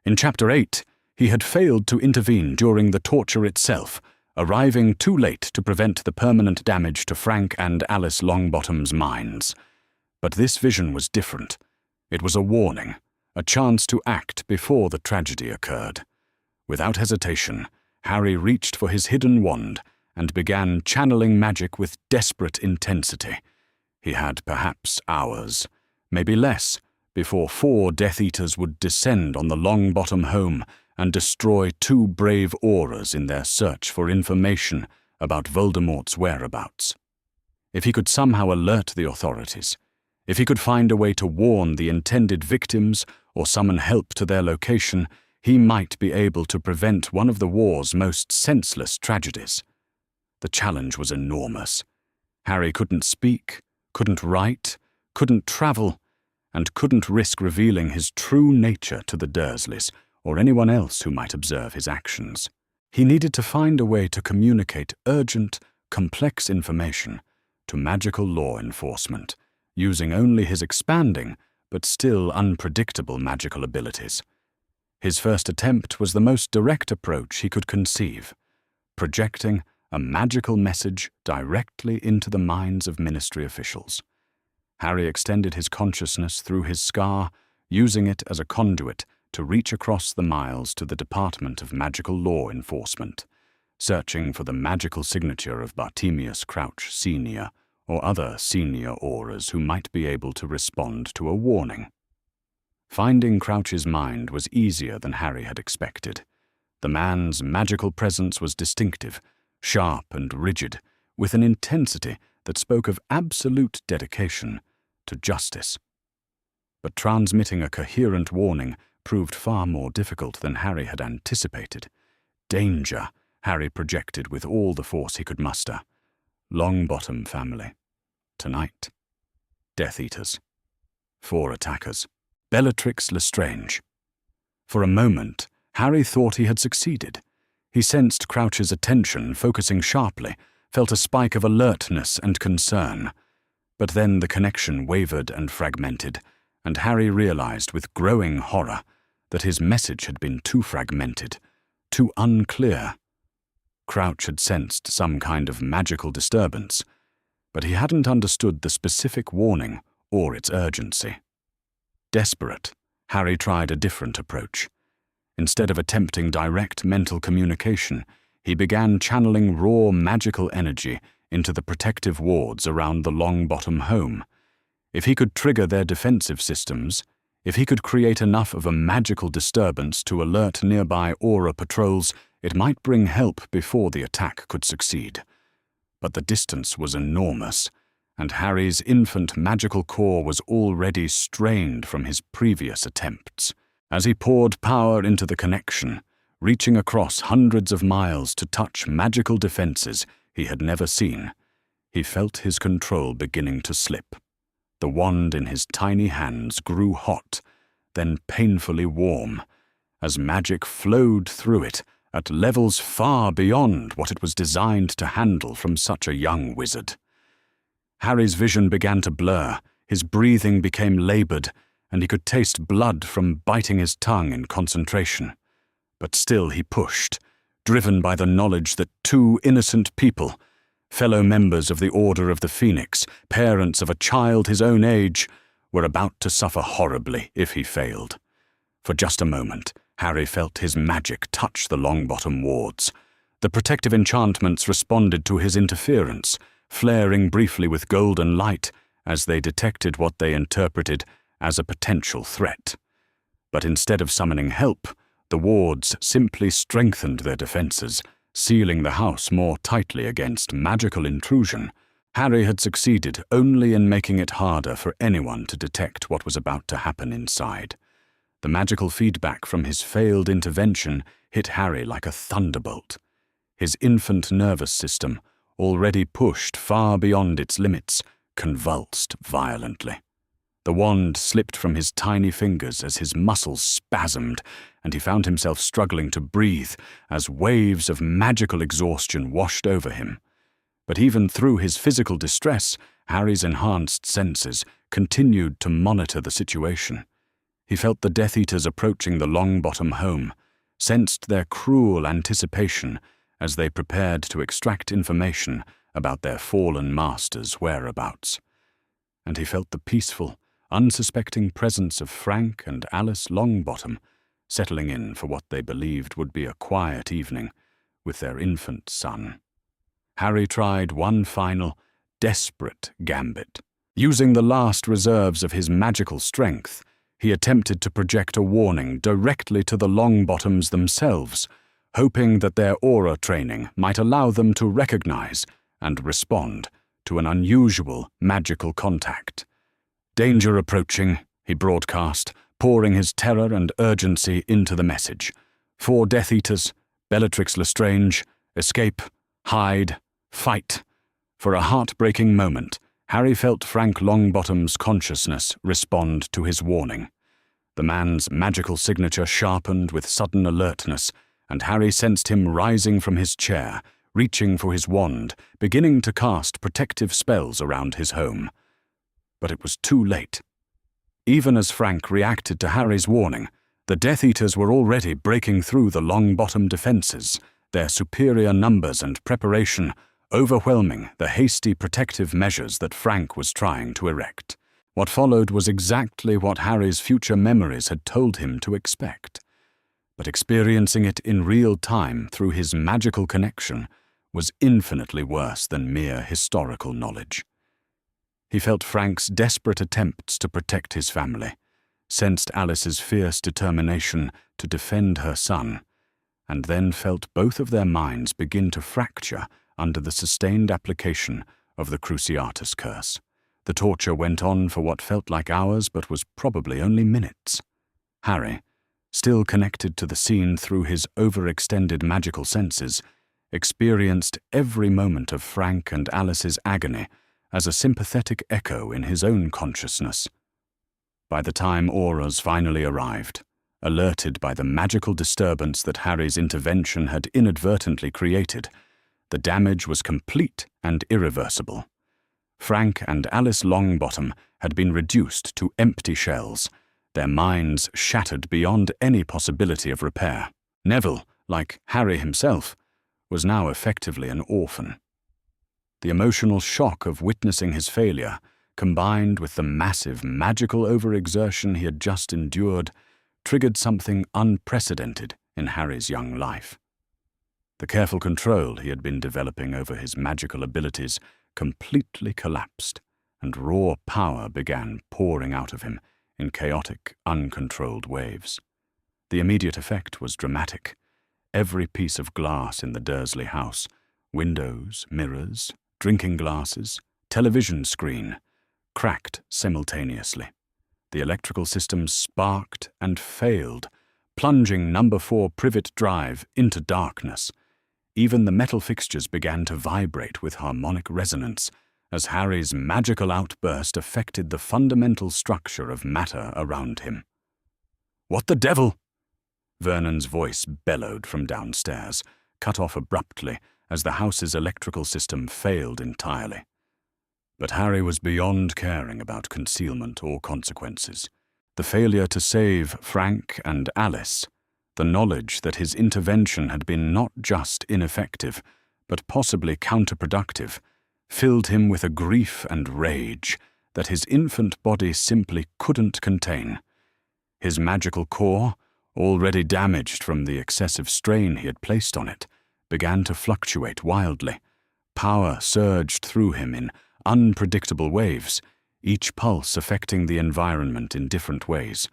S1: In Chapter 8, he had failed to intervene during the torture itself, arriving too late to prevent the permanent damage to Frank and Alice Longbottom's minds. But this vision was different. It was a warning, a chance to act before the tragedy occurred. Without hesitation, Harry reached for his hidden wand and began channeling magic with desperate intensity. He had perhaps hours, maybe less, before 4 Death Eaters would descend on the Longbottom home and destroy 2 brave Aurors in their search for information about Voldemort's whereabouts. If he could somehow alert the authorities, if he could find a way to warn the intended victims or summon help to their location, he might be able to prevent one of the war's most senseless tragedies. The challenge was enormous. Harry couldn't speak, couldn't write, couldn't travel, and couldn't risk revealing his true nature to the Dursleys or anyone else who might observe his actions. He needed to find a way to communicate urgent, complex information to magical law enforcement, using only his expanding but still unpredictable magical abilities. His first attempt was the most direct approach he could conceive, projecting a magical message directly into the minds of Ministry officials. Harry extended his consciousness through his scar, using it as a conduit to reach across the miles to the Department of Magical Law Enforcement, searching for the magical signature of Bartemius Crouch Sr. or other senior Aurors who might be able to respond to a warning. Finding Crouch's mind was easier than Harry had expected. The man's magical presence was distinctive, sharp and rigid, with an intensity that spoke of absolute dedication to justice. But transmitting a coherent warning proved far more difficult than Harry had anticipated. Danger, Harry projected with all the force he could muster. Longbottom family. Tonight. Death Eaters. 4 attackers. Bellatrix Lestrange. For a moment, Harry thought he had succeeded. He sensed Crouch's attention focusing sharply, felt a spike of alertness and concern. But then the connection wavered and fragmented, and Harry realized with growing horror that his message had been too fragmented, too unclear. Crouch had sensed some kind of magical disturbance, but he hadn't understood the specific warning or its urgency. Desperate, Harry tried a different approach. Instead of attempting direct mental communication, he began channeling raw magical energy into the protective wards around the Longbottom home. If he could trigger their defensive systems, if he could create enough of a magical disturbance to alert nearby aura patrols, it might bring help before the attack could succeed. But the distance was enormous, and Harry's infant magical core was already strained from his previous attempts. As he poured power into the connection, reaching across hundreds of miles to touch magical defenses he had never seen, he felt his control beginning to slip. The wand in his tiny hands grew hot, then painfully warm, as magic flowed through it at levels far beyond what it was designed to handle from such a young wizard. Harry's vision began to blur, his breathing became labored, and he could taste blood from biting his tongue in concentration. But still he pushed, driven by the knowledge that two innocent people, fellow members of the Order of the Phoenix, parents of a child his own age, were about to suffer horribly if he failed. For just a moment, Harry felt his magic touch the Longbottom wards. The protective enchantments responded to his interference, flaring briefly with golden light as they detected what they interpreted as a potential threat. But instead of summoning help, the wards simply strengthened their defenses, sealing the house more tightly against magical intrusion. Harry had succeeded only in making it harder for anyone to detect what was about to happen inside. The magical feedback from his failed intervention hit Harry like a thunderbolt. His infant nervous system, already pushed far beyond its limits, convulsed violently. The wand slipped from his tiny fingers as his muscles spasmed, and he found himself struggling to breathe as waves of magical exhaustion washed over him. But even through his physical distress, Harry's enhanced senses continued to monitor the situation. He felt the Death Eaters approaching the Longbottom home, sensed their cruel anticipation as they prepared to extract information about their fallen master's whereabouts. And he felt the peaceful, unsuspecting presence of Frank and Alice Longbottom settling in for what they believed would be a quiet evening with their infant son. Harry tried one final, desperate gambit. Using the last reserves of his magical strength, he attempted to project a warning directly to the Longbottoms themselves, hoping that their aura training might allow them to recognize and respond to an unusual magical contact. "Danger approaching," he broadcast, pouring his terror and urgency into the message. "4 Death Eaters, Bellatrix Lestrange, escape, hide, fight." For a heartbreaking moment, Harry felt Frank Longbottom's consciousness respond to his warning. The man's magical signature sharpened with sudden alertness, and Harry sensed him rising from his chair, reaching for his wand, beginning to cast protective spells around his home. But it was too late. Even as Frank reacted to Harry's warning, the Death Eaters were already breaking through the Longbottom defenses, their superior numbers and preparation overwhelming the hasty protective measures that Frank was trying to erect. What followed was exactly what Harry's future memories had told him to expect. But experiencing it in real time through his magical connection was infinitely worse than mere historical knowledge. He felt Frank's desperate attempts to protect his family, sensed Alice's fierce determination to defend her son, and then felt both of their minds begin to fracture under the sustained application of the Cruciatus curse. The torture went on for what felt like hours but was probably only minutes. Harry, still connected to the scene through his overextended magical senses, experienced every moment of Frank and Alice's agony as a sympathetic echo in his own consciousness. By the time auras finally arrived, alerted by the magical disturbance that Harry's intervention had inadvertently created, the damage was complete and irreversible. Frank and Alice Longbottom had been reduced to empty shells, their minds shattered beyond any possibility of repair. Neville, like Harry himself, was now effectively an orphan. The emotional shock of witnessing his failure, combined with the massive magical overexertion he had just endured, triggered something unprecedented in Harry's young life. The careful control he had been developing over his magical abilities completely collapsed, and raw power began pouring out of him in chaotic, uncontrolled waves. The immediate effect was dramatic. Every piece of glass in the Dursley house, windows, mirrors, drinking glasses, television screen, cracked simultaneously. The electrical system sparked and failed, plunging number 4 Privet Drive into darkness. Even the metal fixtures began to vibrate with harmonic resonance as Harry's magical outburst affected the fundamental structure of matter around him. "What the devil?" Vernon's voice bellowed from downstairs, cut off abruptly as the house's electrical system failed entirely. But Harry was beyond caring about concealment or consequences. The failure to save Frank and Alice, the knowledge that his intervention had been not just ineffective, but possibly counterproductive, filled him with a grief and rage that his infant body simply couldn't contain. His magical core, already damaged from the excessive strain he had placed on it, began to fluctuate wildly. Power surged through him in unpredictable waves, each pulse affecting the environment in different ways.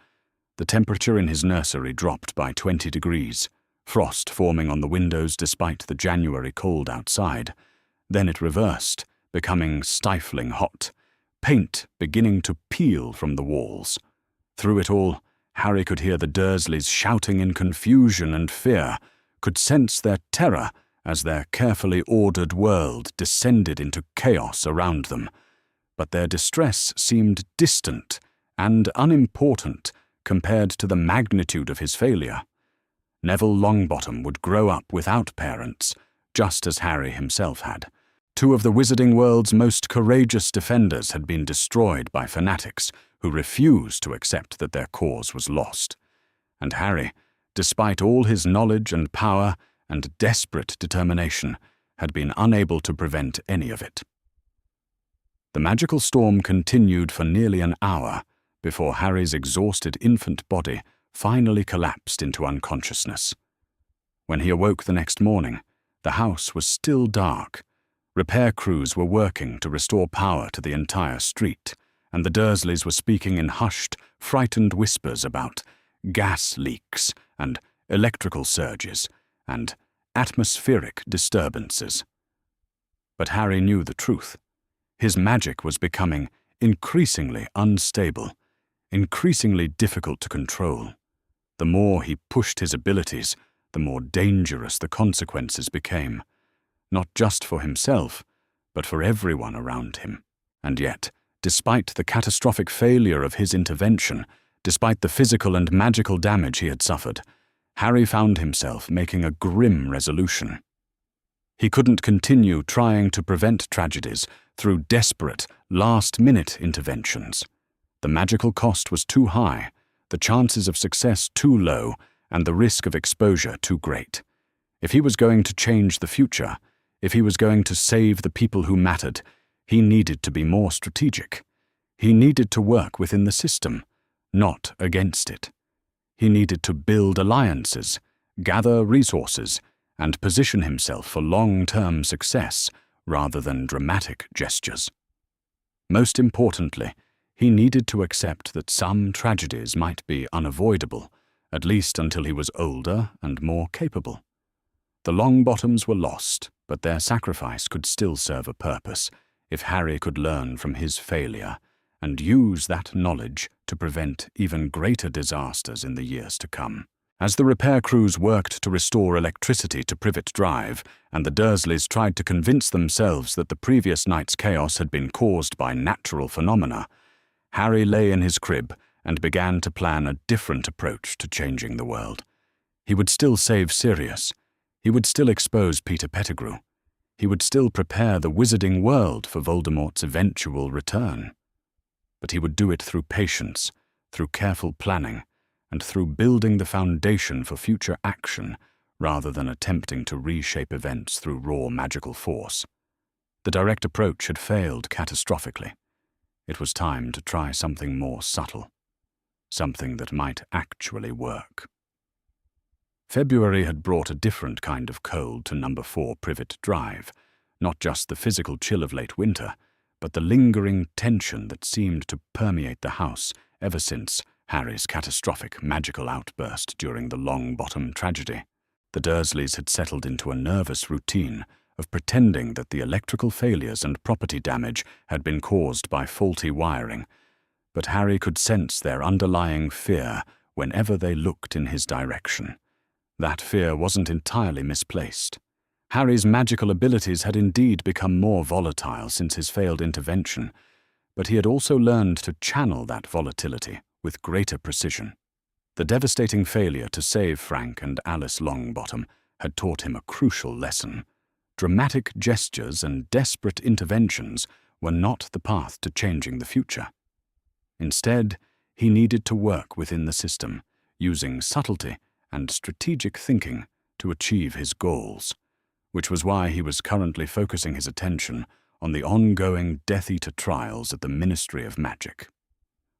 S1: The temperature in his nursery dropped by 20 degrees, frost forming on the windows despite the January cold outside. Then it reversed, becoming stifling hot, paint beginning to peel from the walls. Through it all, Harry could hear the Dursleys shouting in confusion and fear, could sense their terror as their carefully ordered world descended into chaos around them. But their distress seemed distant and unimportant compared to the magnitude of his failure. Neville Longbottom would grow up without parents, just as Harry himself had. 2 of the wizarding world's most courageous defenders had been destroyed by fanatics who refused to accept that their cause was lost. And Harry, despite all his knowledge and power and desperate determination, had been unable to prevent any of it. The magical storm continued for nearly an hour before Harry's exhausted infant body finally collapsed into unconsciousness. When he awoke the next morning, the house was still dark. Repair crews were working to restore power to the entire street, and the Dursleys were speaking in hushed, frightened whispers about gas leaks and electrical surges and atmospheric disturbances. But Harry knew the truth. His magic was becoming increasingly unstable, increasingly difficult to control. The more he pushed his abilities, the more dangerous the consequences became, not just for himself, but for everyone around him. And yet, despite the catastrophic failure of his intervention, despite the physical and magical damage he had suffered, Harry found himself making a grim resolution. He couldn't continue trying to prevent tragedies through desperate, last-minute interventions. The magical cost was too high, the chances of success too low, and the risk of exposure too great. If he was going to change the future, if he was going to save the people who mattered, he needed to be more strategic. He needed to work within the system, not against it. He needed to build alliances, gather resources, and position himself for long-term success rather than dramatic gestures. Most importantly, he needed to accept that some tragedies might be unavoidable, at least until he was older and more capable. The Longbottoms were lost, but their sacrifice could still serve a purpose if Harry could learn from his failure and use that knowledge to prevent even greater disasters in the years to come. As the repair crews worked to restore electricity to Privet Drive, and the Dursleys tried to convince themselves that the previous night's chaos had been caused by natural phenomena, Harry lay in his crib and began to plan a different approach to changing the world. He would still save Sirius. He would still expose Peter Pettigrew. He would still prepare the wizarding world for Voldemort's eventual return. But he would do it through patience, through careful planning, and through building the foundation for future action rather than attempting to reshape events through raw magical force. The direct approach had failed catastrophically. It was time to try something more subtle, something that might actually work. February had brought a different kind of cold to Number 4 Privet Drive, not just the physical chill of late winter, but the lingering tension that seemed to permeate the house ever since Harry's catastrophic magical outburst during the Longbottom tragedy. The Dursleys had settled into a nervous routine of pretending that the electrical failures and property damage had been caused by faulty wiring, but Harry could sense their underlying fear whenever they looked in his direction. That fear wasn't entirely misplaced. Harry's magical abilities had indeed become more volatile since his failed intervention, but he had also learned to channel that volatility with greater precision. The devastating failure to save Frank and Alice Longbottom had taught him a crucial lesson. Dramatic gestures and desperate interventions were not the path to changing the future. Instead, he needed to work within the system, using subtlety and strategic thinking to achieve his goals, which was why he was currently focusing his attention on the ongoing Death Eater trials at the Ministry of Magic.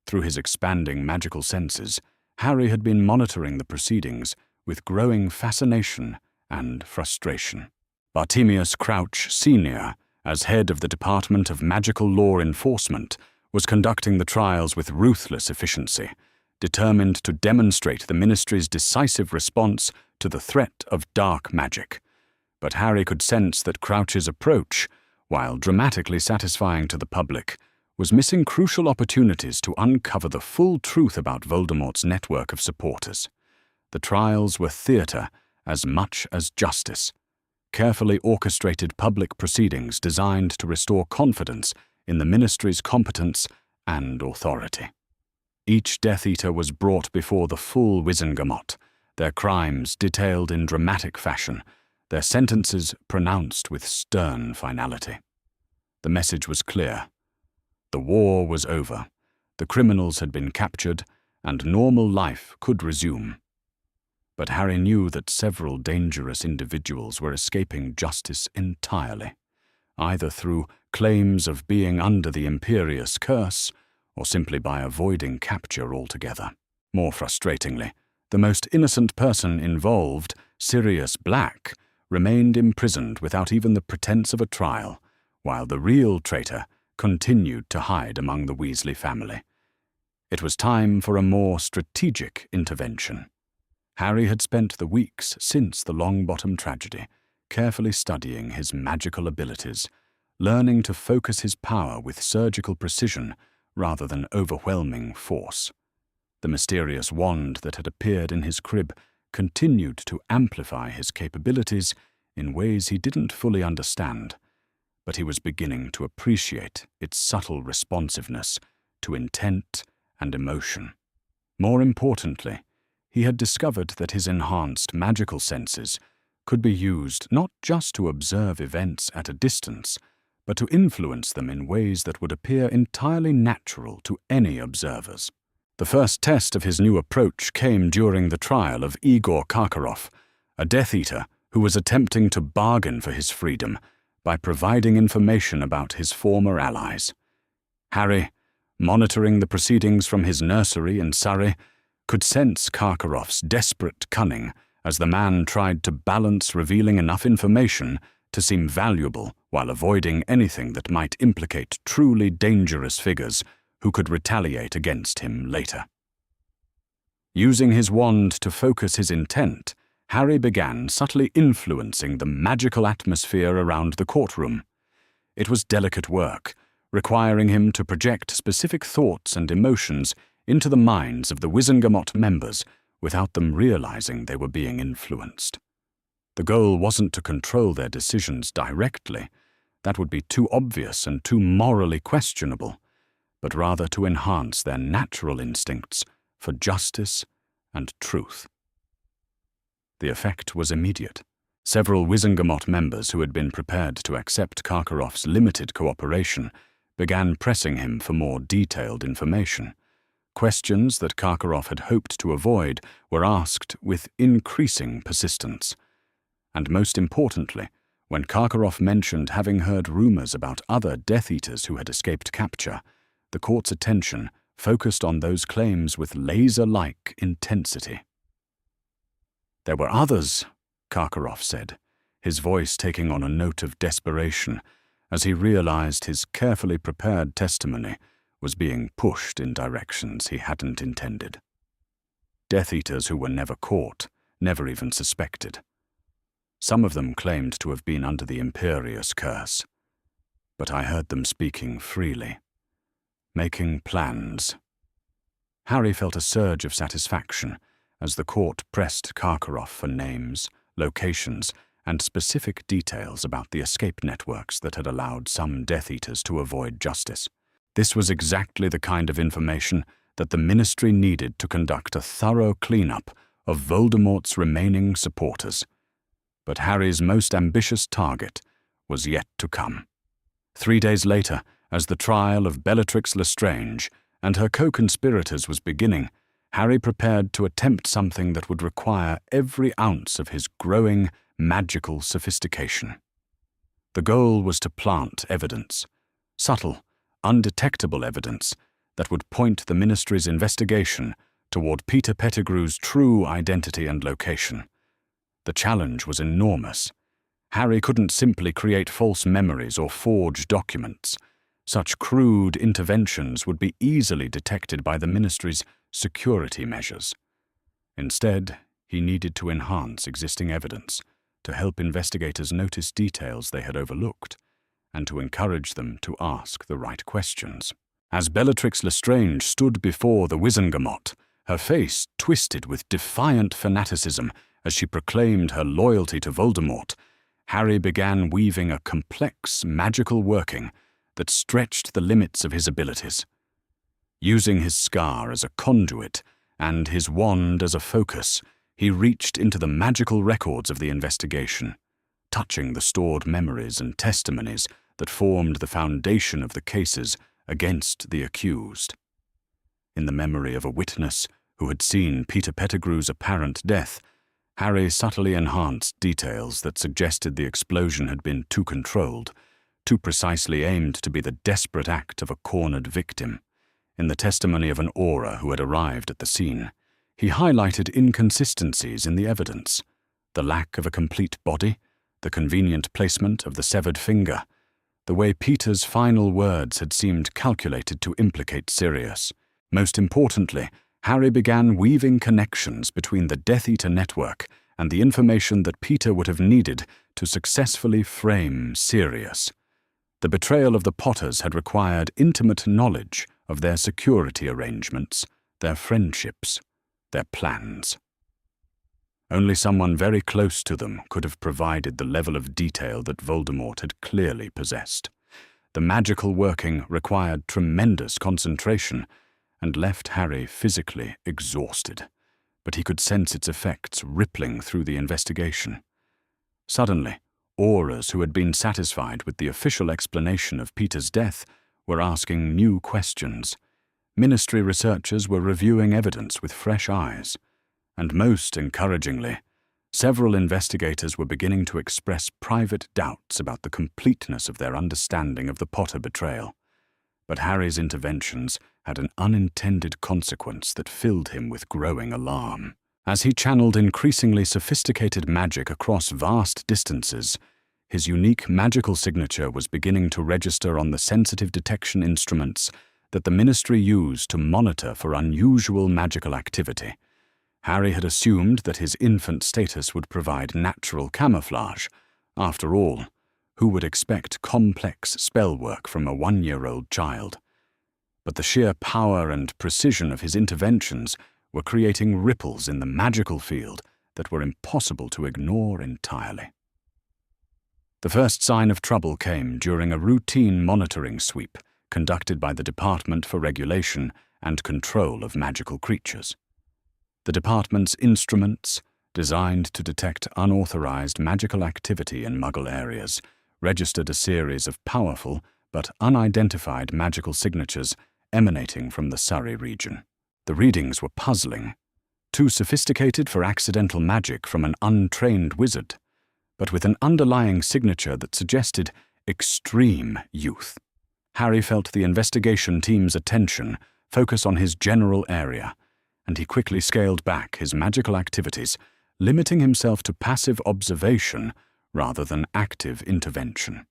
S1: Through his expanding magical senses, Harry had been monitoring the proceedings with growing fascination and frustration. Bartemius Crouch Sr., as head of the Department of Magical Law Enforcement, was conducting the trials with ruthless efficiency, determined to demonstrate the Ministry's decisive response to the threat of dark magic. But Harry could sense that Crouch's approach, while dramatically satisfying to the public, was missing crucial opportunities to uncover the full truth about Voldemort's network of supporters. The trials were theatre as much as justice, carefully orchestrated public proceedings designed to restore confidence in the Ministry's competence and authority. Each Death Eater was brought before the full Wizengamot, their crimes detailed in dramatic fashion, their sentences pronounced with stern finality. The message was clear. The war was over, the criminals had been captured, and normal life could resume. But Harry knew that several dangerous individuals were escaping justice entirely, either through claims of being under the Imperious Curse or simply by avoiding capture altogether. More frustratingly, the most innocent person involved, Sirius Black, remained imprisoned without even the pretense of a trial, while the real traitor continued to hide among the Weasley family. It was time for a more strategic intervention. Harry had spent the weeks since the Longbottom tragedy carefully studying his magical abilities, learning to focus his power with surgical precision rather than overwhelming force. The mysterious wand that had appeared in his crib continued to amplify his capabilities in ways he didn't fully understand, but he was beginning to appreciate its subtle responsiveness to intent and emotion. More importantly, he had discovered that his enhanced magical senses could be used not just to observe events at a distance, but to influence them in ways that would appear entirely natural to any observers. The first test of his new approach came during the trial of Igor Karkaroff, a Death Eater who was attempting to bargain for his freedom by providing information about his former allies. Harry, monitoring the proceedings from his nursery in Surrey, could sense Karkaroff's desperate cunning as the man tried to balance revealing enough information to seem valuable while avoiding anything that might implicate truly dangerous figures who could retaliate against him later. Using his wand to focus his intent, Harry began subtly influencing the magical atmosphere around the courtroom. It was delicate work, requiring him to project specific thoughts and emotions into the minds of the Wizengamot members without them realizing they were being influenced. The goal wasn't to control their decisions directly, that would be too obvious and too morally questionable, but rather to enhance their natural instincts for justice and truth. The effect was immediate. Several Wizengamot members who had been prepared to accept Karkaroff's limited cooperation began pressing him for more detailed information. Questions that Karkaroff had hoped to avoid were asked with increasing persistence, And most importantly, when Karkaroff mentioned having heard rumors about other Death Eaters who had escaped capture, the court's attention focused on those claims with laser-like intensity. "There were others," Karkaroff said, his voice taking on a note of desperation as he realized his carefully prepared testimony was being pushed in directions he hadn't intended. Death Eaters who were never caught, never even suspected. Some of them claimed to have been under the Imperious curse, but I heard them speaking freely, making plans. Harry felt a surge of satisfaction as the court pressed Karkaroff for names, locations, and specific details about the escape networks that had allowed some Death Eaters to avoid justice. This was exactly the kind of information that the Ministry needed to conduct a thorough cleanup of Voldemort's remaining supporters. But Harry's most ambitious target was yet to come. 3 days later, as the trial of Bellatrix Lestrange and her co-conspirators was beginning, Harry prepared to attempt something that would require every ounce of his growing magical sophistication. The goal was to plant evidence, subtle, undetectable evidence, that would point the Ministry's investigation toward Peter Pettigrew's true identity and location. The challenge was enormous. Harry couldn't simply create false memories or forge documents. Such crude interventions would be easily detected by the Ministry's security measures. Instead, he needed to enhance existing evidence, to help investigators notice details they had overlooked, and to encourage them to ask the right questions. As Bellatrix Lestrange stood before the Wizengamot, her face twisted with defiant fanaticism as she proclaimed her loyalty to Voldemort, Harry began weaving a complex magical working that stretched the limits of his abilities. Using his scar as a conduit and his wand as a focus, he reached into the magical records of the investigation, touching the stored memories and testimonies that formed the foundation of the cases against the accused. In the memory of a witness who had seen Peter Pettigrew's apparent death, Harry subtly enhanced details that suggested the explosion had been too controlled, too precisely aimed to be the desperate act of a cornered victim. In the testimony of an Auror who had arrived at the scene, he highlighted inconsistencies in the evidence: the lack of a complete body, the convenient placement of the severed finger, the way Peter's final words had seemed calculated to implicate Sirius. Most importantly, Harry began weaving connections between the Death Eater network and the information that Peter would have needed to successfully frame Sirius. The betrayal of the Potters had required intimate knowledge of their security arrangements, their friendships, their plans. Only someone very close to them could have provided the level of detail that Voldemort had clearly possessed. The magical working required tremendous concentration and left Harry physically exhausted, but he could sense its effects rippling through the investigation. Suddenly, Aurors who had been satisfied with the official explanation of Peter's death were asking new questions. Ministry researchers were reviewing evidence with fresh eyes, and most encouragingly, several investigators were beginning to express private doubts about the completeness of their understanding of the Potter betrayal. But Harry's interventions had an unintended consequence that filled him with growing alarm. As he channeled increasingly sophisticated magic across vast distances, his unique magical signature was beginning to register on the sensitive detection instruments that the Ministry used to monitor for unusual magical activity. Harry had assumed that his infant status would provide natural camouflage. After all, who would expect complex spell work from a 1-year-old child? But the sheer power and precision of his interventions were creating ripples in the magical field that were impossible to ignore entirely. The first sign of trouble came during a routine monitoring sweep conducted by the Department for Regulation and Control of Magical Creatures. The department's instruments, designed to detect unauthorized magical activity in Muggle areas, registered a series of powerful but unidentified magical signatures emanating from the Surrey region. The readings were puzzling, too sophisticated for accidental magic from an untrained wizard. but with an underlying signature that suggested extreme youth. Harry felt the investigation team's attention focus on his general area, and he quickly scaled back his magical activities, limiting himself to passive observation rather than active intervention.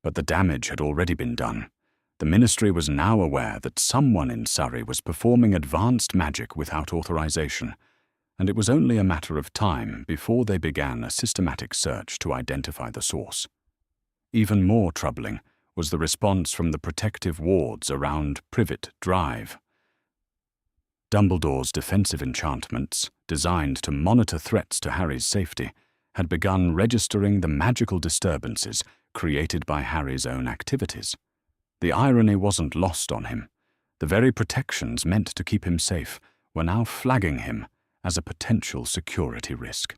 S1: But the damage had already been done. The Ministry was now aware that someone in Surrey was performing advanced magic without authorization, and it was only a matter of time before they began a systematic search to identify the source. Even more troubling was the response from the protective wards around Privet Drive. Dumbledore's defensive enchantments, designed to monitor threats to Harry's safety, had begun registering the magical disturbances created by Harry's own activities. The irony wasn't lost on him. The very protections meant to keep him safe were now flagging him as a potential security risk.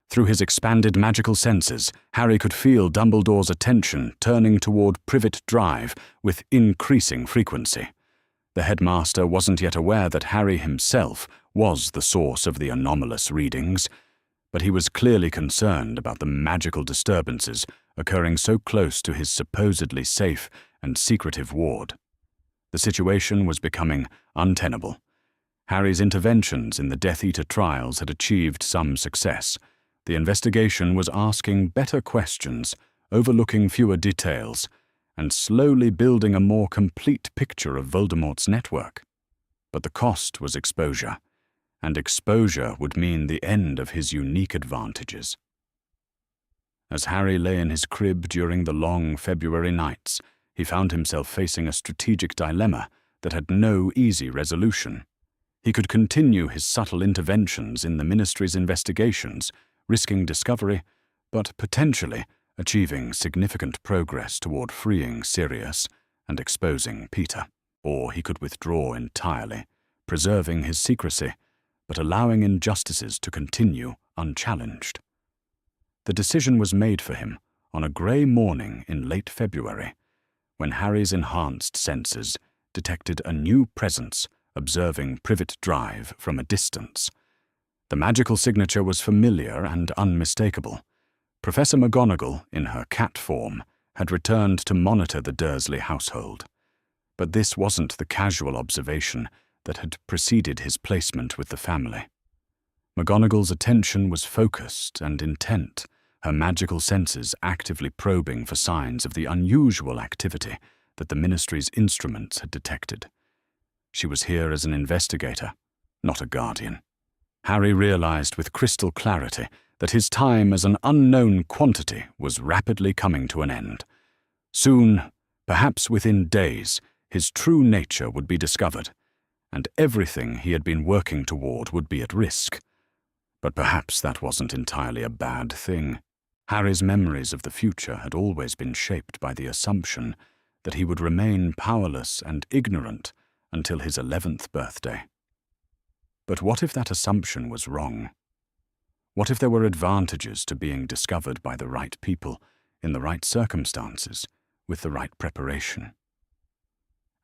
S1: Through his expanded magical senses, Harry could feel Dumbledore's attention turning toward Privet Drive with increasing frequency. The headmaster wasn't yet aware that Harry himself was the source of the anomalous readings, but he was clearly concerned about the magical disturbances occurring so close to his supposedly safe and secretive ward. The situation was becoming untenable. Harry's interventions in the Death Eater trials had achieved some success. The investigation was asking better questions, overlooking fewer details, and slowly building a more complete picture of Voldemort's network. But the cost was exposure, and exposure would mean the end of his unique advantages. As Harry lay in his crib during the long February nights, he found himself facing a strategic dilemma that had no easy resolution. He could continue his subtle interventions in the Ministry's investigations, risking discovery, but potentially achieving significant progress toward freeing Sirius and exposing Peter. Or he could withdraw entirely, preserving his secrecy, but allowing injustices to continue unchallenged. The decision was made for him on a grey morning in late February, when Harry's enhanced senses detected a new presence observing Privet Drive from a distance. The magical signature was familiar and unmistakable. Professor McGonagall, in her cat form, had returned to monitor the Dursley household. But this wasn't the casual observation that had preceded his placement with the family. McGonagall's attention was focused and intent, her magical senses actively probing for signs of the unusual activity that the Ministry's instruments had detected. She was here as an investigator, not a guardian. Harry realized with crystal clarity that his time as an unknown quantity was rapidly coming to an end. Soon, perhaps within days, his true nature would be discovered, and everything he had been working toward would be at risk. But perhaps that wasn't entirely a bad thing. Harry's memories of the future had always been shaped by the assumption that he would remain powerless and ignorant until his 11th birthday. But what if that assumption was wrong? What if there were advantages to being discovered by the right people, in the right circumstances, with the right preparation?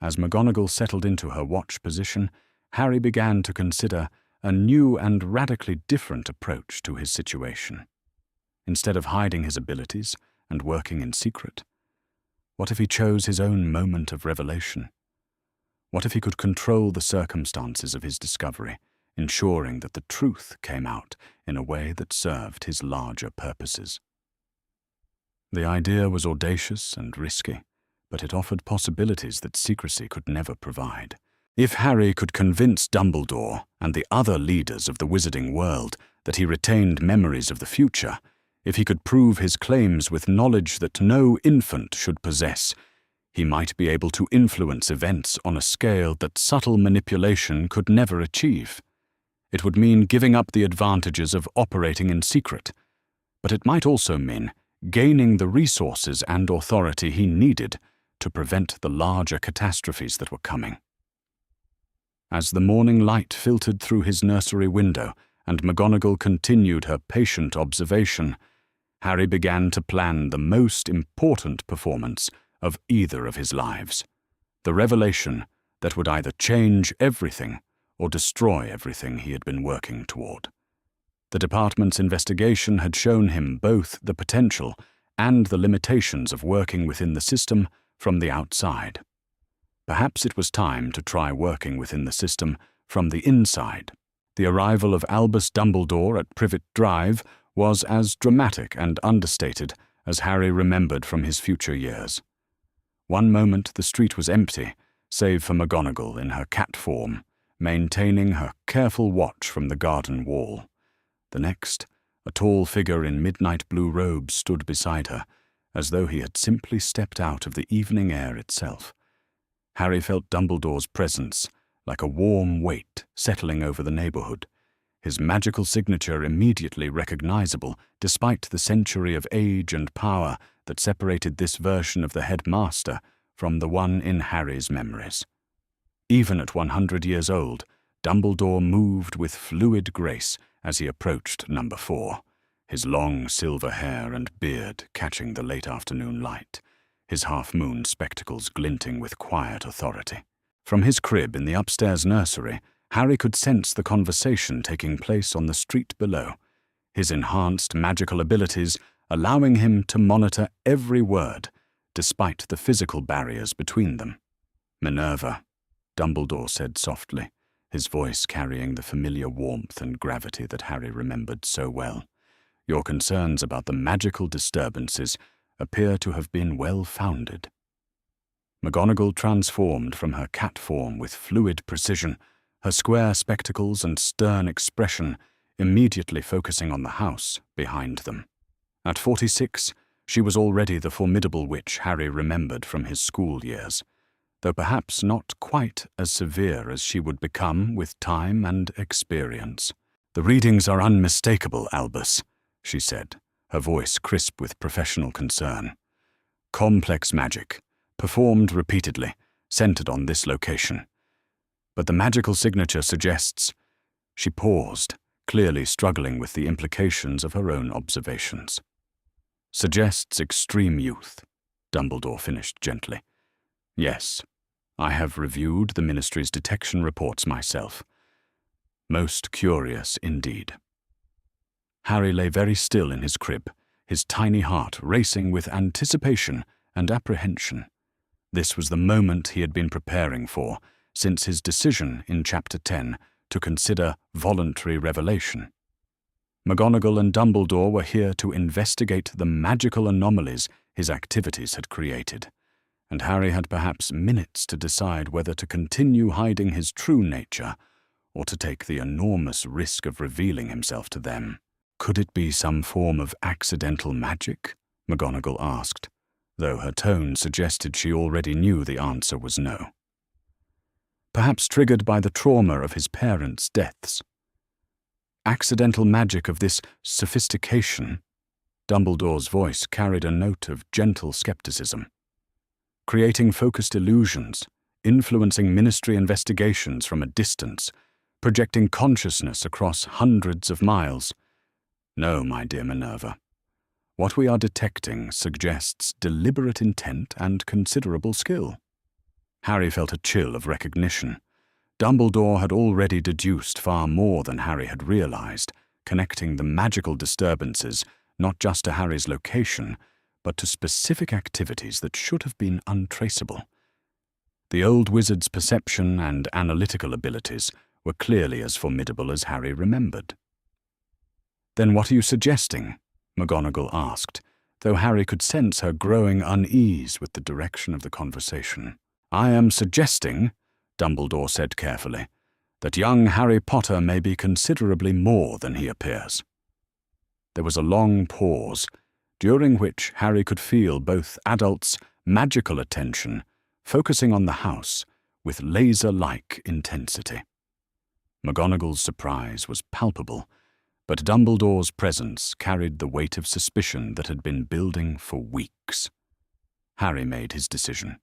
S1: As McGonagall settled into her watch position, Harry began to consider a new and radically different approach to his situation. Instead of hiding his abilities and working in secret, what if he chose his own moment of revelation? What if he could control the circumstances of his discovery, ensuring that the truth came out in a way that served his larger purposes? The idea was audacious and risky, but it offered possibilities that secrecy could never provide. If Harry could convince Dumbledore and the other leaders of the wizarding world that he retained memories of the future, if he could prove his claims with knowledge that no infant should possess, he might be able to influence events on a scale that subtle manipulation could never achieve. It would mean giving up the advantages of operating in secret, but it might also mean gaining the resources and authority he needed to prevent the larger catastrophes that were coming. As the morning light filtered through his nursery window and McGonagall continued her patient observation, Harry began to plan the most important performance of either of his lives, the revelation that would either change everything or destroy everything he had been working toward. The department's investigation had shown him both the potential and the limitations of working within the system from the outside. Perhaps it was time to try working within the system from the inside. The arrival of Albus Dumbledore at Privet Drive was as dramatic and understated as Harry remembered from his future years. One moment the street was empty, save for McGonagall in her cat form, maintaining her careful watch from the garden wall. The next, a tall figure in midnight blue robes stood beside her, as though he had simply stepped out of the evening air itself. Harry felt Dumbledore's presence like a warm weight settling over the neighborhood, his magical signature immediately recognizable despite the century of age and power that separated this version of the headmaster from the one in Harry's memories. Even at 100 years old, Dumbledore moved with fluid grace as he approached number 4, his long silver hair and beard catching the late afternoon light, his half-moon spectacles glinting with quiet authority. From his crib in the upstairs nursery, Harry could sense the conversation taking place on the street below, his enhanced magical abilities allowing him to monitor every word, despite the physical barriers between them. "Minerva," Dumbledore said softly, his voice carrying the familiar warmth and gravity that Harry remembered so well. "Your concerns about the magical disturbances appear to have been well-founded." McGonagall transformed from her cat form with fluid precision, her square spectacles and stern expression immediately focusing on the house behind them. At 46, she was already the formidable witch Harry remembered from his school years, though perhaps not quite as severe as she would become with time and experience. "The readings are unmistakable, Albus," she said, her voice crisp with professional concern. "Complex magic, performed repeatedly, centered on this location. But the magical signature suggests—" She paused, clearly struggling with the implications of her own observations. "Suggests extreme youth," Dumbledore finished gently. "Yes, I have reviewed the Ministry's detection reports myself. Most curious indeed." Harry lay very still in his crib, his tiny heart racing with anticipation and apprehension. This was the moment he had been preparing for since his decision in Chapter 10 to consider voluntary revelation. McGonagall and Dumbledore were here to investigate the magical anomalies his activities had created, and Harry had perhaps minutes to decide whether to continue hiding his true nature or to take the enormous risk of revealing himself to them. "Could it be some form of accidental magic?" McGonagall asked, though her tone suggested she already knew the answer was no. "Perhaps triggered by the trauma of his parents' deaths. Accidental magic of this sophistication," Dumbledore's voice carried a note of gentle skepticism. "Creating focused illusions, influencing Ministry investigations from a distance, projecting consciousness across hundreds of miles. No, my dear Minerva. What we are detecting suggests deliberate intent and considerable skill." Harry felt a chill of recognition. Dumbledore had already deduced far more than Harry had realized, connecting the magical disturbances not just to Harry's location, but to specific activities that should have been untraceable. The old wizard's perception and analytical abilities were clearly as formidable as Harry remembered. "Then what are you suggesting?" McGonagall asked, though Harry could sense her growing unease with the direction of the conversation. "I am suggesting," Dumbledore said carefully, "that young Harry Potter may be considerably more than he appears." There was a long pause, during which Harry could feel both adults' magical attention focusing on the house with laser-like intensity. McGonagall's surprise was palpable, but Dumbledore's presence carried the weight of suspicion that had been building for weeks. Harry made his decision.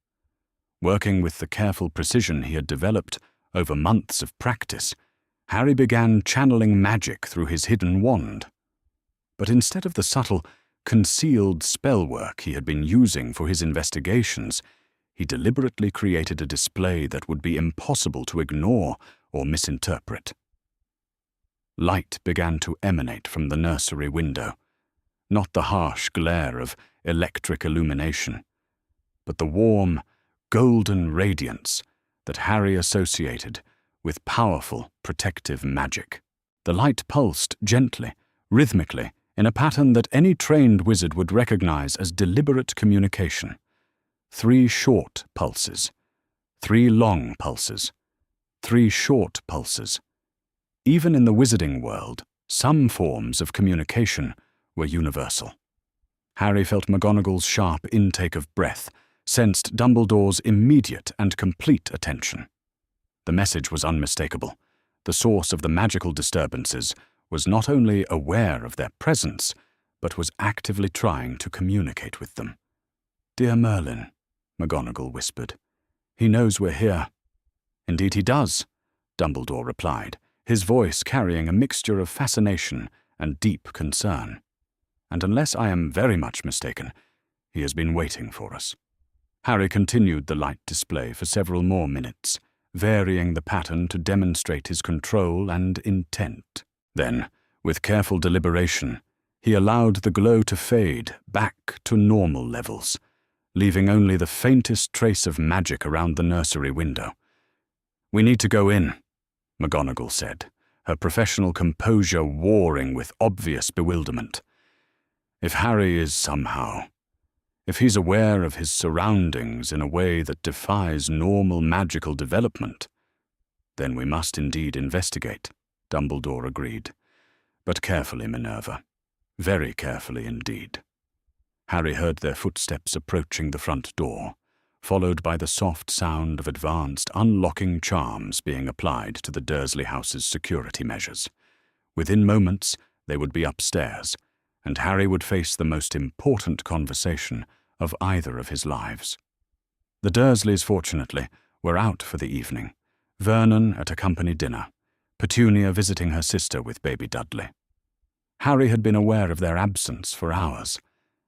S1: Working with the careful precision he had developed over months of practice, Harry began channeling magic through his hidden wand. But instead of the subtle, concealed spellwork he had been using for his investigations, he deliberately created a display that would be impossible to ignore or misinterpret. Light began to emanate from the nursery window, not the harsh glare of electric illumination, but the warm, golden radiance that Harry associated with powerful protective magic. The light pulsed gently, rhythmically, in a pattern that any trained wizard would recognize as deliberate communication. 3 short pulses, 3 long pulses, 3 short pulses. Even in the wizarding world, some forms of communication were universal. Harry felt McGonagall's sharp intake of breath, sensed Dumbledore's immediate and complete attention. The message was unmistakable. The source of the magical disturbances was not only aware of their presence, but was actively trying to communicate with them. "Dear Merlin," McGonagall whispered, "he knows we're here." "Indeed he does," Dumbledore replied, his voice carrying a mixture of fascination and deep concern. "And unless I am very much mistaken, he has been waiting for us." Harry continued the light display for several more minutes, varying the pattern to demonstrate his control and intent. Then, with careful deliberation, he allowed the glow to fade back to normal levels, leaving only the faintest trace of magic around the nursery window. "We need to go in," McGonagall said, her professional composure warring with obvious bewilderment. "If Harry is somehow... if he's aware of his surroundings in a way that defies normal magical development, then we must indeed investigate," Dumbledore agreed. "But carefully, Minerva. Very carefully indeed." Harry heard their footsteps approaching the front door, followed by the soft sound of advanced unlocking charms being applied to the Dursley house's security measures. Within moments, they would be upstairs, and Harry would face the most important conversation of either of his lives. The Dursleys, fortunately, were out for the evening, Vernon at a company dinner, Petunia visiting her sister with baby Dudley. Harry had been aware of their absence for hours,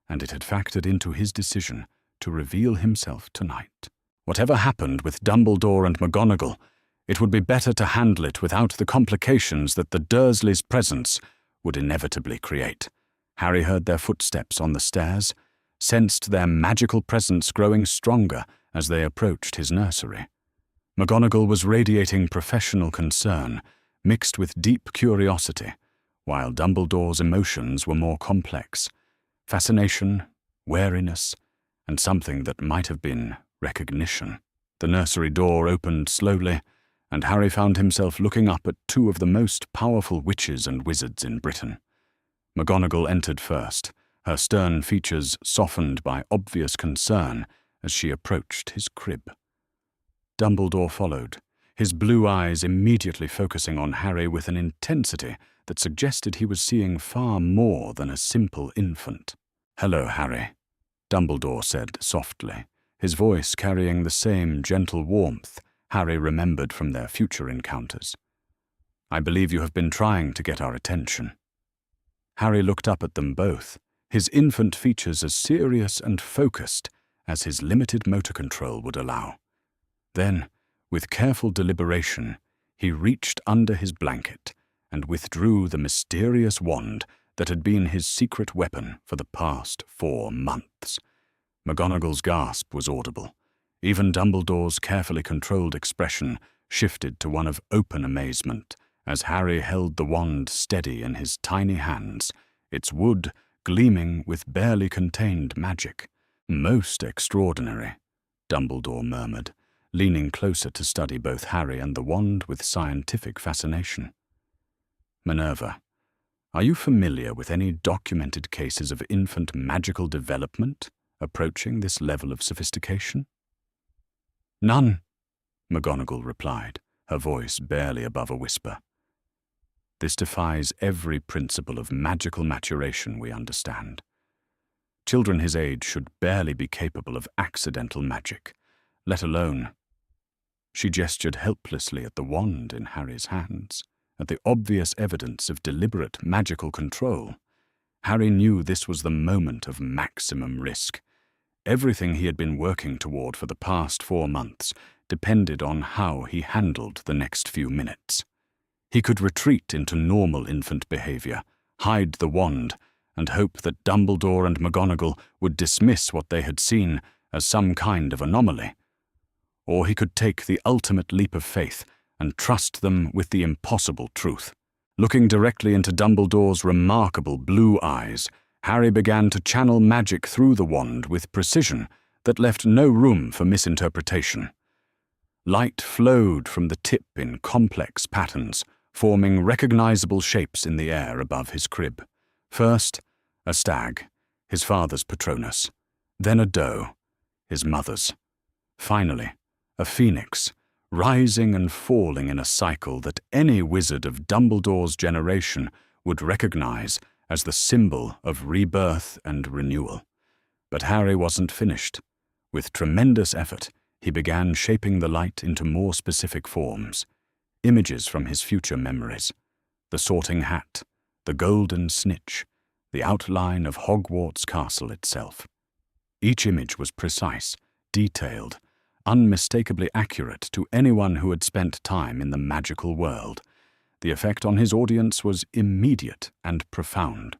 S1: and it had factored into his decision to reveal himself tonight. Whatever happened with Dumbledore and McGonagall, it would be better to handle it without the complications that the Dursleys' presence would inevitably create. Harry heard their footsteps on the stairs, sensed their magical presence growing stronger as they approached his nursery. McGonagall was radiating professional concern, mixed with deep curiosity, while Dumbledore's emotions were more complex: fascination, wariness, and something that might have been recognition. The nursery door opened slowly, and Harry found himself looking up at 2 of the most powerful witches and wizards in Britain. McGonagall entered first, her stern features softened by obvious concern as she approached his crib. Dumbledore followed, his blue eyes immediately focusing on Harry with an intensity that suggested he was seeing far more than a simple infant. "Hello, Harry," Dumbledore said softly, his voice carrying the same gentle warmth Harry remembered from their future encounters. "I believe you have been trying to get our attention." Harry looked up at them both, his infant features as serious and focused as his limited motor control would allow. Then, with careful deliberation, he reached under his blanket and withdrew the mysterious wand that had been his secret weapon for the past 4 months. McGonagall's gasp was audible. Even Dumbledore's carefully controlled expression shifted to one of open amazement as Harry held the wand steady in his tiny hands, its wood gleaming with barely contained magic. "Most extraordinary," Dumbledore murmured, leaning closer to study both Harry and the wand with scientific fascination. "Minerva, are you familiar with any documented cases of infant magical development approaching this level of sophistication?" "None," McGonagall replied, her voice barely above a whisper. "This defies every principle of magical maturation we understand. Children his age should barely be capable of accidental magic, let alone..." She gestured helplessly at the wand in Harry's hands, at the obvious evidence of deliberate magical control. Harry knew this was the moment of maximum risk. Everything he had been working toward for the past 4 months depended on how he handled the next few minutes. He could retreat into normal infant behavior, hide the wand, and hope that Dumbledore and McGonagall would dismiss what they had seen as some kind of anomaly. Or he could take the ultimate leap of faith and trust them with the impossible truth. Looking directly into Dumbledore's remarkable blue eyes, Harry began to channel magic through the wand with precision that left no room for misinterpretation. Light flowed from the tip in complex patterns, forming recognizable shapes in the air above his crib. First, a stag, his father's Patronus, then a doe, his mother's. Finally, a phoenix, rising and falling in a cycle that any wizard of Dumbledore's generation would recognize as the symbol of rebirth and renewal. But Harry wasn't finished. With tremendous effort, he began shaping the light into more specific forms, images from his future memories: the sorting hat, the golden snitch, the outline of Hogwarts Castle itself. Each image was precise, detailed, unmistakably accurate to anyone who had spent time in the magical world. The effect on his audience was immediate and profound.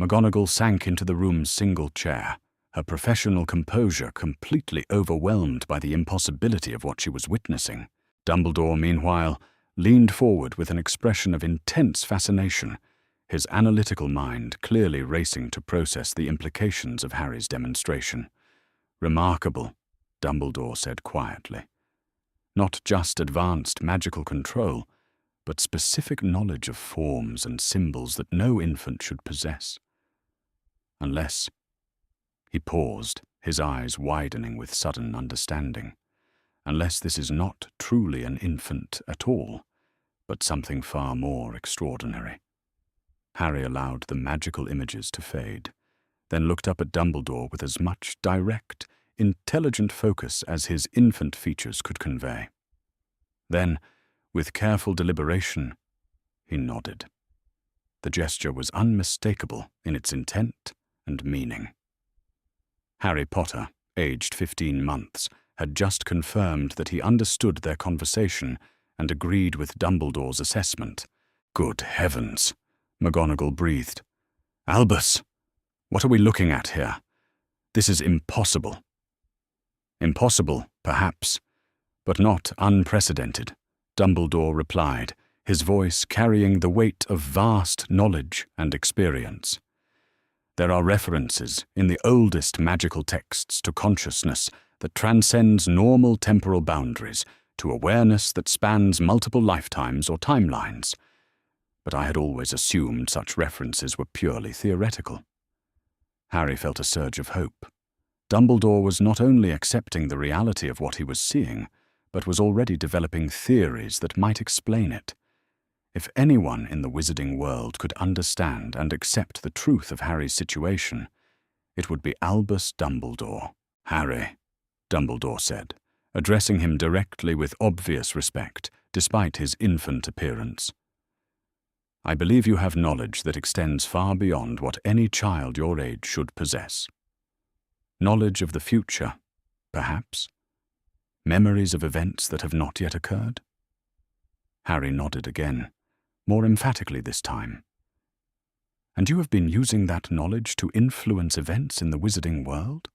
S1: McGonagall sank into the room's single chair, her professional composure completely overwhelmed by the impossibility of what she was witnessing. Dumbledore, meanwhile, leaned forward with an expression of intense fascination, his analytical mind clearly racing to process the implications of Harry's demonstration. "Remarkable," Dumbledore said quietly. "Not just advanced magical control, but specific knowledge of forms and symbols that no infant should possess. Unless—" He paused, his eyes widening with sudden understanding. "Unless this is not truly an infant at all, but something far more extraordinary." Harry allowed the magical images to fade, then looked up at Dumbledore with as much direct, intelligent focus as his infant features could convey. Then, with careful deliberation, he nodded. The gesture was unmistakable in its intent and meaning. Harry Potter, aged 15 months, had just confirmed that he understood their conversation and agreed with Dumbledore's assessment. "Good heavens," McGonagall breathed. "Albus, what are we looking at here? This is impossible." "Impossible, perhaps, but not unprecedented," Dumbledore replied, his voice carrying the weight of vast knowledge and experience. "There are references in the oldest magical texts to consciousness that transcends normal temporal boundaries, to awareness that spans multiple lifetimes or timelines. But I had always assumed such references were purely theoretical." Harry felt a surge of hope. Dumbledore was not only accepting the reality of what he was seeing, but was already developing theories that might explain it. If anyone in the wizarding world could understand and accept the truth of Harry's situation, it would be Albus Dumbledore. "Harry," Dumbledore said, addressing him directly with obvious respect, despite his infant appearance. "I believe you have knowledge that extends far beyond what any child your age should possess. Knowledge of the future, perhaps? Memories of events that have not yet occurred?" Harry nodded again, more emphatically this time. "And you have been using that knowledge to influence events in the wizarding world?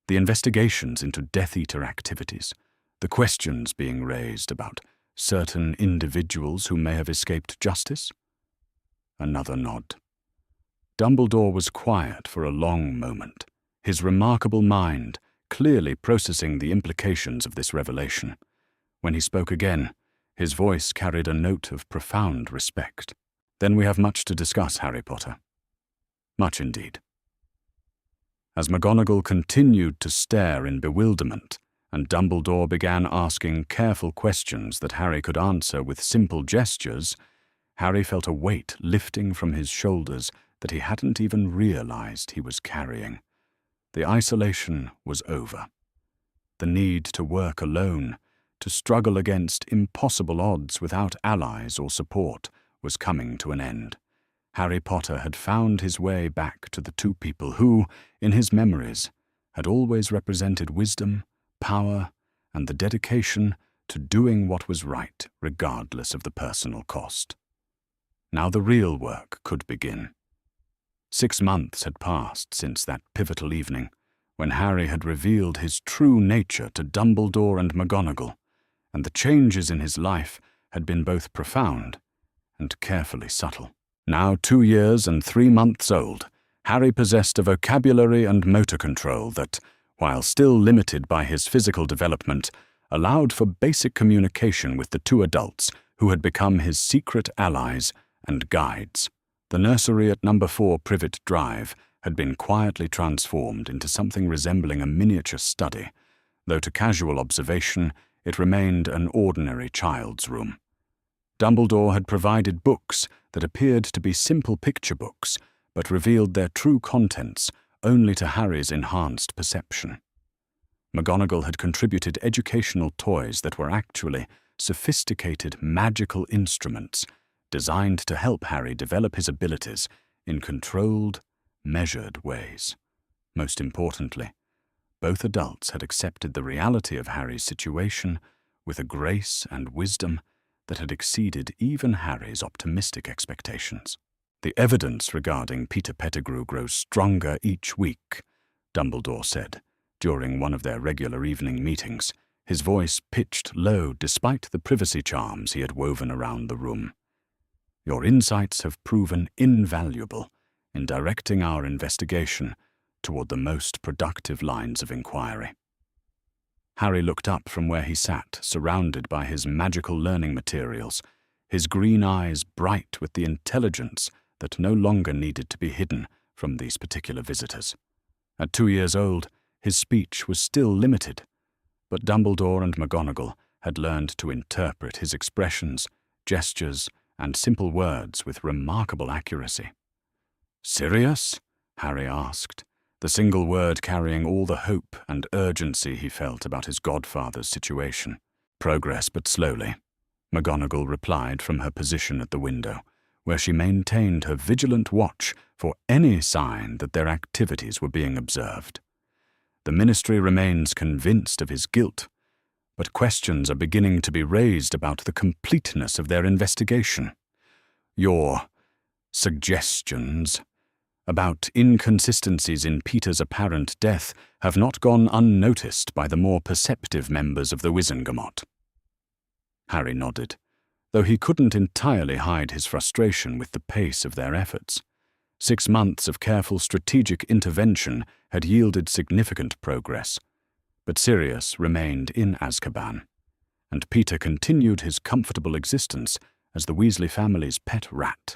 S1: The investigations into Death Eater activities, the questions being raised about certain individuals who may have escaped justice?" Another nod. Dumbledore was quiet for a long moment, his remarkable mind clearly processing the implications of this revelation. When he spoke again, his voice carried a note of profound respect. "Then we have much to discuss, Harry Potter. Much indeed." As McGonagall continued to stare in bewilderment, and Dumbledore began asking careful questions that Harry could answer with simple gestures, Harry felt a weight lifting from his shoulders that he hadn't even realized he was carrying. The isolation was over. The need to work alone, to struggle against impossible odds without allies or support, was coming to an end. Harry Potter had found his way back to the two people who, in his memories, had always represented wisdom, power, and the dedication to doing what was right, regardless of the personal cost. Now the real work could begin. 6 months had passed since that pivotal evening, when Harry had revealed his true nature to Dumbledore and McGonagall, and the changes in his life had been both profound and carefully subtle. Now 2 years and 3 months old, Harry possessed a vocabulary and motor control that, while still limited by his physical development, allowed for basic communication with the 2 adults who had become his secret allies and guides. The nursery at No. 4 Privet Drive had been quietly transformed into something resembling a miniature study, though to casual observation it remained an ordinary child's room. Dumbledore had provided books that appeared to be simple picture books, but revealed their true contents only to Harry's enhanced perception. McGonagall had contributed educational toys that were actually sophisticated magical instruments designed to help Harry develop his abilities in controlled, measured ways. Most importantly, both adults had accepted the reality of Harry's situation with a grace and wisdom that had exceeded even Harry's optimistic expectations. "The evidence regarding Peter Pettigrew grows stronger each week," Dumbledore said during one of their regular evening meetings, his voice pitched low despite the privacy charms he had woven around the room. "Your insights have proven invaluable in directing our investigation toward the most productive lines of inquiry." Harry looked up from where he sat, surrounded by his magical learning materials, his green eyes bright with the intelligence that no longer needed to be hidden from these particular visitors. At 2 years old, his speech was still limited, but Dumbledore and McGonagall had learned to interpret his expressions, gestures, and simple words with remarkable accuracy. "Sirius?" Harry asked, the single word carrying all the hope and urgency he felt about his godfather's situation. "Progress, but slowly," McGonagall replied from her position at the window, where she maintained her vigilant watch for any sign that their activities were being observed. "The Ministry remains convinced of his guilt, but questions are beginning to be raised about the completeness of their investigation. Your suggestions about inconsistencies in Peter's apparent death have not gone unnoticed by the more perceptive members of the Wizengamot." Harry nodded, though he couldn't entirely hide his frustration with the pace of their efforts. 6 months of careful strategic intervention had yielded significant progress, but Sirius remained in Azkaban, and Peter continued his comfortable existence as the Weasley family's pet rat.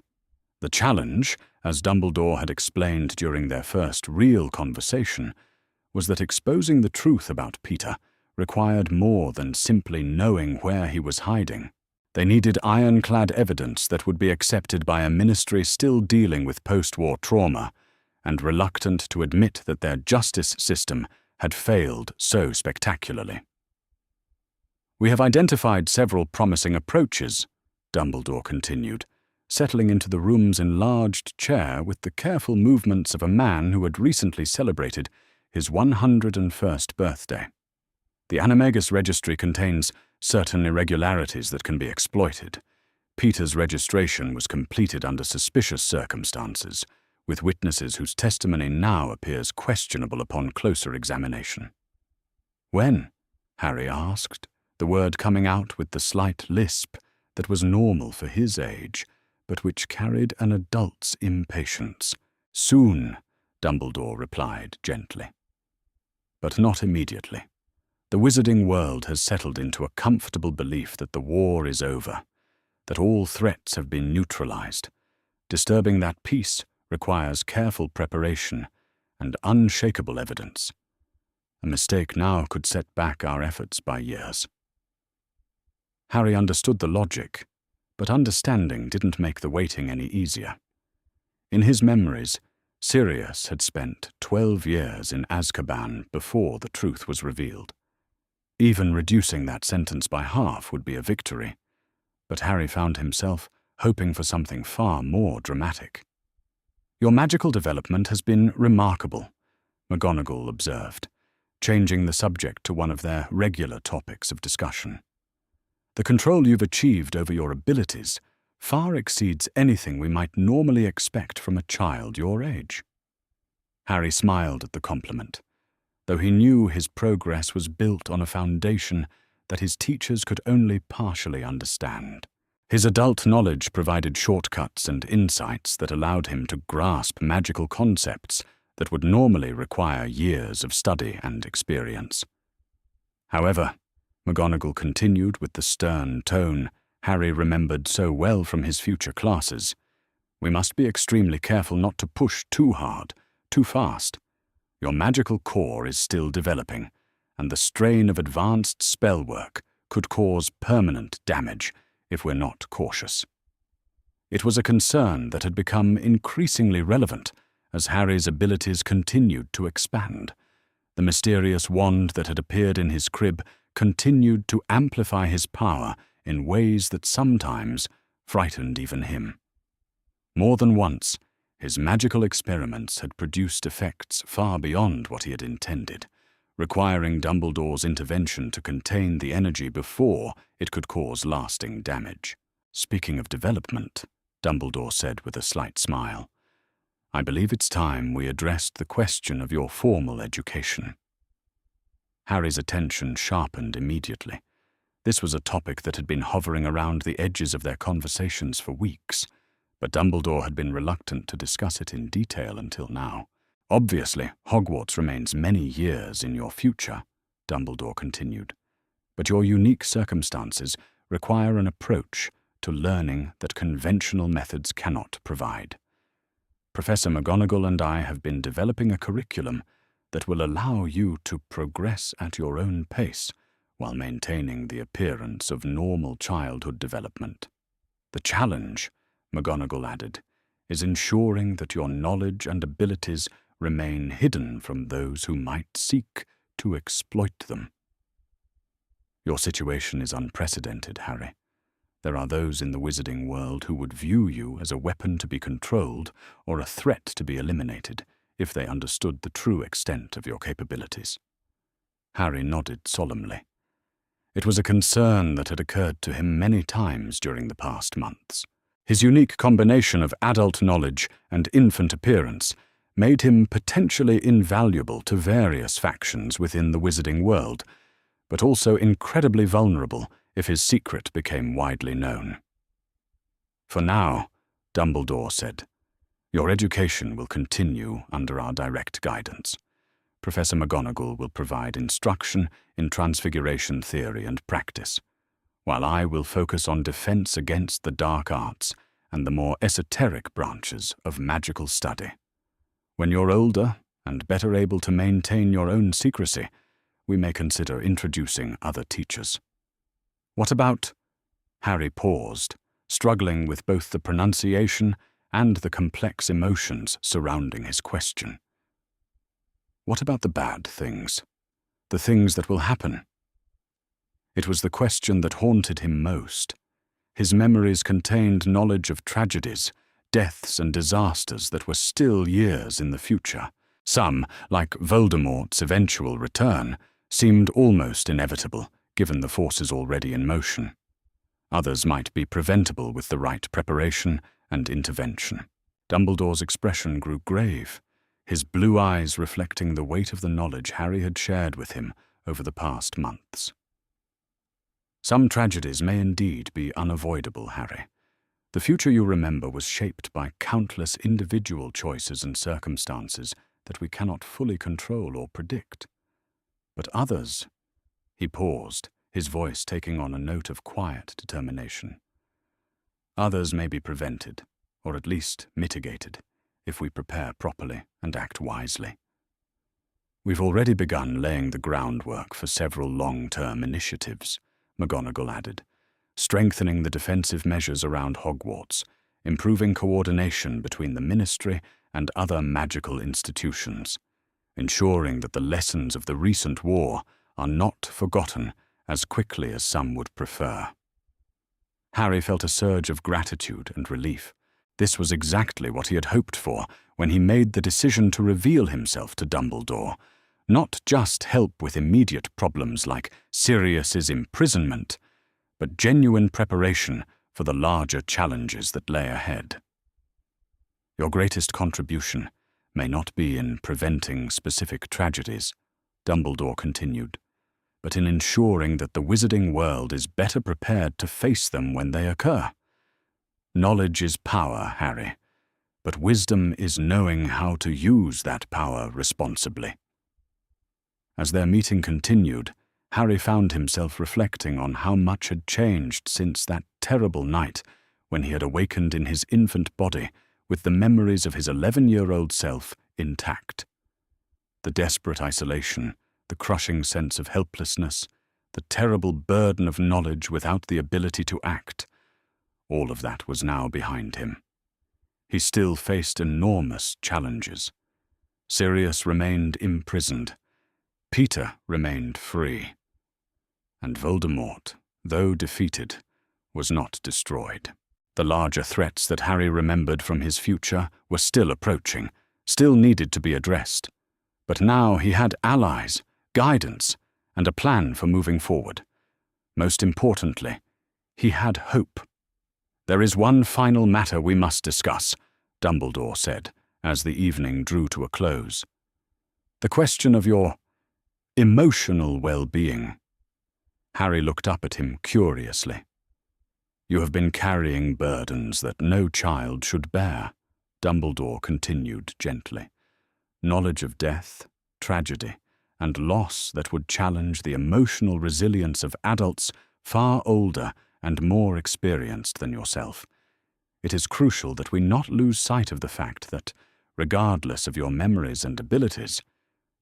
S1: The challenge, as Dumbledore had explained during their first real conversation, was that exposing the truth about Peter required more than simply knowing where he was hiding. They needed ironclad evidence that would be accepted by a ministry still dealing with post-war trauma and reluctant to admit that their justice system had failed so spectacularly. "We have identified several promising approaches," Dumbledore continued, settling into the room's enlarged chair with the careful movements of a man who had recently celebrated his 101st birthday. "The Animagus registry contains certain irregularities that can be exploited. Peter's registration was completed under suspicious circumstances, with witnesses whose testimony now appears questionable upon closer examination." "When?" Harry asked, the word coming out with the slight lisp that was normal for his age, but which carried an adult's impatience. "Soon," Dumbledore replied gently. "But not immediately. The wizarding world has settled into a comfortable belief that the war is over, that all threats have been neutralized. Disturbing that peace requires careful preparation and unshakable evidence. A mistake now could set back our efforts by years." Harry understood the logic, but understanding didn't make the waiting any easier. In his memories, Sirius had spent 12 years in Azkaban before the truth was revealed. Even reducing that sentence by half would be a victory, but Harry found himself hoping for something far more dramatic. "Your magical development has been remarkable," McGonagall observed, changing the subject to one of their regular topics of discussion. The control you've achieved over your abilities far exceeds anything we might normally expect from a child your age." Harry smiled at the compliment, though he knew his progress was built on a foundation that his teachers could only partially understand. His adult knowledge provided shortcuts and insights that allowed him to grasp magical concepts that would normally require years of study and experience. However, McGonagall continued with the stern tone Harry remembered so well from his future classes, "We must be extremely careful not to push too hard, too fast. Your magical core is still developing, and the strain of advanced spell work could cause permanent damage if we're not cautious." It was a concern that had become increasingly relevant as Harry's abilities continued to expand. The mysterious wand that had appeared in his crib continued to amplify his power in ways that sometimes frightened even him. More than once, his magical experiments had produced effects far beyond what he had intended, requiring Dumbledore's intervention to contain the energy before it could cause lasting damage. "Speaking of development," Dumbledore said with a slight smile, "I believe it's time we addressed the question of your formal education." Harry's attention sharpened immediately. This was a topic that had been hovering around the edges of their conversations for weeks, but Dumbledore had been reluctant to discuss it in detail until now. "Obviously, Hogwarts remains many years in your future," Dumbledore continued, "but your unique circumstances require an approach to learning that conventional methods cannot provide. Professor McGonagall and I have been developing a curriculum that will allow you to progress at your own pace while maintaining the appearance of normal childhood development. The challenge," McGonagall added, "is ensuring that your knowledge and abilities remain hidden from those who might seek to exploit them." "Your situation is unprecedented, Harry. There are those in the wizarding world who would view you as a weapon to be controlled or a threat to be eliminated if they understood the true extent of your capabilities." Harry nodded solemnly. It was a concern that had occurred to him many times during the past months. His unique combination of adult knowledge and infant appearance made him potentially invaluable to various factions within the wizarding world, but also incredibly vulnerable if his secret became widely known. "For now," Dumbledore said, "your education will continue under our direct guidance. Professor McGonagall will provide instruction in transfiguration theory and practice, while I will focus on defense against the dark arts and the more esoteric branches of magical study. When you're older and better able to maintain your own secrecy, we may consider introducing other teachers." "What about—" Harry paused, struggling with both the pronunciation and the complex emotions surrounding his question. "What about the bad things? The things that will happen?" It was the question that haunted him most. His memories contained knowledge of tragedies, deaths and disasters that were still years in the future. Some, like Voldemort's eventual return, seemed almost inevitable, given the forces already in motion. Others might be preventable with the right preparation and intervention. Dumbledore's expression grew grave, his blue eyes reflecting the weight of the knowledge Harry had shared with him over the past months. "Some tragedies may indeed be unavoidable, Harry. The future you remember was shaped by countless individual choices and circumstances that we cannot fully control or predict. But others—" He paused, his voice taking on a note of quiet determination. "Others may be prevented, or at least mitigated, if we prepare properly and act wisely. We've already begun laying the groundwork for several long-term initiatives," McGonagall added, "strengthening the defensive measures around Hogwarts, improving coordination between the Ministry and other magical institutions, ensuring that the lessons of the recent war are not forgotten as quickly as some would prefer." Harry felt a surge of gratitude and relief. This was exactly what he had hoped for when he made the decision to reveal himself to Dumbledore. Not just help with immediate problems like Sirius's imprisonment, but genuine preparation for the larger challenges that lay ahead. Your greatest contribution may not be in preventing specific tragedies, Dumbledore continued, but in ensuring that the wizarding world is better prepared to face them when they occur. Knowledge is power, Harry, but wisdom is knowing how to use that power responsibly. As their meeting continued, Harry found himself reflecting on how much had changed since that terrible night when he had awakened in his infant body with the memories of his 11-year-old self intact. The desperate isolation, the crushing sense of helplessness, the terrible burden of knowledge without the ability to act, all of that was now behind him. He still faced enormous challenges. Sirius remained imprisoned. Peter remained free. And Voldemort, though defeated, was not destroyed. The larger threats that Harry remembered from his future were still approaching, still needed to be addressed. But now he had allies, guidance, and a plan for moving forward. Most importantly, he had hope. "There is one final matter we must discuss," Dumbledore said, as the evening drew to a close. "The question of your emotional well-being." Harry looked up at him curiously. "You have been carrying burdens that no child should bear," Dumbledore continued gently. "Knowledge of death, tragedy, and loss that would challenge the emotional resilience of adults far older and more experienced than yourself. It is crucial that we not lose sight of the fact that, regardless of your memories and abilities,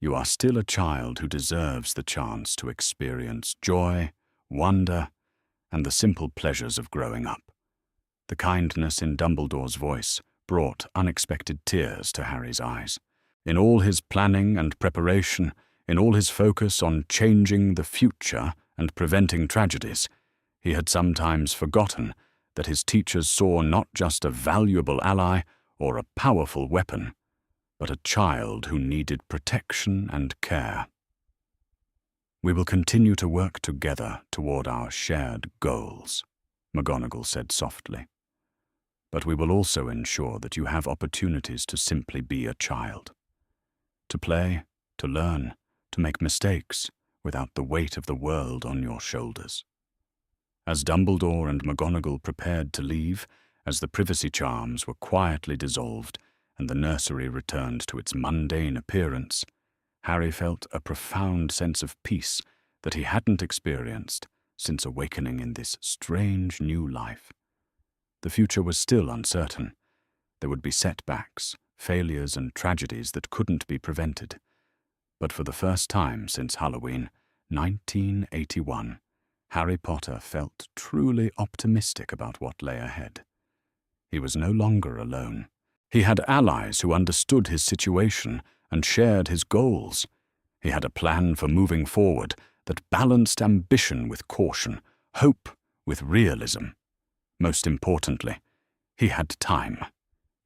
S1: you are still a child who deserves the chance to experience joy, wonder, and the simple pleasures of growing up." The kindness in Dumbledore's voice brought unexpected tears to Harry's eyes. In all his planning and preparation, in all his focus on changing the future and preventing tragedies, he had sometimes forgotten that his teachers saw not just a valuable ally or a powerful weapon, but a child who needed protection and care. "We will continue to work together toward our shared goals," McGonagall said softly. "But we will also ensure that you have opportunities to simply be a child. To play, to learn, to make mistakes without the weight of the world on your shoulders." As Dumbledore and McGonagall prepared to leave, as the privacy charms were quietly dissolved and the nursery returned to its mundane appearance, Harry felt a profound sense of peace that he hadn't experienced since awakening in this strange new life. The future was still uncertain. There would be setbacks, failures, and tragedies that couldn't be prevented. But for the first time since Halloween, 1981, Harry Potter felt truly optimistic about what lay ahead. He was no longer alone. He had allies who understood his situation and shared his goals. He had a plan for moving forward that balanced ambition with caution, hope with realism. Most importantly, he had time,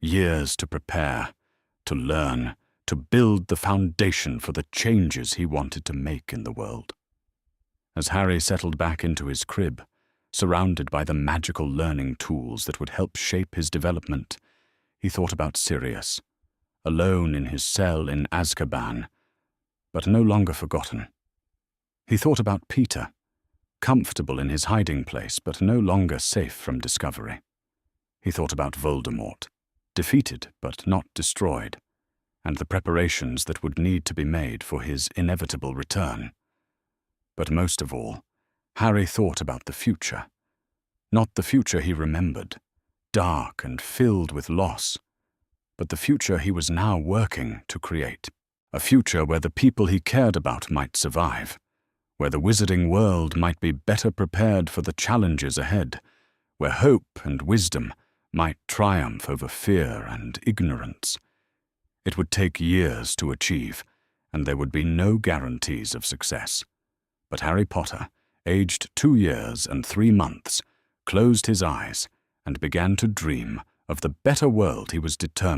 S1: years to prepare, to learn, to build the foundation for the changes he wanted to make in the world. As Harry settled back into his crib, surrounded by the magical learning tools that would help shape his development, he thought about Sirius, alone in his cell in Azkaban, but no longer forgotten. He thought about Peter, comfortable in his hiding place but no longer safe from discovery. He thought about Voldemort, defeated but not destroyed, and the preparations that would need to be made for his inevitable return. But most of all, Harry thought about the future. Not the future he remembered, dark and filled with loss, but the future he was now working to create. A future where the people he cared about might survive, where the wizarding world might be better prepared for the challenges ahead, where hope and wisdom might triumph over fear and ignorance. It would take years to achieve, and there would be no guarantees of success. But Harry Potter, aged 2 years and 3 months, closed his eyes and began to dream of the better world he was determined